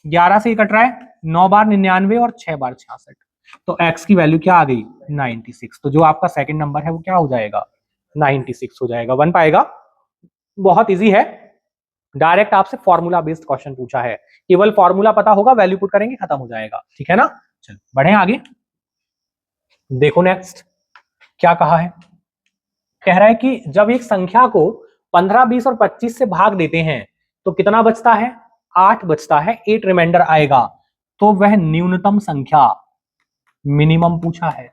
11 से कट रहा है, 9 बार 99 और 6 बार 66, तो x की वैल्यू क्या आ गई? 96। तो जो आपका सेकंड नंबर है वो क्या हो जाएगा? 96 हो जाएगा। बन पाएगा? बहुत इजी है, डायरेक्ट आपसे फॉर्मूला बेस्ड क्वेश्चन पूछा है, केवल फॉर्मूला पता होगा, वैल्यू पुट करेंगे, खत्म हो जाएगा, ठीक है ना। चलो बढ़े आगे। देखो नेक्स्ट क्या कहा है। कह रहा है कि जब एक संख्या को 15, 20 और 25 से भाग देते हैं तो कितना बचता है? 8 बचता है, 8 रिमाइंडर आएगा। तो वह न्यूनतम संख्या, मिनिमम पूछा है,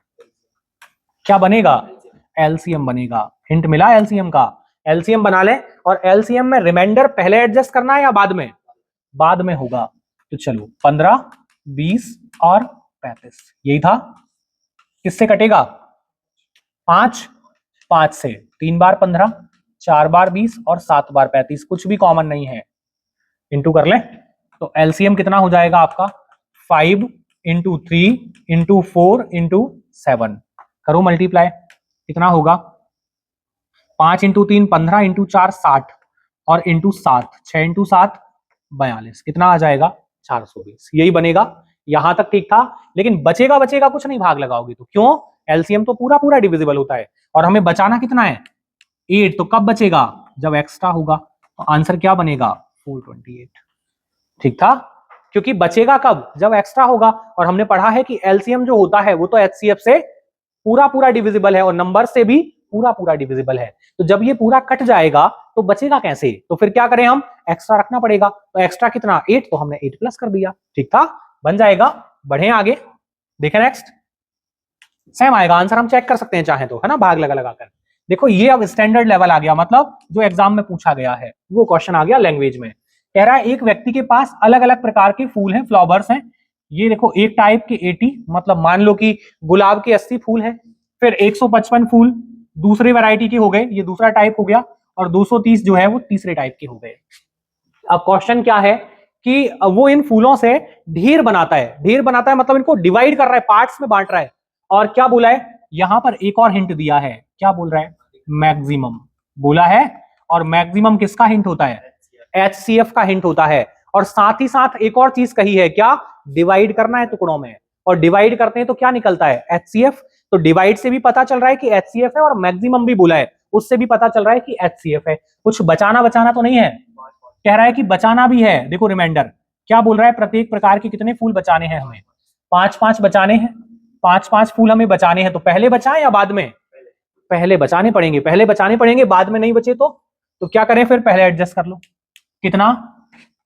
क्या बनेगा? एलसीएम बनेगा। हिंट मिला एलसीएम का? एलसीएम बना ले। और एलसीएम में रिमाइंडर पहले एडजस्ट करना है या बाद में? बाद में होगा। तो चलो 15, 20 और 35, यही था। किससे कटेगा? 5, 5 से 3 बार 15, 4 बार 20 और 7 बार 35, कुछ भी कॉमन नहीं है, इंटू कर ले। तो एलसीएम कितना हो जाएगा आपका? 5 इंटू 3 इंटू 4 इंटू 7, करो मल्टीप्लाई, कितना होगा? 5 इंटू 3 15 इंटू 4 60 और इंटू 7 6 इंटू 7 42, कितना आ जाएगा? 420, यही बनेगा। यहां तक ठीक था, लेकिन बचेगा कुछ नहीं भाग लगाओगे तो। क्यों? एलसीएम तो पूरा पूरा डिविजिबल होता है और हमें बचाना कितना है? 8। तो कब बचेगा? जब एक्स्ट्रा होगा। तो आंसर क्या बनेगा? 428। ठीक था, क्योंकि बचेगा कब? जब एक्स्ट्रा होगा। और हमने पढ़ा है कि एलसीएम जो होता है वो तो एचसीएफ से पूरा पूरा डिविजिबल है और नंबर से भी पूरा पूरा डिविजिबल है। तो जब ये पूरा कट जाएगा तो बचेगा कैसे? तो फिर क्या करें हम? एक्स्ट्रा रखना पड़ेगा। तो एक्स्ट्रा कितना? 8, तो हमने 8 प्लस कर दिया। ठीक था, बन जाएगा। बढ़े आगे, देखें नेक्स्ट। सेम आएगा आंसर, हम चेक कर सकते हैं चाहे तो, है ना, भाग लगा लगाकर। देखो ये अब स्टैंडर्ड लेवल आ गया, मतलब जो एग्जाम में पूछा गया है वो क्वेश्चन आ गया लैंग्वेज में। कह रहा है एक व्यक्ति के पास अलग अलग प्रकार के फूल हैं, फ्लावर्स हैं। ये देखो, एक टाइप के 80, मतलब मान लो कि गुलाब के 80 फूल हैं। फिर 155 फूल दूसरी वैरायटी के हो गए, ये दूसरा टाइप हो गया। और 230 जो है वो तीसरे टाइप के हो गए। अब क्वेश्चन क्या है कि वो इन फूलों से ढेर बनाता है। ढेर बनाता है मतलब इनको डिवाइड कर रहा है, पार्ट्स में बांट रहा है। और क्या बोला है यहां पर? एक और हिंट दिया है। क्या बोल रहा है? मैक्सिमम बोला है। और मैक्सिमम किसका हिंट होता है? एचसीएफ का हिंट होता है। और साथ ही साथ एक और चीज कही है, क्या? डिवाइड करना है टुकड़ों में। और डिवाइड करते हैं तो क्या निकलता है? एचसीएफ। तो डिवाइड से भी पता चल रहा है कि एचसीएफ है, और मैक्सिमम भी बोला है, उससे भी पता चल रहा है कि एचसीएफ है। कुछ बचाना तो नहीं है। कह रहा है कि बचाना भी है। देखो रिमाइंडर क्या बोल रहा है? प्रत्येक प्रकार के कितने फूल बचाने हैं हमें? 5-5 बचाने हैं। 5-5 फूल हमें बचाने हैं। तो पहले बचाएं या बाद में? पहले बचाने पड़ेंगे, पहले बचाने पड़ेंगे। बाद में नहीं बचे तो क्या करें फिर? पहले एडजस्ट कर लो। कितना?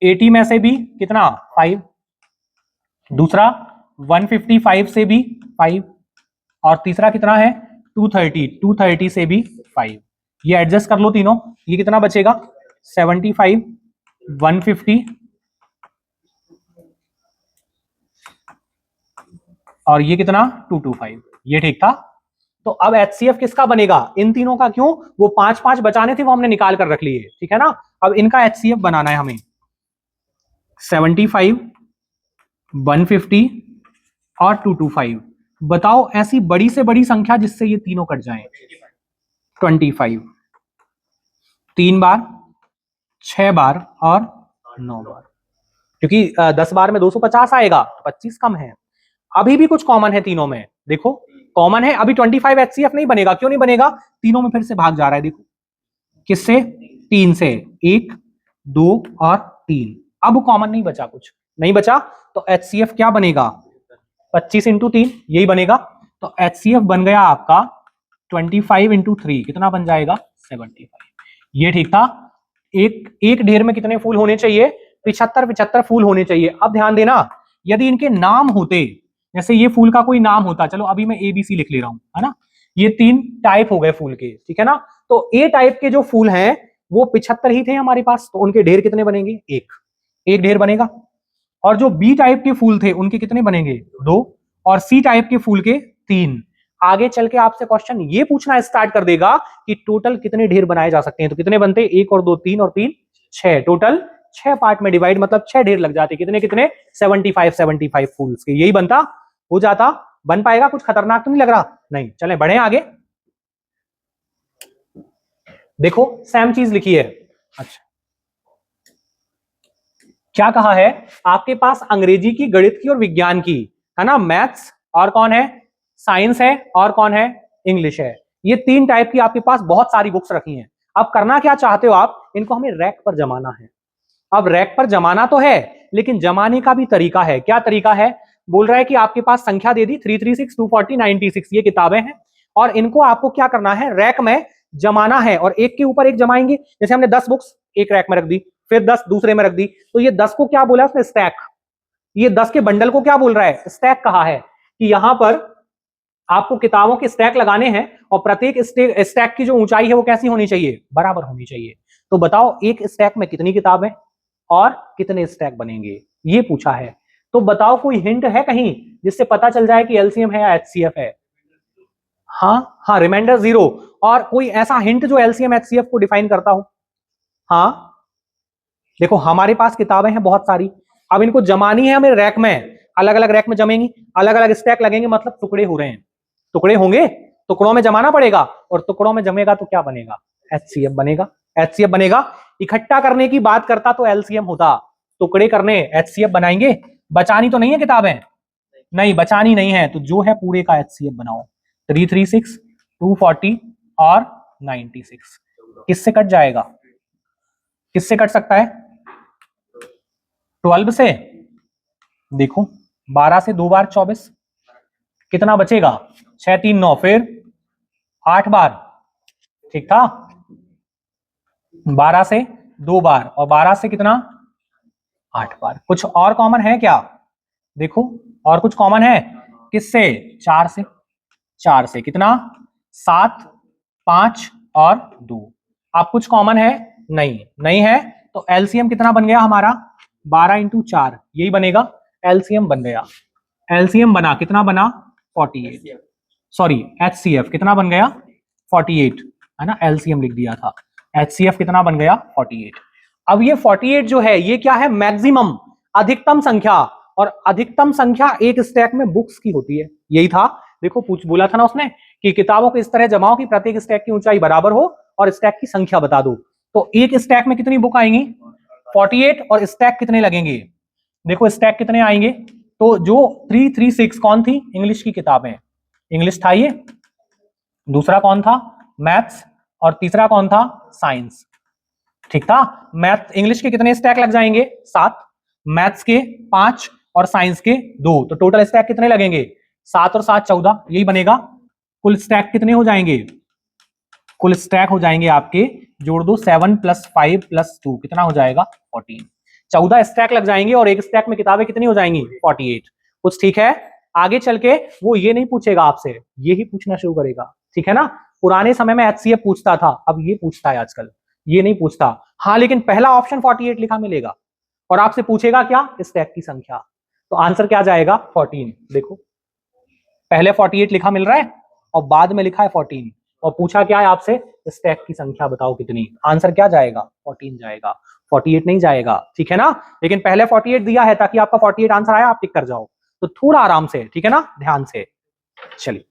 80 में से भी कितना? 5। दूसरा 155 से भी 5। और तीसरा कितना है? 230 से भी 5। ये एडजस्ट कर लो तीनों। ये कितना बचेगा? 75, 150 और ये कितना? 225। ये ठीक था। तो अब एचसीएफ किसका बनेगा? इन तीनों का। क्यों? वो 5-5 बचाने थे, वो हमने निकाल कर रख लिए, ठीक है ना। अब इनका एचसीएफ बनाना है हमें। 75, 150 और 225। बताओ ऐसी बड़ी से बड़ी संख्या जिससे ये तीनों कट जाएं। 25 3 बार, 6 बार और 9 बार। क्योंकि 10 बार में 250 आएगा, 25 कम है। अभी भी कुछ कॉमन है तीनों में। देखो कॉमन है, अभी 25 एचसीएफ नहीं बनेगा। क्यों नहीं बनेगा? तीनों में फिर से भाग जा रहा है। देखो किससे? 3 से। 1, 2 और 3। अब कॉमन नहीं बचा, कुछ नहीं बचा। तो एचसीएफ क्या बनेगा? 25 इंटू 3, यही बनेगा। तो एचसीएफ बन गया आपका 25 इंटू 3, कितना बन जाएगा? 75। ये ठीक था। एक ढेर में कितने फूल होने चाहिए? 75 फूल होने चाहिए। अब ध्यान देना, यदि इनके नाम होते, जैसे ये फूल का कोई नाम होता, चलो अभी मैं ABC लिख ले रहा हूं, है ना। ये 3 टाइप हो गए फूल के, ठीक है ना। तो ए टाइप के जो फूल हैं वो 75 ही थे हमारे पास, तो उनके ढेर कितने बनेंगे? एक ढेर बनेगा। और जो बी टाइप के फूल थे उनके कितने बनेंगे? 2। और सी टाइप के फूल के 3। आगे चल के आपसे क्वेश्चन ये पूछना स्टार्ट कर देगा कि टोटल कितने ढेर बनाए जा सकते हैं। तो कितने बनते? 1 और 2 3 और 3 6। टोटल 6 पार्ट में डिवाइड, मतलब 6 ढेर लग जाते। कितने कितने? 75 फूल्स के। यही बनता, हो जाता। बन पाएगा? कुछ खतरनाक तो नहीं लग रहा? नहीं। चले बढ़े आगे। देखो सेम चीज लिखी है। अच्छा, क्या कहा है? आपके पास अंग्रेजी की, गणित की और विज्ञान की, है ना, मैथ्स, और कौन है? साइंस है, और कौन है? इंग्लिश है। ये 3 टाइप की आपके पास बहुत सारी बुक्स रखी हैं। अब करना क्या चाहते हो आप? इनको हमें रैक पर जमाना है। अब रैक पर जमाना तो है, लेकिन जमाने का भी तरीका है। क्या तरीका है? बोल रहा है कि आपके पास संख्या दे दी 336, 240, 96, ये किताबें हैं। और इनको आपको क्या करना है? रैक में जमाना है और एक के ऊपर एक जमाएंगे, जैसे हमने 10 बुक्स एक रैक में रख दी, फिर 10 दूसरे में रख दी, तो ये 10 को क्या बोला उसने? स्टैक। ये 10 के बंडल को क्या बोल रहा है? स्टैक कहा है कि यहां पर आपको किताबों के स्टैक लगाने हैं और प्रत्येक स्टैक की जो ऊंचाई है वो कैसी होनी चाहिए? बराबर होनी चाहिए। तो बताओ एक स्टैक में कितनी किताबें और कितने स्टैक बनेंगे, ये पूछा है। तो बताओ कोई हिंट है कहीं जिससे पता चल जाए कि एलसीएम है या एचसीएफ है? हाँ हाँ, रिमाइंडर 0। और कोई ऐसा हिंट जो एलसीएम एचसीएफ को डिफाइन करता हो? हाँ देखो हमारे पास किताबें हैं बहुत सारी, अब इनको जमानी है हमें रैक में, अलग अलग रैक में जमेंगी, अलग अलग स्टैक लगेंगे, मतलब टुकड़े हो रहे हैं, टुकड़े होंगे, टुकड़ों में जमाना पड़ेगा, और टुकड़ों में जमेगा तो क्या बनेगा? एचसीएफ बनेगा। एचसीएफ बनेगा। इकट्ठा करने की बात करता तो एलसीएम होता, टुकड़े करने एचसीएफ बनाएंगे। बचानी तो नहीं है किताबें? नहीं बचानी नहीं है, तो जो है पूरे का एचसीएफ बनाओ। 336, 240 और 96 किससे कट जाएगा? किससे कट सकता है? 12 से। देखो 12 से 2 बार 24, कितना बचेगा? 6 3 9, फिर 8 बार, ठीक था। 12 से 2 बार और 12 से कितना? 8 बार। कुछ और कॉमन है क्या? देखो और कुछ कॉमन है किससे? 4 से। 4 से कितना? 7, 5 और 2। अब कुछ कॉमन है? नहीं, नहीं है, तो एलसीएम कितना बन गया हमारा? 12 इंटू 4, यही बनेगा एलसीएम बन गया। एलसीएम बना, कितना बना? 48। सॉरी एचसीएफ कितना बन गया? 48, है ना, एलसीएम लिख दिया था। एचसीएफ कितना बन गया? 48। अब ये 48 जो है ये क्या है? मैक्सिमम, अधिकतम संख्या, और अधिकतम संख्या एक स्टैक में बुक्स की होती है, यही था। देखो बोला था ना उसने कि किताबों को इस तरह जमाओ कि प्रत्येक स्टैक की ऊंचाई बराबर हो और स्टैक की संख्या बता दो। तो एक स्टैक में कितनी बुक आएंगी? 48, और स्टैक कितने लगेंगे? देखो स्टैक कितने आएंगे? तो जो 336 कौन थी? इंग्लिश की किताबें, इंग्लिश था ये, दूसरा कौन था? मैथ्स, और तीसरा कौन था? साइंस, ठीक था। मैथ इंग्लिश के कितने स्टैक लग जाएंगे? 7, मैथ्स के 5 और साइंस के 2, तो टोटल स्टैक कितने लगेंगे? 7 और 7 14, यही बनेगा। कुल स्टैक कितने हो जाएंगे? कुल स्टैक हो जाएंगे आपके, जोड़ दो, 7 + 5 + 2 कितना हो जाएगा? 14। 14 स्टैक लग जाएंगे और एक स्टैक में किताबें कितनी हो जाएंगी? 48। कुछ ठीक है? आगे चल के वो ये नहीं पूछेगा आपसे, ये ही पूछना शुरू करेगा, ठीक है ना। पुराने समय में एचसीएफ पूछता था, अब ये पूछता है आजकल, ये नहीं पूछता। हाँ लेकिन पहला ऑप्शन 48 लिखा मिलेगा और आपसे पूछेगा क्या? स्टैक की संख्या। तो आंसर क्या जाएगा? 14। देखो पहले 48 लिखा मिल रहा है और बाद में लिखा है 14, और पूछा क्या है आपसे? स्टैक की संख्या बताओ कितनी। आंसर क्या जाएगा? 14 जाएगा, 48 नहीं जाएगा, ठीक है ना। लेकिन पहले 48 दिया है ताकि आपका 48 आंसर आया, आप टिक कर जाओ। तो थोड़ा आराम से, ठीक है ना, ध्यान से। चलिए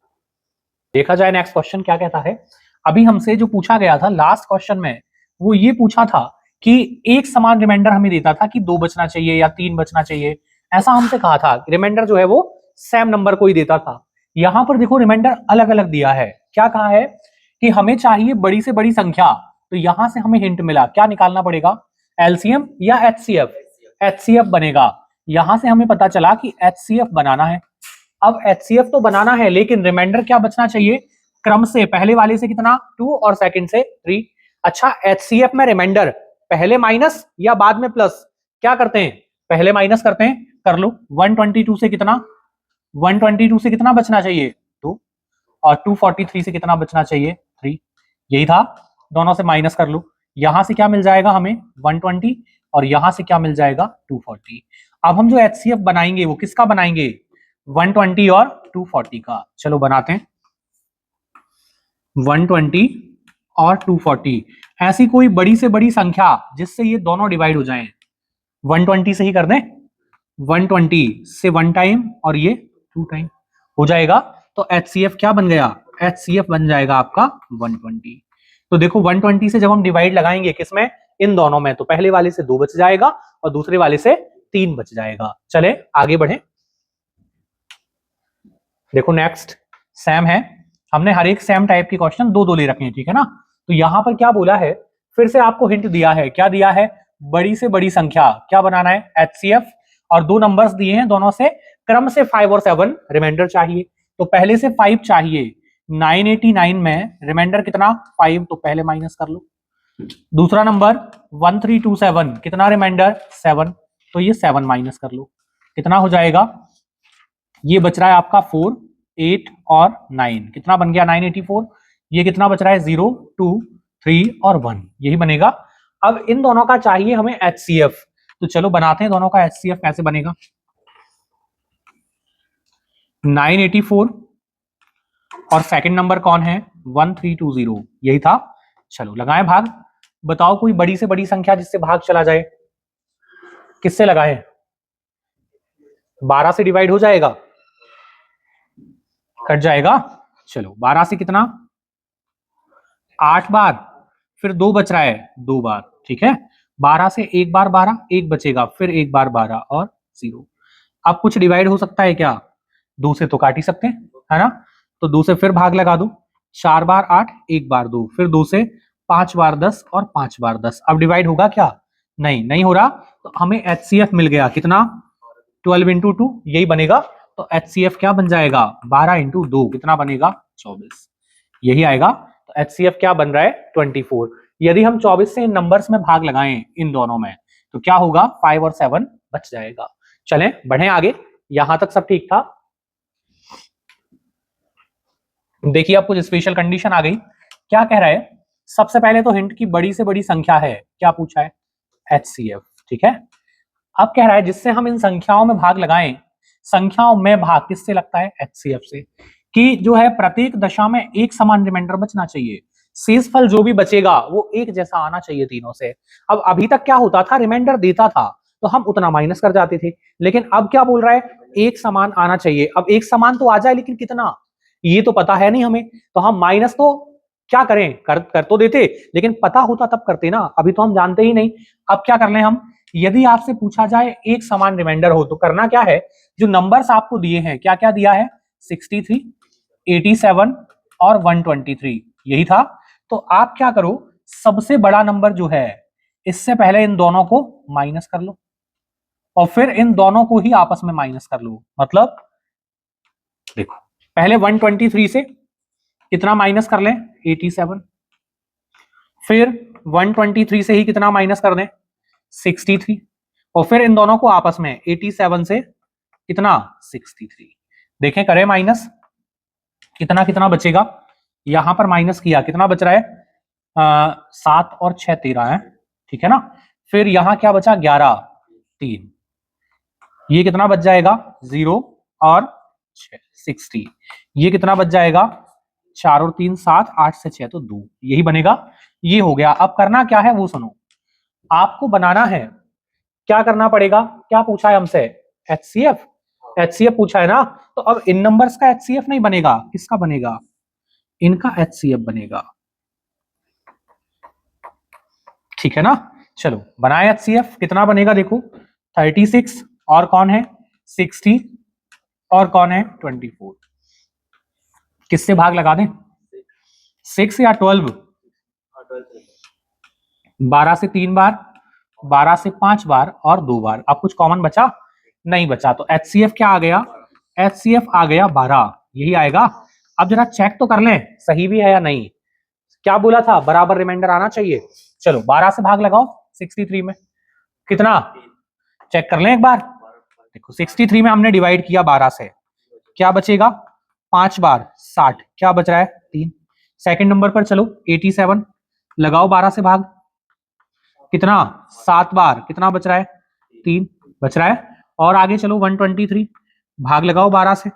देखा जाए नेक्स्ट क्वेश्चन क्या कहता है। अभी हमसे जो पूछा गया था लास्ट क्वेश्चन में, वो ये पूछा था कि एक समान रिमाइंडर हमें देता था कि 2 बचना चाहिए या 3 बचना चाहिए, ऐसा हमसे कहा था। रिमाइंडर जो है वो सेम नंबर को ही देता था। यहां पर देखो रिमाइंडर अलग अलग दिया है। क्या कहा है? कि हमें चाहिए बड़ी से बड़ी संख्या, तो यहां से हमें हिंट मिला, क्या निकालना पड़ेगा? एलसीएम या एचसीएफ? एचसीएफ बनेगा। यहां से हमें पता चला कि एचसीएफ बनाना है। अब एचसीएफ तो बनाना है, लेकिन रिमाइंडर क्या बचना चाहिए? क्रम से, पहले वाले से कितना? 2 और सेकंड से 3। अच्छा एचसीएफ में रिमाइंडर पहले माइनस या बाद में प्लस? क्या करते हैं? पहले माइनस करते हैं, कर लो। 122 से कितना? 122 से कितना बचना चाहिए? 2, और 243 से कितना बचना चाहिए? 3। यही था, दोनों से माइनस कर लो। यहां से क्या मिल जाएगा हमें? 120, और यहां से क्या मिल जाएगा? 240। अब हम जो एचसीएफ बनाएंगे वो किसका बनाएंगे? 120 और 240 का। चलो बनाते हैं। 120 और 240, ऐसी कोई बड़ी से बड़ी संख्या जिससे ये दोनों डिवाइड हो जाएं। 120 से ही कर दें। 120 से 1 टाइम और ये 2 टाइम हो जाएगा। तो एचसीएफ क्या बन गया? एचसीएफ बन जाएगा आपका 120। तो देखो 120 से जब हम डिवाइड लगाएंगे किसमें? इन दोनों में, तो पहले वाले से 2 बच जाएगा और दूसरे वाले से 3 बच जाएगा। चले आगे बढ़े। देखो नेक्स्ट सैम है। हमने हर एक सैम टाइप के क्वेश्चन 2-2 ले रखे हैं, ठीक है ना। तो यहां पर क्या बोला है? फिर से आपको हिंट दिया है। क्या दिया है? बड़ी से बड़ी संख्या क्या बनाना है? एचसीएफ, और 2 नंबर्स दिए हैं, दोनों से क्रम से 5 और 7 रिमाइंडर चाहिए। तो पहले से 5 चाहिए, 989 में रिमाइंडर कितना 5, तो पहले माइनस कर लो। दूसरा नंबर 1327 कितना रिमाइंडर 7, तो ये 7 माइनस कर लो, कितना हो जाएगा, ये बच रहा है आपका 4, 8 और 9, कितना बन गया 984। ये कितना बच रहा है 0, 2, 3 और 1, यही बनेगा। अब इन दोनों का चाहिए हमें HCF, तो चलो बनाते हैं दोनों का HCF कैसे बनेगा। 984 और सेकंड नंबर कौन है 1320, यही था। चलो लगाएं भाग, बताओ कोई बड़ी से बड़ी संख्या जिससे भाग चला जाए, किससे लगाएं, 12 से डिवाइड हो जाएगा, कट जाएगा। चलो 12 से कितना 8 बार, फिर 2 बच रहा है 2 बार, ठीक है। 12 से एक बार 12, एक बचेगा, फिर एक बार 12 और 0। अब कुछ डिवाइड हो सकता है क्या, 2 से तो काट ही सकते हैं, है ना। तो 2 से फिर भाग लगा दो, 4 बार 8, एक बार 2, फिर 2 से 5 बार 10 और 5 बार 10। अब डिवाइड होगा क्या, नहीं हो रहा, तो हमें HCF मिल गया कितना 12 इंटू 2, यही बनेगा। तो HCF क्या बन जाएगा 12 इंटू 2, कितना बनेगा 24, यही आएगा। तो HCF क्या बन रहा है 24। यदि हम 24 से इन नंबर्स में भाग लगाएं इन दोनों में, तो क्या होगा 5 और 7 बच जाएगा। चलें बढ़ें आगे, यहां तक सब ठीक था। देखिए अब कुछ स्पेशल कंडीशन आ गई। क्या कह रहा है, सबसे पहले तो हिंट की बड़ी से बड़ी संख्या है, क्या पूछा है HCF, ठीक है। अब कह रहा है जिससे हम इन संख्याओं में भाग लगाएं, संख्याओं में भाग किससे लगता है HCF से, कि जो है प्रत्येक दशा में एक समान रिमाइंडर बचना चाहिए, शेषफल जो भी बचेगा वो एक जैसा आना चाहिए तीनों से। अब अभी तक क्या होता था, रिमाइंडर देता था तो हम उतना माइनस कर जाते थे, लेकिन अब क्या बोल रहा है एक समान आना चाहिए। अब एक समान तो आ जाए, लेकिन कितना ये तो पता है नहीं हमें, तो हम माइनस तो क्या करें, कर तो देते, लेकिन पता होता तब करते ना, अभी तो हम जानते ही नहीं। अब क्या कर लें हम, यदि आपसे पूछा जाए एक समान रिमाइंडर हो तो करना क्या है, जो नंबर्स आपको दिए हैं, क्या क्या दिया है 63, 87 और 123, यही था। तो आप क्या करो, सबसे बड़ा नंबर जो है इससे पहले इन दोनों को माइनस कर लो, और फिर इन दोनों को ही आपस में माइनस कर लो। मतलब देखो पहले 123 से कितना माइनस कर लें 87, फिर 123 से ही कितना माइनस कर दें 63, और फिर इन दोनों को आपस में 87 से कितना 63, देखें करें माइनस, कितना कितना बचेगा, यहां पर माइनस किया कितना बच रहा है 7 और 6 13 है, ठीक है ना। फिर यहां क्या बचा 11 3, ये कितना बच जाएगा 0 और 6 60, ये कितना बच जाएगा 4 और 3 7, 8 से 6 तो 2, यही बनेगा। ये हो गया। अब करना क्या है वो सुनो, आपको बनाना है, क्या करना पड़ेगा, क्या पूछा है हमसे HCF, HCF पूछा है ना। तो अब इन नंबर्स का HCF नहीं बनेगा, किसका बनेगा, इनका HCF बनेगा, ठीक है ना। चलो बनाए HCF, कितना बनेगा देखो 36 और कौन है 60 और कौन है 24, किससे भाग लगा दें 6 या 12, 12 से 3 बार, 12 से 5 बार और 2 बार। अब कुछ कॉमन बचा नहीं बचा, तो HCF क्या आ गया, HCF आ गया 12, यही आएगा। अब जरा चेक तो कर लें सही भी है या नहीं, क्या बोला था बराबर रिमाइंडर आना चाहिए। चलो 12 से भाग लगाओ 63 में, कितना चेक कर लें एक बार, देखो 63 में हमने डिवाइड किया 12 से, क्या बचेगा 5 बार 60, क्या बच रहा है 3। सेकंड नंबर पर चलो 87 लगाओ 12 से भाग, कितना 7 बार, कितना बच रहा है 3 बच रहा है। और आगे चलो 123 भाग लगाओ 12 से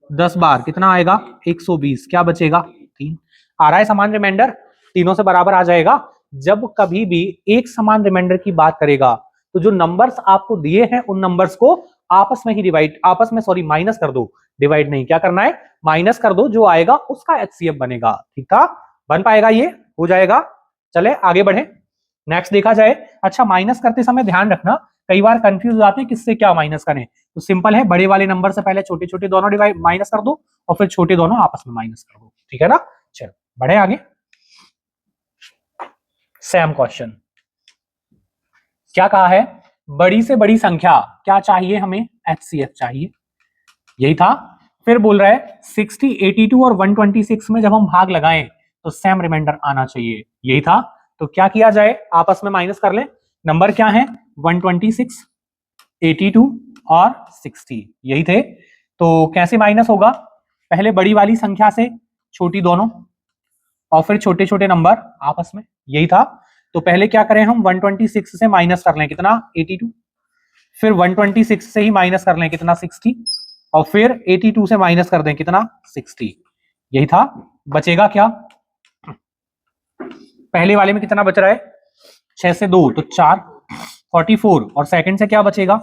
10 बार, कितना आएगा 120, क्या बचेगा 3। आ रहा है समान रिमाइंडर, तीनों से बराबर आ जाएगा। जब कभी भी एक समान रिमाइंडर की बात करेगा तो जो नंबर्स आपको दिए हैं उन नंबर्स को आपस में ही डिवाइड, आपस में सॉरी माइनस कर दो, डिवाइड नहीं, क्या करना है माइनस कर दो, जो आएगा उसका HCF बनेगा, ठीक था, बन पाएगा ये, हो जाएगा। चले आगे बढ़े, नेक्स्ट देखा जाए। अच्छा माइनस करते समय ध्यान रखना, कई बार कंफ्यूज हो जाते हैं किससे क्या माइनस करें, तो सिंपल है, बड़े वाले नंबर से पहले छोटे छोटे दोनों डिवाइड माइनस कर दो और फिर छोटे दोनों आपस में माइनस कर दो, ठीक है ना। चलो बढ़े आगे, सेम क्वेश्चन क्या कहा है, बड़ी से बड़ी संख्या क्या चाहिए हमें HCF चाहिए, यही था। फिर बोल रहा है 60, 82 और 126 में जब हम भाग लगाएं तो सेम रिमाइंडर आना चाहिए, यही था। तो क्या किया जाए, आपस में माइनस कर लें। नंबर क्या है, 126, 82 और 60, यही थे। तो कैसे माइनस होगा, पहले बड़ी वाली संख्या से छोटी दोनों और फिर छोटे छोटे नंबर आपस में, यही था। तो पहले क्या करें हम, 126 से माइनस कर लें कितना, 82, फिर 126 से ही माइनस कर लें कितना, 60, और फिर 82 से माइनस कर दें कितना, 60, यही था। बचेगा क्या, पहले वाले में कितना बच रहा है, 6 से 2 तो 4, 44, और सेकंड से क्या बचेगा,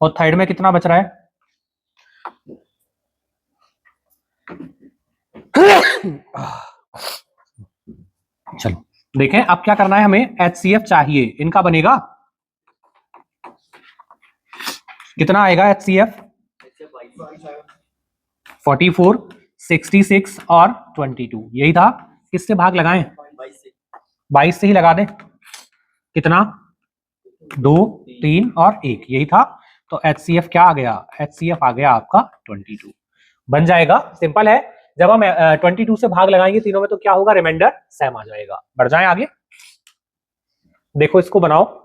और थर्ड में कितना बच रहा है चलो देखें अब क्या करना है, हमें HCF चाहिए, इनका बनेगा कितना आएगा HCF, 44, 66 और 22, यही था। किससे भाग लगाएं, 22 से ही लगा दें, कितना, 2, 3 और 1, यही था। तो HCF क्या आ गया, HCF आ गया आपका 22, बन जाएगा। सिंपल है, जब हम 22 से भाग लगाएंगे तीनों में तो क्या होगा, रिमाइंडर सेम आ जाएगा। बढ़ जाए आगे, देखो इसको बनाओ।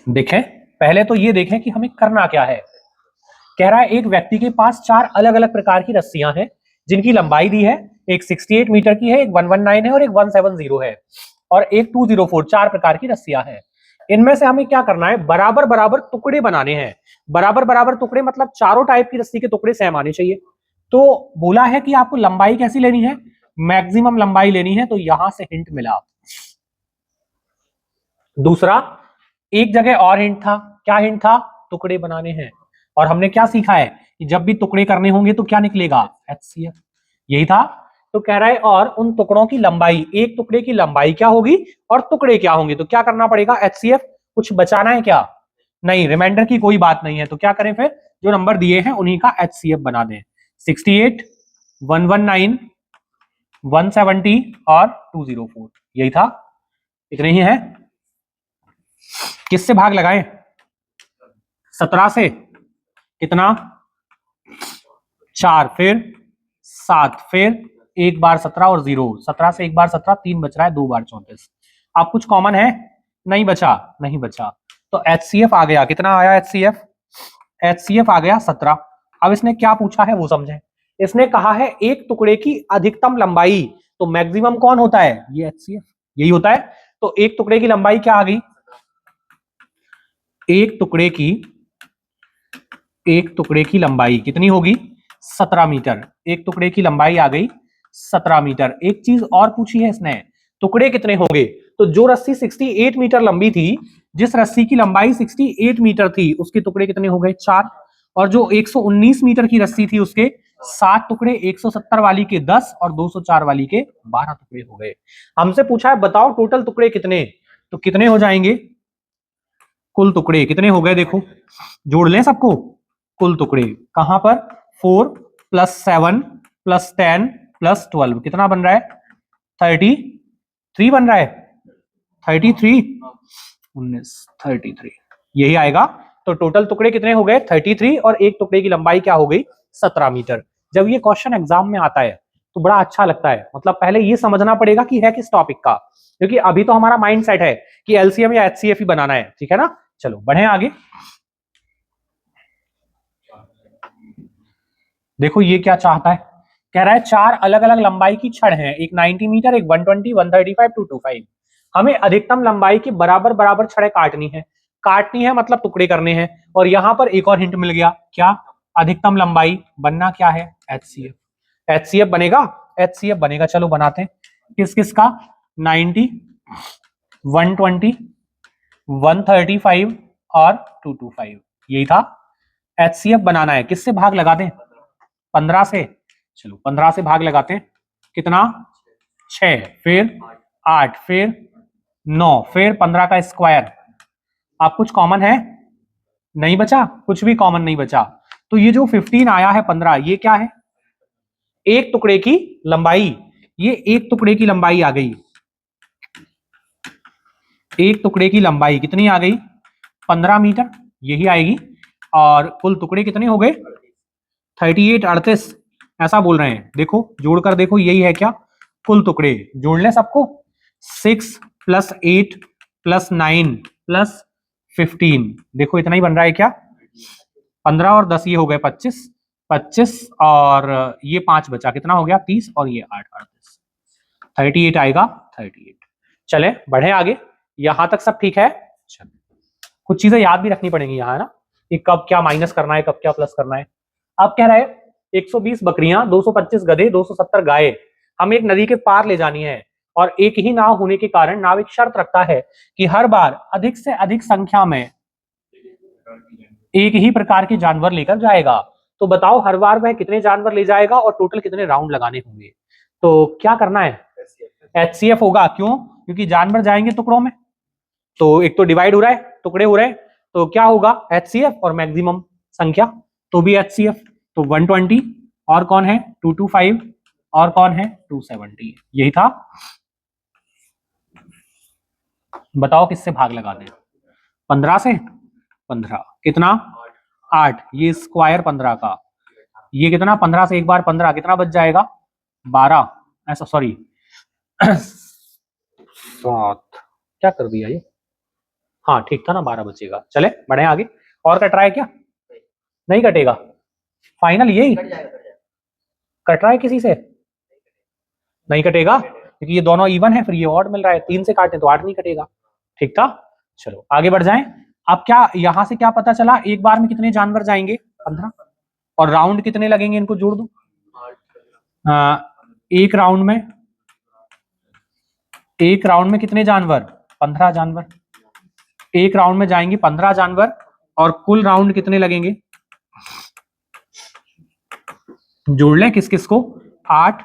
देखें पहले तो ये देखें कि हमें करना क्या है। कह रहा है एक व्यक्ति के पास 4 अलग अलग प्रकार की रस्सियां हैं जिनकी लंबाई दी है, एक 68 मीटर की है, एक 119 है और एक 170 है, और एक 204, 4 प्रकार की रस्सियां हैं। इनमें से हमें क्या करना है, बराबर बराबर टुकड़े बनाने हैं। बराबर बराबर टुकड़े मतलब चारों टाइप की रस्सी के टुकड़े सेम आने चाहिए। तो बोला है कि आपको लंबाई कैसी लेनी है, मैक्सिमम लंबाई लेनी है, तो यहां से हिंट मिला। दूसरा, एक जगह और हिंट था, क्या हिंट था, टुकड़े बनाने हैं। और हमने क्या सीखा है कि जब भी टुकड़े करने होंगे तो क्या निकलेगा, HCF, यही था। तो कह रहा है और उन टुकड़ों की लंबाई, एक टुकड़े की लंबाई क्या होगी और टुकड़े क्या होंगे, तो क्या करना पड़ेगा, HCF। कुछ बचाना है क्या, नहीं, रिमाइंडर की कोई बात नहीं है, तो क्या करें फिर, जो नंबर दिए हैं उन्हीं का HCF बना दें। 68, 119, 170 और 204, यही था। इतने ही है। किससे भाग लगाएं, 17 से, कितना, 4, फिर 7, फिर एक बार 17 और 0, 17 से एक बार 17, 3 बच रहा है, 2 बार 34। अब कुछ कॉमन है, नहीं बचा, नहीं बचा, तो HCF आ गया, कितना आया HCF, HCF आ गया 17। अब इसने क्या पूछा है वो समझें। इसने कहा है एक टुकड़े की अधिकतम लंबाई, तो मैक्सिमम कौन होता है, ये HCF, यही होता है। तो एक टुकड़े की लंबाई क्या आ गई, एक टुकड़े की लंबाई कितनी होगी, 17 मीटर, एक टुकड़े की लंबाई आ गई 17 मीटर। एक चीज और पूछी है इसने, टुकड़े कितने होंगे, तो जो रस्सी 68 मीटर लंबी थी, जिस रस्सी की लंबाई 68 मीटर थी उसके टुकड़े कितने हो गए, 4, और जो 119 मीटर की रस्सी थी उसके 7 टुकड़े, 170 वाली के 10 और 204 वाली के 12 टुकड़े हो गए। हमसे पूछा है बताओ टोटल टुकड़े कितने, तो कितने हो जाएंगे, कुल टुकड़े कितने हो गए, देखो जोड़ लें सबको, कुल टुकड़े कहां पर, 4 + 7 + 10 + 12 कितना बन रहा है, 33 बन रहा है, 33, 19, 33, यही आएगा। तो टोटल टुकड़े कितने हो गए, 33, और एक टुकड़े की लंबाई क्या हो गई, 17 मीटर। जब ये क्वेश्चन एग्जाम में आता है तो बड़ा अच्छा लगता है, मतलब पहले ये समझना पड़ेगा कि है किस टॉपिक का, क्योंकि अभी तो हमारा माइंड सेट है कि LCM या HCF ही बनाना है, ठीक है ना। चलो बढ़े आगे, देखो ये क्या चाहता है, कह रहा है 4 अलग अलग लंबाई की छड़ हैं, एक 90 मीटर, एक 120, 135, 225। हमें अधिकतम लंबाई की बराबर बराबर छड़ें काटनी है, काटनी है मतलब टुकड़े करने हैं। और यहां पर एक और हिंट मिल गया, क्या, अधिकतम लंबाई, बनना क्या है, HCF, HCF बनेगा, HCF बनेगा। चलो बनाते हैं, किस किस का, 90, 120, 135 और 225, यही था। HCF बनाना है, किससे भाग लगा दें, 15 से, चलो 15 से भाग लगाते हैं, कितना, 6, फिर 8, फिर 9, फिर 15 का स्क्वायर। आप कुछ कॉमन है, नहीं बचा, कुछ भी कॉमन नहीं बचा। तो ये जो 15 आया है 15, ये क्या है, एक टुकड़े की लंबाई, ये एक टुकड़े की लंबाई आ गई, एक टुकड़े की लंबाई कितनी आ गई 15 मीटर, यही आएगी। और कुल टुकड़े कितने हो गए 38, 38 ऐसा बोल रहे हैं। देखो जोड़कर देखो, यही है क्या कुल टुकड़े, जोड़ लें सबको। 6 + 8 + 9 + 15, देखो इतना ही बन रहा है क्या 15 और 10 ये हो गए 25, 25 और ये 5 बचा, कितना हो गया 30 और ये 8, 38, 38 आएगा 38। चले बढ़े आगे, यहां तक सब ठीक है। चलो कुछ चीजें याद भी रखनी पड़ेंगी यहाँ, है ना, कि कब क्या माइनस करना है, कब क्या प्लस करना है। अब कह रहा है 120 बकरियां, 225 गधे, 270 गाय हमें एक नदी के पार ले जानी है, और एक ही नाव होने के कारण नाव एक शर्त रखता है कि हर बार अधिक से अधिक संख्या में एक ही प्रकार के जानवर लेकर जाएगा। तो बताओ हर बार वह कितने जानवर ले जाएगा और टोटल कितने राउंड लगाने होंगे। तो क्या करना है, HCF होगा, क्यों, क्योंकि जानवर जाएंगे टुकड़ों में, तो एक तो डिवाइड हो रहा है, टुकड़े हो रहे हैं, तो क्या होगा HCF और मैक्सिमम संख्या, तो भी HCF। तो 120 और कौन है 225 और कौन है 270, यही था। बताओ किससे भाग लगा दें, 15 से, 15 कितना 8, ये स्क्वायर 15 का, ये कितना 15 से एक बार 15 कितना बच जाएगा 12, ऐसा सॉरी 7, क्या कर दिया ये, हाँ ठीक था ना 12 बचेगा। चले बढ़े आगे, और कट रहा है क्या, नहीं कटेगा, फाइनल यही कट रहा है, किसी से नहीं कटेगा क्योंकि ये दोनों इवन है, फिर ये ऑड मिल रहा है, 3 से काटे तो 8 नहीं कटेगा, ठीक था। चलो आगे बढ़ जाएं। अब क्या यहां से क्या पता चला, एक बार में कितने जानवर जाएंगे 15, और राउंड कितने लगेंगे, इनको जोड़ दो। एक राउंड में कितने जानवर 15 जानवर, एक राउंड में जाएंगे 15 जानवर, और कुल राउंड कितने लगेंगे, जोड़ लें किस किस को 8,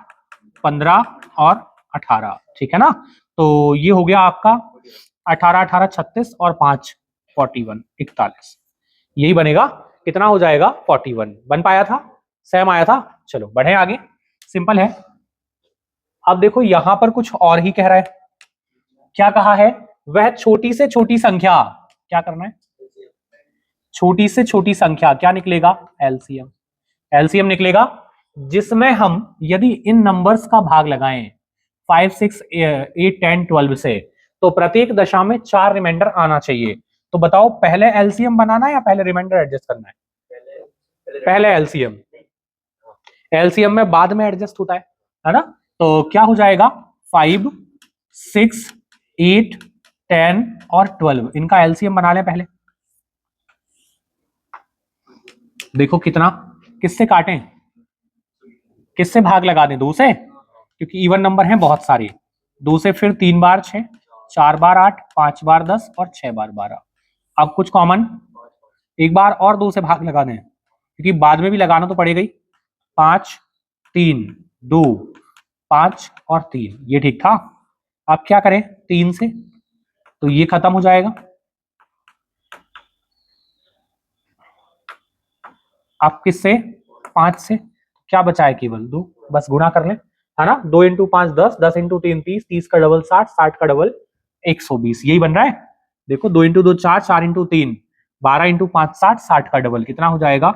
15 और 18, ठीक है ना। तो ये हो गया आपका 18, 18 36 और 5 41 41, यही बनेगा, कितना हो जाएगा 41, बन पाया था, सेम आया था। चलो बढ़े आगे, सिंपल है। अब देखो यहां पर कुछ और ही कह रहा है, क्या कहा है, वह छोटी से छोटी संख्या, क्या करना है, छोटी से छोटी संख्या क्या निकलेगा एलसीएम, एलसीएम निकलेगा जिसमें हम यदि इन नंबर्स का भाग लगाएं 5, 6, 8, 10, 12 से, तो प्रत्येक दशा में 4 रिमाइंडर आना चाहिए। तो बताओ पहले एलसीएम बनाना है या पहले रिमाइंडर एडजस्ट करना है, पहले एलसीएम, एलसीएम में बाद में एडजस्ट होता है ना। तो क्या हो जाएगा 5, 6, 8, 10 और 12, इनका एलसीएम बना लें पहले। देखो कितना, किससे काटें, किससे भाग लगा दें, 2 से, क्योंकि इवन नंबर हैं बहुत सारे, 2 से फिर 3 बार 6, 4 बार 8, 5 बार 10 और 6 बार 12। अब कुछ कॉमन, एक बार और 2 से भाग लगा दें, क्योंकि बाद में भी लगाना तो पड़ेगा ही। 5, 3, 2, 5 और 3, ये ठीक था। अब क्या करें 3 से, तो ये खत्म हो जाएगा। अब किससे 5 से, क्या बचा है केवल 2, बस गुणा कर लें, है ना, 2 × 5 10, 10 × 3 30, 30 का डबल 60, 60 का डबल 120, यही बन रहा है। देखो 2 × 2 4, 4 × 3 12, × 5 60, 60 का डबल कितना हो जाएगा,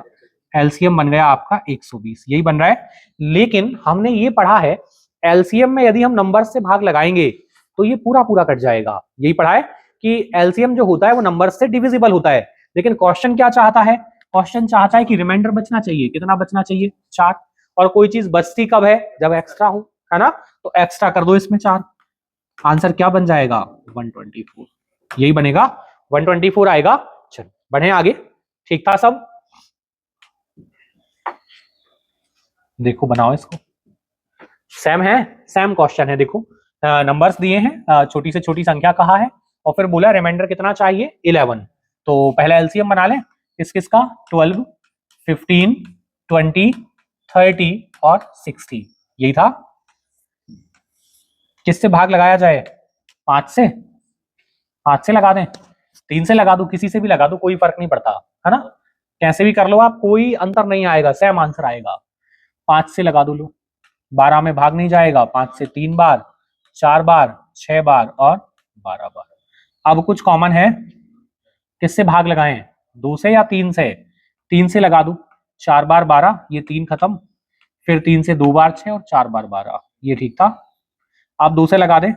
एलसीएम बन गया आपका 120, यही बन रहा है। लेकिन हमने ये पढ़ा है एलसीएम में यदि हम नंबर से भाग लगाएंगे तो ये पूरा पूरा कट जाएगा, यही पढ़ा है कि एलसीएम जो होता है वो नंबर से डिविजिबल होता है। लेकिन क्वेश्चन क्या चाहता है, क्वेश्चन चाहता है कि रिमाइंडर बचना चाहिए, कितना बचना चाहिए 4, और कोई चीज बचती कब है, जब एक्स्ट्रा हो, है ना, तो एक्स्ट्रा कर दो इसमें 4, आंसर क्या बन जाएगा 124, यही बनेगा 124 आएगा। चलो बढ़े आगे, ठीक था सब, देखो बनाओ इसको, सेम है, सेम क्वेश्चन है। देखो नंबर्स दिए हैं, छोटी से छोटी संख्या कहा है, और फिर बोला रिमाइंडर कितना चाहिए 11। तो पहले एलसीएम बना लें, किस किस का 12, 15, 20, 30 और 60, यही था। किससे भाग लगाया जाए 5 से, 5 से लगा दें, 3 से लगा दो, किसी से भी लगा दो, कोई फर्क नहीं पड़ता, है ना, कैसे भी कर लो आप, कोई अंतर नहीं आएगा, सेम आंसर आएगा। 5 से लगा दो लो, 12 में भाग नहीं जाएगा, 5 से 3 बार, 4 बार, 6 बार और 12 बार। अब कुछ कॉमन है, किससे भाग लगाएं, 2 से या 3 से? 3 से लगा दूं, 4 बार 12, ये 3 खत्म, फिर 3 से 2 बार 6 और 4 बार 12, ये ठीक था। आप 2 से लगा दें,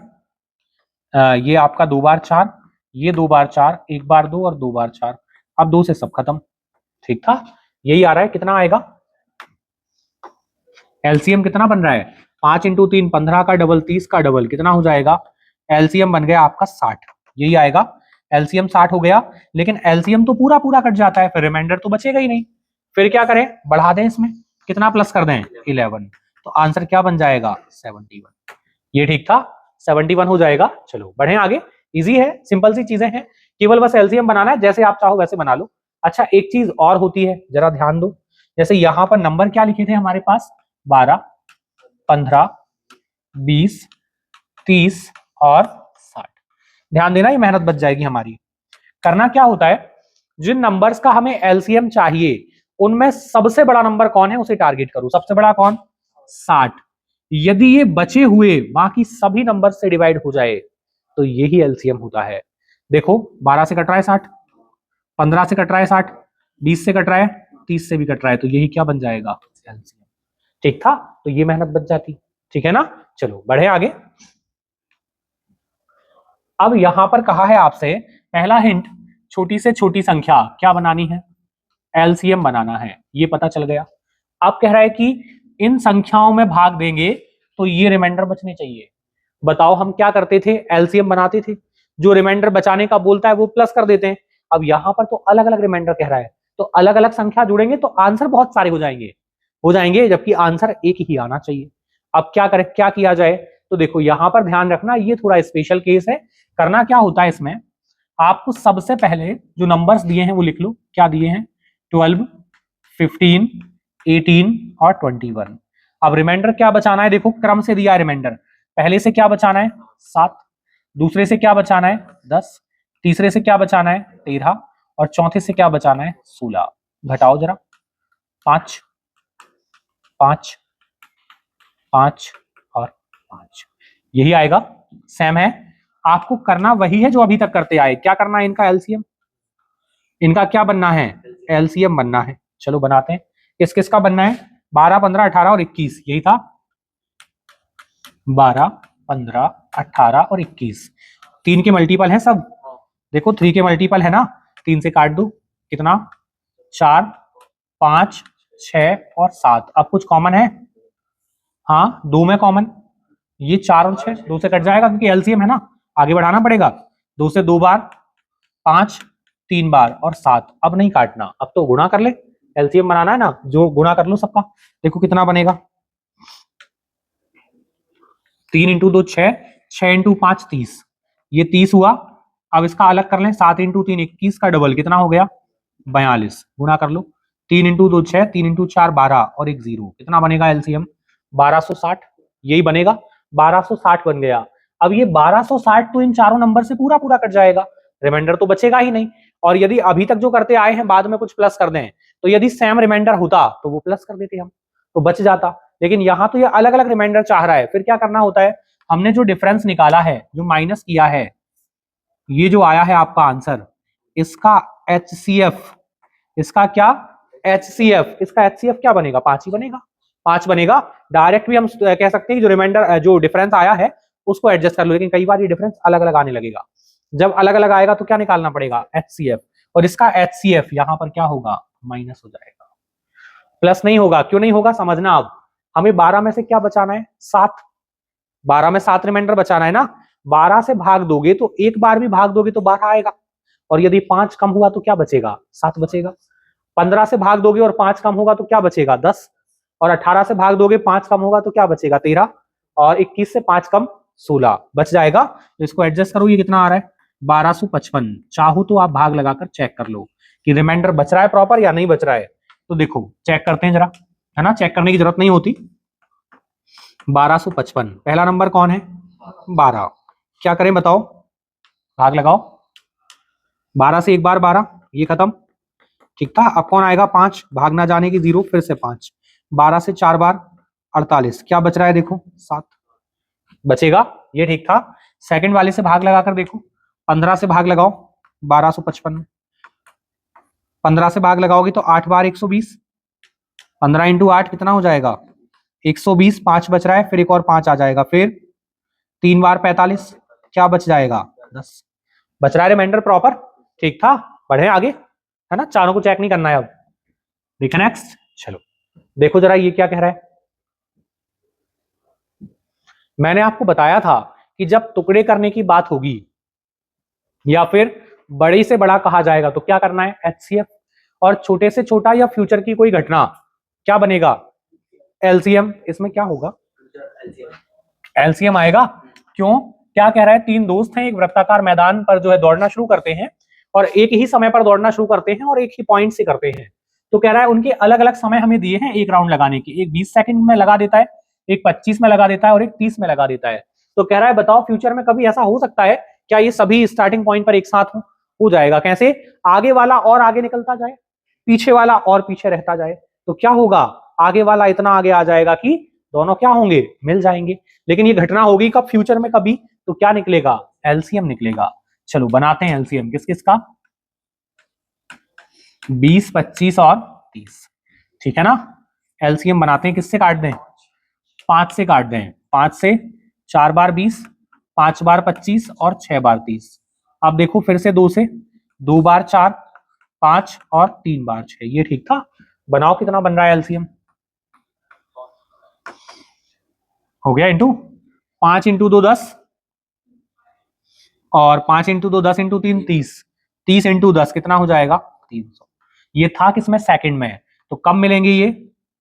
ये आपका 2 बार 4, ये 2 बार 4, 1 बार 2 और 2 बार 4, अब 2 से सब खत्म, ठीक था। यही आ रहा है, कितना आएगा एलसीएम, कितना बन रहा है 5 इंटू 3 15 का डबल 30 का डबल, कितना हो जाएगा एलसीएम बन गया आपका 60, यही आएगा एलसीएम 60 हो गया। लेकिन एलसीएम तो पूरा पूरा कट जाता है, फिर रिमाइंडर तो बचेगा ही नहीं, फिर क्या करें, बढ़ा दें, इसमें कितना प्लस कर दें 11, तो आंसर क्या बन जाएगा 71, ये ठीक था 71 हो जाएगा। चलो बढ़े आगे, इजी है, सिंपल सी चीजें हैं, केवल बस एलसीएम बनाना है, जैसे आप चाहो वैसे बना लो। अच्छा एक चीज और होती है, जरा ध्यान दो, जैसे यहां पर नंबर क्या लिखे थे हमारे पास 12, 15, 20, 30 और 60, ध्यान देना, ये मेहनत बच जाएगी हमारी। करना क्या होता है, जिन नंबर्स का हमें एलसीएम चाहिए उनमें सबसे बड़ा नंबर कौन है उसे टारगेट करो, सबसे बड़ा कौन 60, यदि ये बचे हुए बाकी सभी नंबर से डिवाइड हो जाए तो यही एलसीएम होता है। देखो 12 से कट रहा है 60, 15 से कट रहा है 60, 20 से कट रहा है, 30 से भी कट रहा है, तो यही क्या बन जाएगा एलसीएम, ठीक था, तो ये मेहनत बच जाती, ठीक है ना। चलो बढ़े आगे। अब यहां पर कहा है आपसे, पहला हिंट, छोटी से छोटी संख्या क्या बनानी है, एलसीएम बनाना है, ये पता चल गया। अब कह रहा है कि इन संख्याओं में भाग देंगे तो ये रिमाइंडर बचने चाहिए। बताओ हम क्या करते थे, एलसीएम बनाते थे, जो रिमाइंडर बचाने का बोलता है वो प्लस कर देते हैं। अब यहां पर तो अलग अलग रिमाइंडर कह रहा है, तो अलग अलग संख्या जुड़ेंगे तो आंसर बहुत सारे हो जाएंगे, जबकि आंसर एक ही आना चाहिए। अब क्या करें, क्या किया जाए, तो देखो यहां पर ध्यान रखना, ये थोड़ा स्पेशल केस है। करना क्या होता है इसमें, आपको सबसे पहले जो नंबर्स दिए हैं वो लिख लो, क्या दिए हैं 12, 15, 18 और 21। अब रिमाइंडर क्या बचाना है, देखो क्रम से दिया है रिमाइंडर, पहले से क्या बचाना है 7, दूसरे से क्या बचाना है 10, तीसरे से क्या बचाना है 13 और चौथे से क्या बचाना है 16। घटाओ जरा, 5, 5, 5 और 5, यही आएगा, सेम है। आपको करना वही है जो अभी तक करते आए, क्या करना है, इनका एलसीएम, इनका क्या बनना है एलसीएम बनना है। चलो बनाते हैं, किस किस का बनना है 12, 15, 18 और 21, यही था 12, 15, 18 और 21, 3 के मल्टीपल है सब, देखो 3 के मल्टीपल है ना, 3 से काट दो, कितना 4, 5, 6 और 7। अब कुछ कॉमन है, हाँ 2 में कॉमन, ये 4 और 6 2 से कट जाएगा क्योंकि एलसीएम है ना, आगे बढ़ाना पड़ेगा, 2 से 2 बार, 5 3 बार और 7, अब नहीं काटना, अब तो गुणा कर ले, एलसीएम बनाना है ना, जो गुणा कर लो सबका, देखो कितना बनेगा 3 इंटू 2 6, 6 इंटू 5 30, ये 30 हुआ। अब इसका अलग कर लें, 7 इंटू 3 21 का डबल कितना हो गया 42, गुणा कर लो, 3 इंटू 2 6, 3 इंटू 4 12 और एक 0, कितना बनेगा एलसीएम 1260, यही बनेगा 1260 बन गया। अब ये 1260 तो इन चारों नंबर से पूरा पूरा कट जाएगा, रिमाइंडर तो बचेगा ही नहीं। और यदि अभी तक जो करते आए हैं बाद में कुछ प्लस कर दें, तो यदि सेम रिमाइंडर होता तो वो प्लस कर देते हम, तो बच जाता। लेकिन यहां तो ये अलग अलग रिमाइंडर चाह रहा है, फिर क्या करना होता है, हमने जो डिफरेंस निकाला है, जो माइनस किया है, ये जो आया है आपका आंसर, इसका एचसीएफ, इसका क्या एचसीएफ, इसका एचसीएफ क्या बनेगा 5 ही बनेगा, 5 बनेगा। डायरेक्ट भी हम कह सकते हैं कि जो रिमाइंडर जो डिफरेंस आया है उसको एडजस्ट कर लो, लेकिन कई बार ये डिफरेंस अलग अलग आने लगेगा, जब अलग अलग आएगा तो क्या निकालना पड़ेगा एचसीएफ, और इसका एचसीएफ यहां पर क्या होगा माइनस हो जाएगा, प्लस नहीं होगा। क्यों नहीं होगा समझना, अब हमें 12 में से क्या बचाना है 7, 12 में 7 रिमाइंडर बचाना है ना, 12 से भाग दोगे तो एक बार भी भाग दोगे तो 12 आएगा, और यदि 5 कम हुआ तो क्या बचेगा 7 बचेगा। 15 से भाग दोगे और 5 कम होगा तो क्या बचेगा 10, और 18 से भाग दोगे 5 कम होगा तो क्या बचेगा 13, और 21 से 5 कम 16 बच जाएगा। तो इसको एडजस्ट करो, ये कितना आ रहा है 1255। चाहो तो आप भाग लगाकर चेक कर लो कि रिमाइंडर बच रहा है प्रॉपर या नहीं बच रहा है, तो देखो चेक करते हैं जरा, है ना, चेक करने की जरूरत नहीं होती। 1255, पहला नंबर कौन है 12, क्या करें बताओ, भाग लगाओ, 12 से एक बार 12, ये खत्म, ठीक था। अब कौन आएगा 5, भाग ना जाने की 0, फिर से 5, 12 से 4 बार 48, क्या बच रहा है देखो 7 बचेगा, ये ठीक था। सेकंड वाले से भाग लगाकर देखो, 15 से भाग लगाओ 1255, 15 से भाग लगाओगे तो 8 बार 120, 15 इंटू 8 कितना हो जाएगा 120, 5 बच रहा है, फिर एक और 5 आ जाएगा, फिर 3 बार 45, क्या बच जाएगा 10 बच रहा है रिमाइंडर प्रॉपर, ठीक था। बढ़े आगे, है ना, चारों को चेक नहीं करना है अब। देखा नेक्स्ट, चलो देखो जरा ये क्या कह रहा है। मैंने आपको बताया था कि जब टुकड़े करने की बात होगी या फिर बड़े से बड़ा कहा जाएगा तो क्या करना है एचसीएफ, और छोटे से छोटा या फ्यूचर की कोई घटना क्या बनेगा एलसीएम। इसमें क्या होगा एलसीएम आएगा। क्यों, क्या कह रहा है, तीन दोस्त हैं, एक वृत्ताकार मैदान पर जो है दौड़ना शुरू करते हैं और एक ही समय पर दौड़ना शुरू करते हैं और एक ही पॉइंट से करते हैं। तो कह रहा है उनके अलग अलग समय हमें दिए हैं एक राउंड लगाने के, एक 20 सेकंड में लगा देता है, एक 25 में लगा देता है और एक 30 में लगा देता है। तो कह रहा है बताओ फ्यूचर में कभी ऐसा हो सकता है क्या ये सभी स्टार्टिंग पॉइंट पर एक साथ हो जाएगा। कैसे, आगे वाला और आगे निकलता जाए, पीछे वाला और पीछे रहता जाए, तो क्या होगा आगे वाला इतना आगे आ जाएगा कि दोनों क्या होंगे मिल जाएंगे। लेकिन ये घटना होगी कब फ्यूचर में कभी, तो क्या निकलेगा एलसीएम निकलेगा। चलो बनाते हैं एलसीएम किस किस का 20, 25 और 30, ठीक है ना। एलसीएम बनाते हैं, किससे काट दें 5 से काट दें, 5 से 4 बार 20, 5 बार 25 और 6 बार 30। अब देखो फिर से 2 से, 2 बार 4, 5 और 3 बार 6, ये ठीक था। बनाओ कितना बन रहा है एलसीएम, हो गया इंटू 5 इंटू 2 10 और 5 इंटू 2 10 इंटू 3 30, 30 इंटू 10 कितना हो जाएगा 300। ये था किसमें सेकंड में, तो कब मिलेंगे ये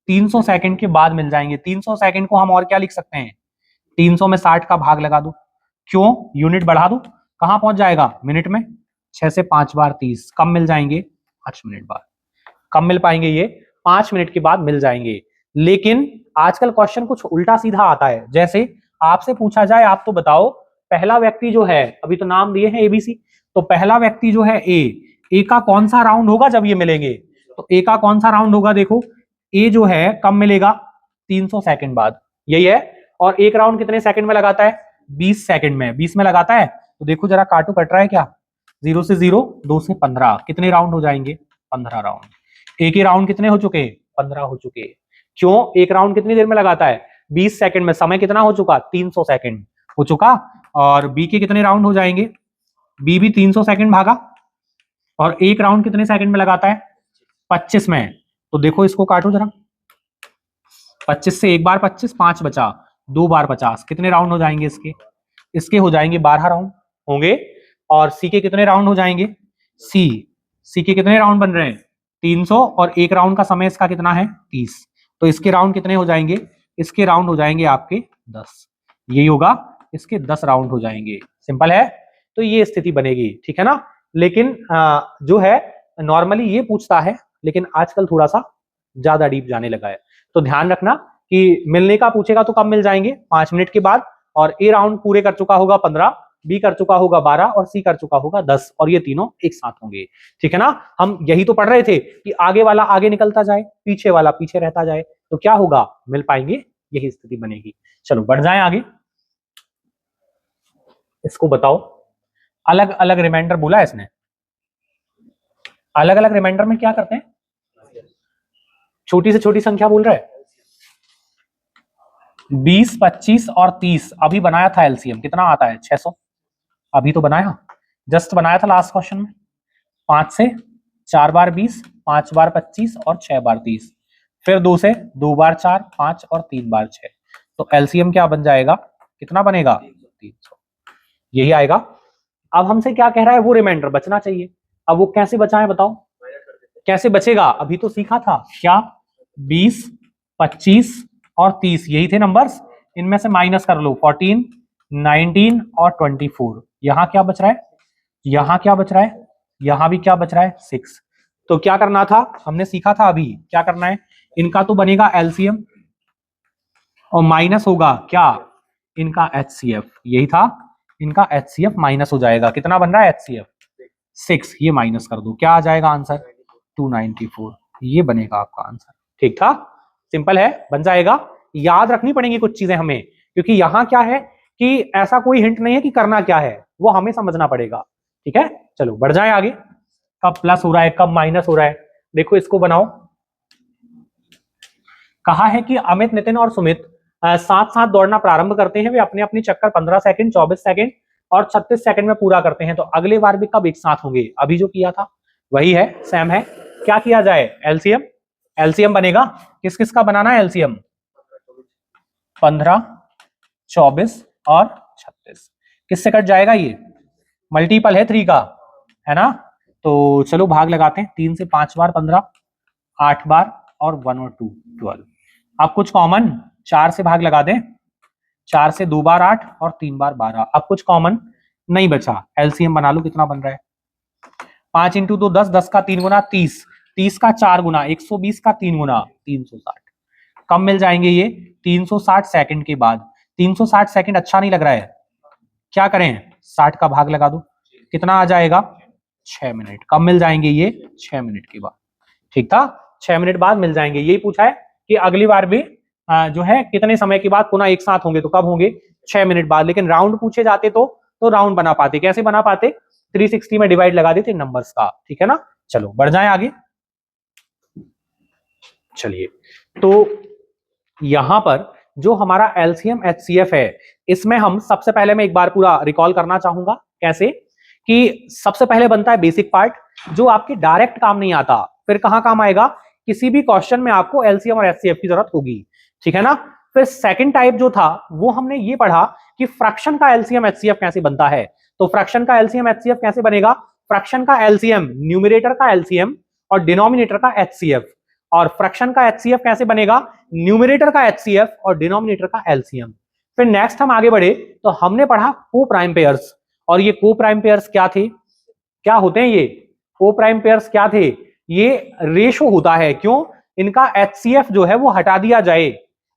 300 सेकंड के बाद मिल जाएंगे। 300 सेकंड को हम और क्या लिख सकते हैं 300 में 60 का भाग लगा दो, क्यों यूनिट बढ़ा दो, कहां पहुंच जाएगा मिनट में, 6 से 5 बार 30, कब मिल जाएंगे 5 मिनट बाद, कब मिल पाएंगे ये 5 मिनट के बाद मिल जाएंगे। लेकिन आजकल क्वेश्चन कुछ उल्टा सीधा आता है, जैसे आपसे पूछा जाए आप तो बताओ पहला व्यक्ति जो है, अभी तो नाम दिए हैं एबीसी, तो पहला व्यक्ति जो है ए का कौन सा राउंड होगा जब ये मिलेंगे, तो ए का कौन सा राउंड होगा देखो, ए जो है कब मिलेगा 300 सेकंड बाद, यही है। और एक राउंड कितने सेकंड में लगाता है 20 सेकंड में, 20 में लगाता है। तो देखो जरा काटू कट रहा है क्या, 0 से 0, 2 से 15, कितने राउंड हो जाएंगे 15 राउंड। एक ही राउंड कितने हो चुके 15 हो चुके। क्यों, एक राउंड कितनी देर में लगाता है 20 सेकंड में, समय कितना हो चुका 300 सेकंड हो चुका। और बी के कितने राउंड हो जाएंगे, बी भी 300 सेकंड भागा और एक राउंड कितने सेकंड में लगाता है 25 में। तो देखो इसको काटो जरा, 25 से एक बार 25, 5 बचा, 2 बार 50, कितने राउंड हो जाएंगे इसके हो जाएंगे 12 राउंड होंगे। और सी के कितने राउंड हो जाएंगे, सी के कितने राउंड बन रहे हैं 300 और एक राउंड का समय इसका कितना है 30, तो इसके राउंड कितने हो जाएंगे, इसके राउंड हो जाएंगे आपके 10, यही होगा, इसके 10 राउंड हो जाएंगे। सिंपल है, तो ये स्थिति बनेगी, ठीक है ना। लेकिन जो है नॉर्मली ये पूछता है, लेकिन आजकल थोड़ा सा ज्यादा डीप जाने लगा है, तो ध्यान रखना कि मिलने का पूछेगा तो कब मिल जाएंगे 5 मिनट के बाद। और ए राउंड पूरे कर चुका होगा 15, बी कर चुका होगा 12 और सी कर चुका होगा 10, और ये तीनों एक साथ होंगे, ठीक है ना। हम यही तो पढ़ रहे थे कि आगे वाला आगे निकलता जाए, पीछे वाला पीछे रहता जाए, तो क्या होगा मिल पाएंगे, यही स्थिति बनेगी। चलो बढ़ जाए आगे, इसको बताओ अलग अलग रिमाइंडर बोला है इसने, अलग अलग रिमाइंडर में क्या करते हैं, छोटी से छोटी संख्या बोल रहा है 20, 25 और 30। अभी बनाया था एलसीएम, कितना आता है 600, अभी तो बनाया, जस्ट बनाया था लास्ट क्वेश्चन में। 5 से 4 बार 20, 5 बार 25 और 6 बार 30, फिर 2 से 2 बार 4, 5 और 3 बार 6, तो एलसीएम क्या बन जाएगा, कितना बनेगा 300, यही आएगा। अब हमसे क्या कह रहा है, वो रिमाइंडर बचना चाहिए। अब वो कैसे बचाएं बताओ, कैसे बचेगा, अभी तो सीखा था क्या 20, 25 और 30 यही थे नंबर्स, इनमें से माइनस कर लो 14, 19 और 24, यहां क्या बच रहा है, यहां क्या बच रहा है, यहां भी क्या बच रहा है 6। तो क्या करना था, हमने सीखा था अभी क्या करना है, इनका तो बनेगा एलसीएम और माइनस होगा क्या इनका एचसीएफ, यही था, इनका एचसीएफ माइनस हो जाएगा, कितना बन रहा है एचसीएफ 6, ये माइनस कर दो, क्या आ जाएगा आंसर 294, ये बनेगा आपका आंसर, ठीक था, सिंपल है बन जाएगा। याद रखनी पड़ेंगी कुछ चीजें हमें, क्योंकि यहां क्या है कि ऐसा कोई हिंट नहीं है कि करना क्या है, वो हमें समझना पड़ेगा। ठीक है, चलो बढ़ जाए आगे। कब प्लस हो रहा है, कब माइनस हो रहा है, देखो इसको बनाओ। कहा है कि अमित, नितिन और सुमित साथ साथ दौड़ना प्रारंभ करते हैं। वे अपने अपने चक्कर 15 सेकंड, 24 सेकंड और 36 सेकंड में पूरा करते हैं। तो अगले बार भी कब एक साथ होंगे? अभी जो किया था वही है, सेम है। क्या किया जाए? एलसीएम। एलसीएम बनेगा, किस किस का बनाना है एलसीएम? 15, 24 और 36। किससे कट जाएगा? ये मल्टीपल है 3 का, है ना? तो चलो भाग लगाते हैं। 3 से 5 बार 15, 8 बार और 1 और 2 12। अब कुछ कॉमन, 4 से भाग लगा दें। 4 से 2 बार 8 और 3 बार 12। अब कुछ कॉमन नहीं बचा, एलसीएम बना लो। कितना बन रहा है? 5 इंटू 2 10, 10 का 3 गुना 30, 30 का 4 गुना 120 का 3 गुना 360। कब मिल जाएंगे ये? 360 सेकंड के बाद। 360 सेकंड अच्छा नहीं लग रहा है, क्या करें? 60 का भाग लगा दो, कितना आ जाएगा? 6 मिनट। कब मिल जाएंगे ये? 6 मिनट के बाद। ठीक था, 6 मिनट बाद मिल जाएंगे। यही पूछा है कि अगली बार भी जो है कितने समय के बाद पुनः एक साथ होंगे, तो कब होंगे? 6 मिनट बाद। लेकिन राउंड पूछे जाते तो राउंड बना पाते। कैसे बना पाते? 360 में डिवाइड लगा देते नंबर्स का। ठीक है ना? चलो बढ़ जाए आगे। चलिए, तो यहां पर जो हमारा एलसीएम एचसीएफ है, इसमें हम सबसे पहले मैं एक बार पूरा रिकॉल करना चाहूंगा। कैसे? कि सबसे पहले बनता है बेसिक पार्ट, जो आपके डायरेक्ट काम नहीं आता, फिर कहां काम आएगा? किसी भी क्वेश्चन में आपको एलसीएम और एचसीएफ की जरूरत होगी। ठीक है ना? फिर सेकंड टाइप जो था वो हमने ये पढ़ा कि फ्रैक्शन का एलसीएम एचसीएफ कैसे बनता है। तो फ्रैक्शन का एलसीएम एचसीएफ कैसे बनेगा? फ्रैक्शन का एलसीएम न्यूमरेटर का एलसीएम और डिनोमिनेटर का एचसीएफ। और फ्रैक्शन का एचसीएफ कैसे बनेगा? न्यूमरेटर का एचसीएफ और डिनोमिनेटर का एलसीएम। फिर नेक्स्ट हम आगे बढ़े तो हमने पढ़ा को प्राइम पेयर्स। और ये को प्राइम पेयर्स क्या थे? क्या होते हैं ये को प्राइम पेयर्स? क्या थे? ये रेशो होता है। क्यों? इनका एचसीएफ जो है वो हटा दिया जाए,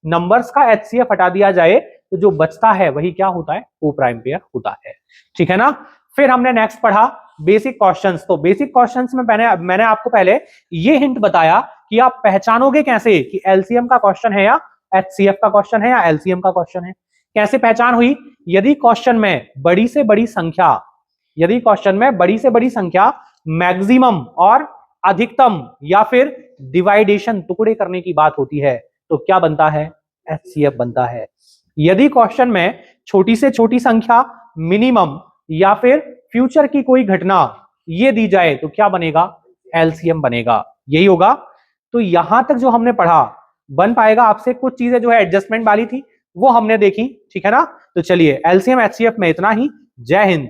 नंबर्स का एचसीएफ हटा दिया जाए, तो जो बचता है वही क्या होता है? को प्राइम पेयर होता है। ठीक है ना? फिर हमने नेक्स्ट पढ़ा बेसिक क्वेश्चंस। तो बेसिक क्वेश्चंस में मैंने आपको पहले ये हिंट बताया कि आप पहचानोगे कैसे कि एलसीएम का क्वेश्चन है या एचसीएफ का क्वेश्चन है या एलसीएम का क्वेश्चन है। कैसे पहचान हुई? यदि क्वेश्चन में बड़ी से बड़ी संख्या, यदि क्वेश्चन में बड़ी से बड़ी संख्या मैक्सिमम और अधिकतम या फिर डिवाइडेशन टुकड़े करने की बात होती है, तो क्या बनता है? एचसीएफ बनता है। यदि क्वेश्चन में छोटी से छोटी संख्या, मिनिमम या फिर फ्यूचर की कोई घटना ये दी जाए, तो क्या बनेगा? एलसीएम बनेगा। यही होगा। तो यहां तक जो हमने पढ़ा बन पाएगा आपसे। कुछ चीजें जो है एडजस्टमेंट वाली थी वो हमने देखी। ठीक है ना? तो चलिए, एलसीएम एचसीएफ में इतना ही। जय हिंद।